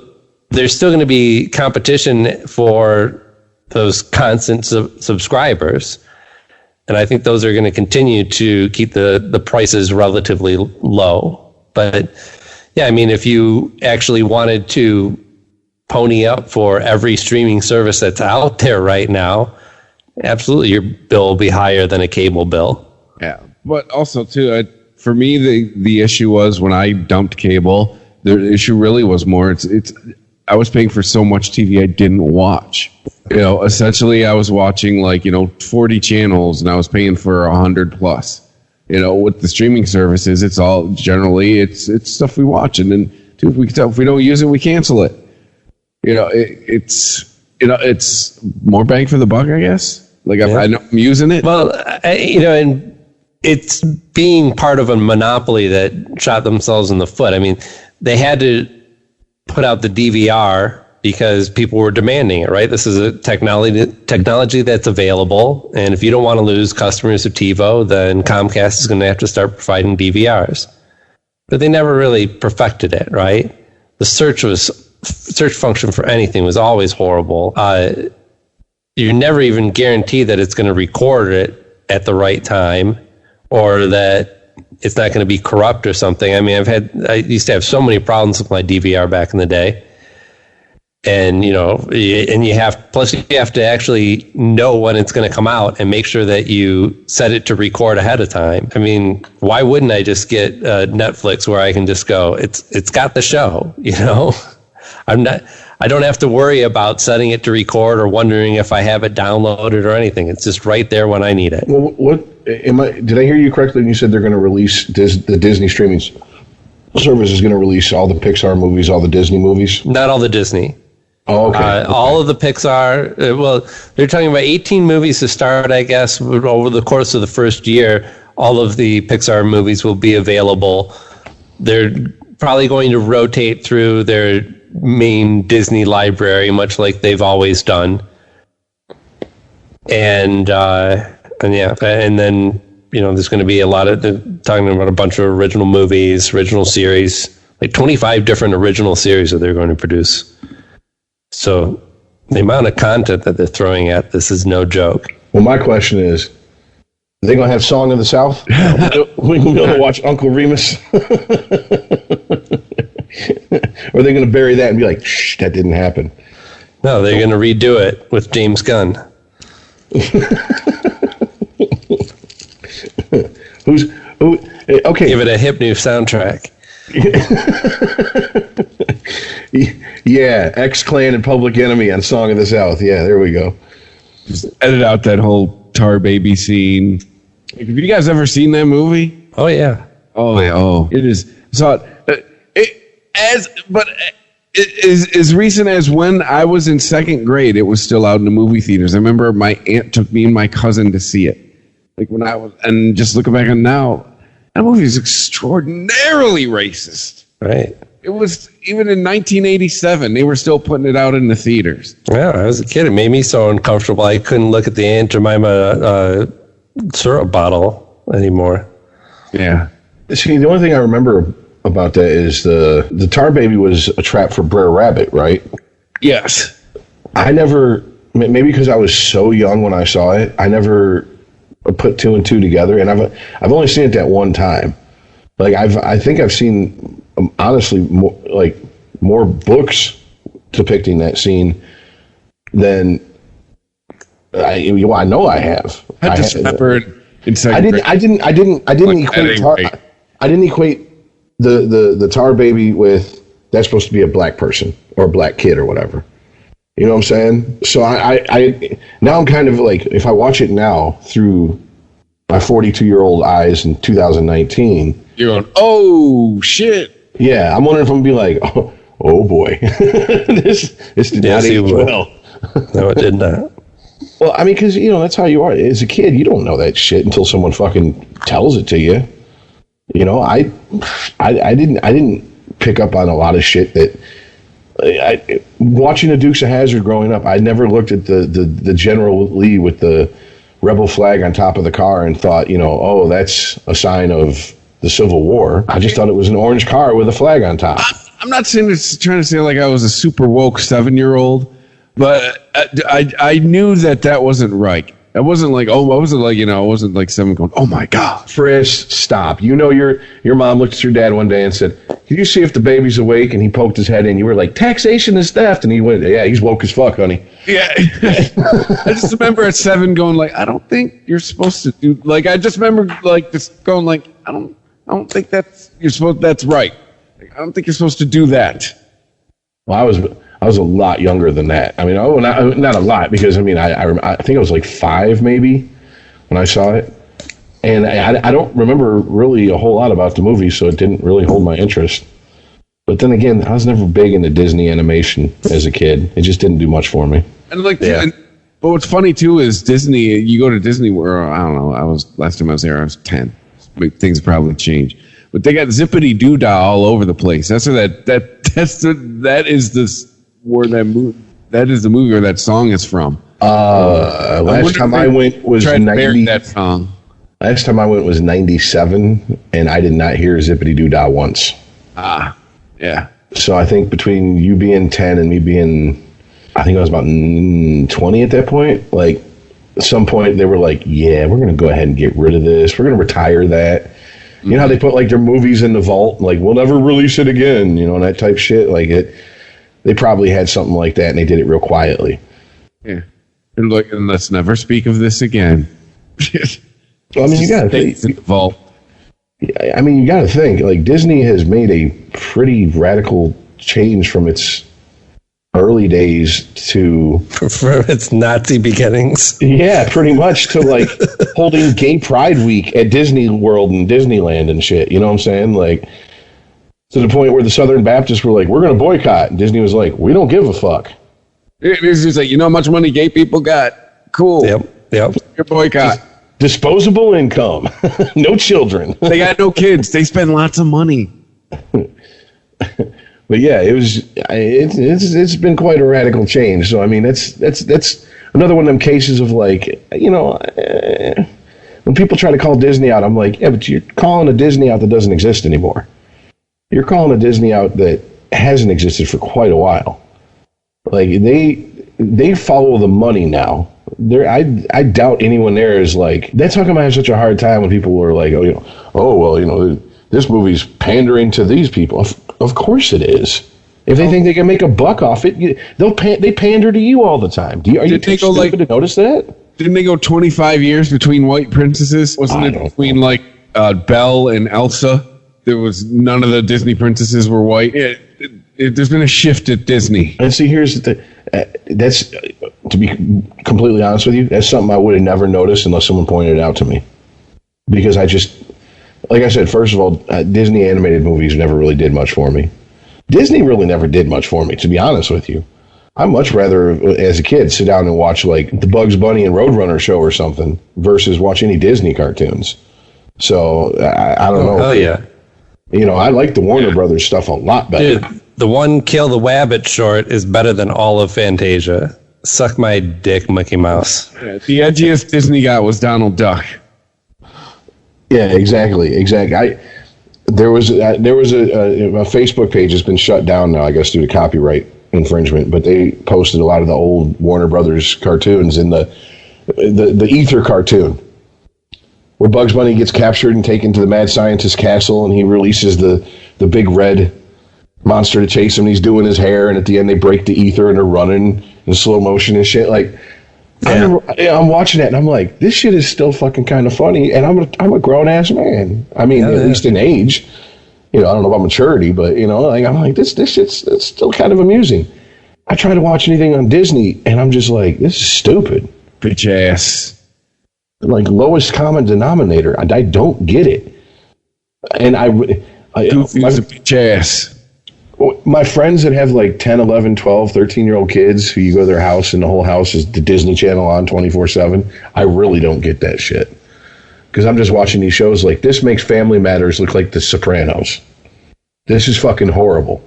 there's still going to be competition for those constant subscribers. And I think those are going to continue to keep the prices relatively low. But yeah, I mean, if you actually wanted to pony up for every streaming service that's out there right now, absolutely, your bill will be higher than a cable bill. Yeah, but also too, for me, the issue was when I dumped cable. The issue really was more. I was paying for so much TV I didn't watch. Essentially, I was watching 40 channels, and I was paying for 100 plus. With the streaming services, it's all generally it's stuff we watch, and then Dude, if we don't use it, we cancel it. It's more bang for the buck, I guess. Like I know I'm using it. Well, and it's being part of a monopoly that shot themselves in the foot. I mean, they had to put out the DVR because people were demanding it, right? This is a technology that's available. And if you don't want to lose customers of TiVo, then Comcast is going to have to start providing DVRs. But they never really perfected it, right? The search function for anything was always horrible. You're never even guaranteed that it's going to record it at the right time or that it's not going to be corrupt or something. I mean, I used to have so many problems with my DVR back in the day. And, you have to actually know when it's going to come out and make sure that you set it to record ahead of time. I mean, why wouldn't I just get Netflix where I can just go, it's got the show, I don't have to worry about setting it to record or wondering if I have it downloaded or anything. It's just right there when I need it. Well, did I hear you correctly when you said they're going to release the Disney streaming service is going to release all the Pixar movies, all the Disney movies? Not all the Disney. Oh, okay. All of the Pixar, they're talking about 18 movies to start, I guess, over the course of the first year. All of the Pixar movies will be available. They're probably going to rotate through their main Disney library, much like they've always done. And then, there's going to be they're talking about a bunch of original movies, original series, like 25 different original series that they're going to produce. So the amount of content that they're throwing at this is no joke. Well, my question is, are they going to have Song of the South? We're going to be able to watch Uncle Remus? Or are they going to bury that and be like, shh, that didn't happen? No, they're going to redo it with James Gunn. Okay. Give it a hip new soundtrack. Yeah, X-Clan and Public Enemy on Song of the South. Yeah, there we go. Just edit out that whole Tar Baby scene. Have you guys ever seen that movie? Oh yeah. Oh. It is. So as recent as when I was in second grade, it was still out in the movie theaters. I remember my aunt took me and my cousin to see it. Like when I was, and just looking back on now, that movie is extraordinarily racist. Right. It was, even in 1987, they were still putting it out in the theaters. Yeah, I was a kid. It made me so uncomfortable. I couldn't look at the Aunt Jemima syrup bottle anymore. Yeah. See, the only thing I remember about that is the Tar Baby was a trap for Brer Rabbit, right? Yes. I never, maybe because I was so young when I saw it, I never put two and two together, and I've only seen it that one time. Like I think I've seen honestly more books depicting that scene than I know I have. I just remember in second I didn't equate the Tar Baby with that's supposed to be a black person or a black kid or whatever. You know what I'm saying? So I now I'm kind of like, if I watch it now through my 42-year-old eyes in 2019, you're going, oh shit. Yeah, I'm wondering if I'm gonna be like, oh boy, this did not age well. No, it did not. Well, I mean, because that's how you are as a kid. You don't know that shit until someone fucking tells it to you. I didn't pick up on a lot of shit that. Watching the Dukes of Hazzard growing up, I never looked at the General Lee with the rebel flag on top of the car and thought, oh, that's a sign of the Civil War. I just thought it was an orange car with a flag on top. I'm not saying trying to say like I was a super woke 7-year-old, but I knew that wasn't right. I wasn't like, I wasn't like 7 going, oh my God. Frisk, stop. Your mom looked at your dad one day and said, can you see if the baby's awake? And he poked his head in. You were like, taxation is theft. And he went, yeah, he's woke as fuck, honey. Yeah. I just remember at 7 going like, I don't think you're supposed to do, like, I just remember like just going like, I don't think that's right. Like, I don't think you're supposed to do that. Well, I was a lot younger than that. I mean, not a lot, because I think I was like 5 maybe when I saw it, and I don't remember really a whole lot about the movie, so it didn't really hold my interest. But then again, I was never big into Disney animation as a kid. It just didn't do much for me. And but what's funny too is Disney. You go to Disney World. I don't know. Last time I was there, I was 10. Things probably changed. But they got Zippity Doo Dah all over the place. That is the movie where that song is from. Last time I went was 90. That song. Last time I went was 97, and I did not hear Zippity Doo Dah once. Yeah. So I think between you being 10 and me being, I think I was about 20 at that point. Like, at some point they were like, "Yeah, we're going to go ahead and get rid of this. We're going to retire that." You know how they put like their movies in the vault, like we'll never release it again, and that type shit. Like they probably had something like that, and they did it real quietly. Yeah, and let's never speak of this again. Well, I mean, you got to think. The vault. I mean, you got to think. Like Disney has made a pretty radical change from its early days to from its Nazi beginnings. Yeah, pretty much to like holding Gay Pride Week at Disney World and Disneyland and shit. You know what I'm saying? Like to the point where the Southern Baptists were like, "We're going to boycott," and Disney was like, "We don't give a fuck." It's just like, you know how much money gay people got? Cool. Yep. Your boycott. Disposable income. No children. They got no kids. They spend lots of money. But yeah, it's been quite a radical change. So I mean, that's another one of them cases of like, when people try to call Disney out, I'm like, yeah, but you're calling a Disney out that doesn't exist anymore. You're calling a Disney out that hasn't existed for quite a while. Like they follow the money now. I doubt anyone there is like, that's how come I have such a hard time when people were like, this movie's pandering to these people. Of course it is. If they think they can make a buck off it, they pander to you all the time. Are you too stupid to notice that? Didn't they go 25 years between white princesses? Wasn't it between like Belle and Elsa? There was none of the Disney princesses were white. There's been a shift at Disney. And see, here's the that's, to be completely honest with you, that's something I would have never noticed unless someone pointed it out to me. Because like I said, first of all, Disney animated movies never really did much for me. Disney really never did much for me, to be honest with you. I'd much rather, as a kid, sit down and watch like the Bugs Bunny and Roadrunner show or something versus watch any Disney cartoons. So, I don't know. Oh, yeah. I like the Warner Brothers stuff a lot better. Dude, the one Kill the Wabbit short is better than all of Fantasia. Suck my dick, Mickey Mouse. Yeah, the edgiest Disney got was Donald Duck. Yeah, exactly. There was a Facebook page that's been shut down now, I guess, due to copyright infringement. But they posted a lot of the old Warner Brothers cartoons in the Ether cartoon, where Bugs Bunny gets captured and taken to the mad scientist castle, and he releases the big red monster to chase him. He's doing his hair, and at the end they break the ether and they're running in slow motion and shit. Like, yeah. I'm watching that and I'm like, this shit is still fucking kind of funny, and I'm a grown ass man. I mean, at least in age. I don't know about maturity, but I'm like, this shit's it's still kind of amusing. I try to watch anything on Disney, and I'm just like, this is stupid. Bitch ass. Like lowest common denominator. I don't get it. And Goofy's a bitch ass. My friends that have like 10, 11, 12, 13-year-old kids who you go to their house and the whole house is the Disney Channel on 24/7, I really don't get that shit. Because I'm just watching these shows like, this makes Family Matters look like The Sopranos. This is fucking horrible.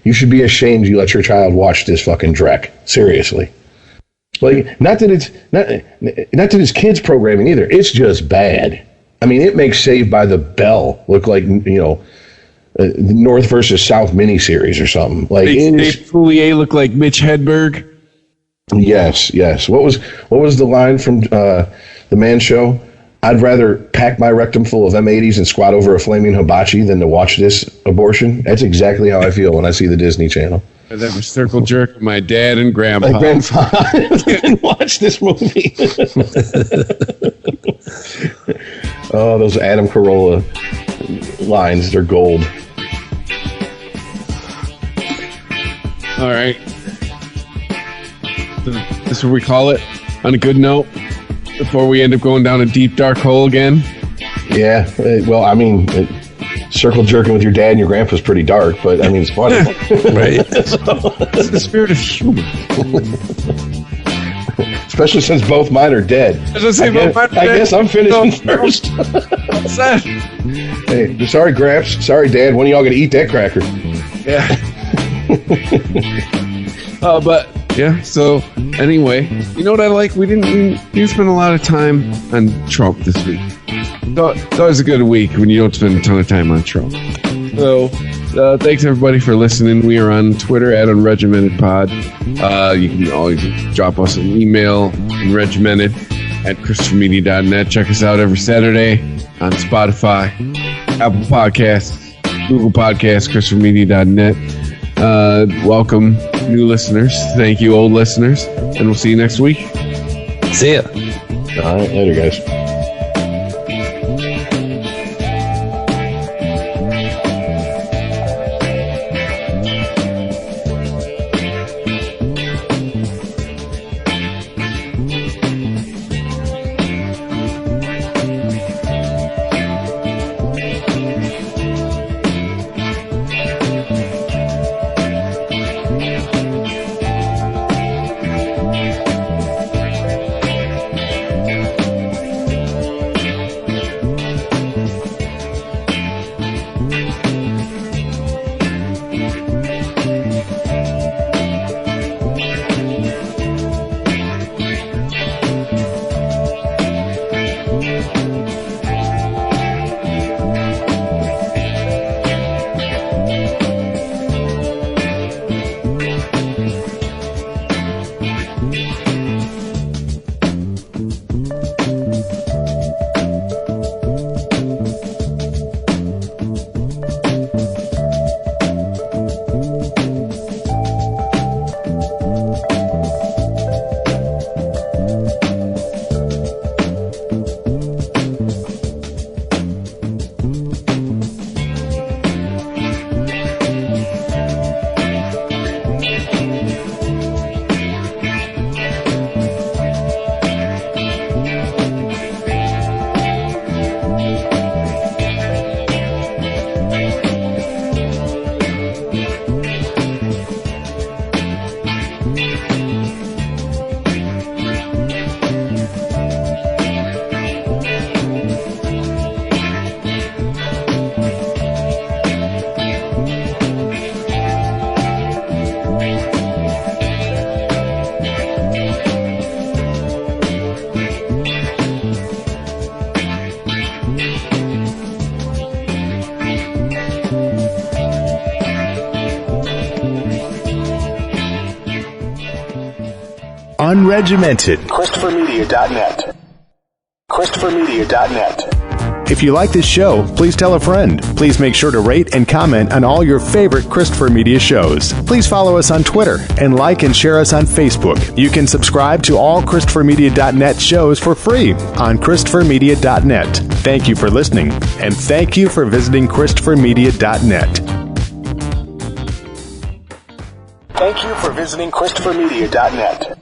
You should be ashamed you let your child watch this fucking dreck. Seriously. Like, not that it's kids programming either. It's just bad. I mean, it makes Saved by the Bell look like, North versus South miniseries or something. Like, Dave Coulier look like Mitch Hedberg. Yes. What was the line from the Man Show? I'd rather pack my rectum full of M80s and squat over a flaming hibachi than to watch this abortion. That's exactly how I feel when I see the Disney Channel. That was circle jerk with my dad and grandpa. My grandpa didn't watch this movie. Oh, those Adam Carolla lines, they're gold. All right. This is what we call it, on a good note, before we end up going down a deep, dark hole again. Yeah, well, I mean, circle jerking with your dad and your grandpa's pretty dark, but I mean, it's funny. Right. It's the spirit of humor. Especially since both mine are dead. I guess I'm finishing first. What's that? Hey, sorry, Gramps. Sorry, Dad. When are y'all going to eat that cracker? Yeah. But yeah. So anyway, you know what I like? We didn't spend a lot of time on Trump this week. So it's always a good week when you don't spend a ton of time on Trump. So thanks everybody for listening. We are on Twitter at UnregimentedPod. You can always drop us an email, unregimented@ChristopherMedia.net. Check us out every Saturday on Spotify, Apple Podcasts, Google Podcasts, ChristopherMedia.net. Welcome new listeners. Thank you, old listeners. And we'll see you next week. See ya. All right, later, guys. Unregimented. ChristopherMedia.net. ChristopherMedia.net. If you like this show, please tell a friend. Please make sure to rate and comment on all your favorite Christopher Media shows. Please follow us on Twitter and like and share us on Facebook. You can subscribe to all ChristopherMedia.net shows for free on ChristopherMedia.net. Thank you for listening, and thank you for visiting ChristopherMedia.net. Thank you for visiting ChristopherMedia.net.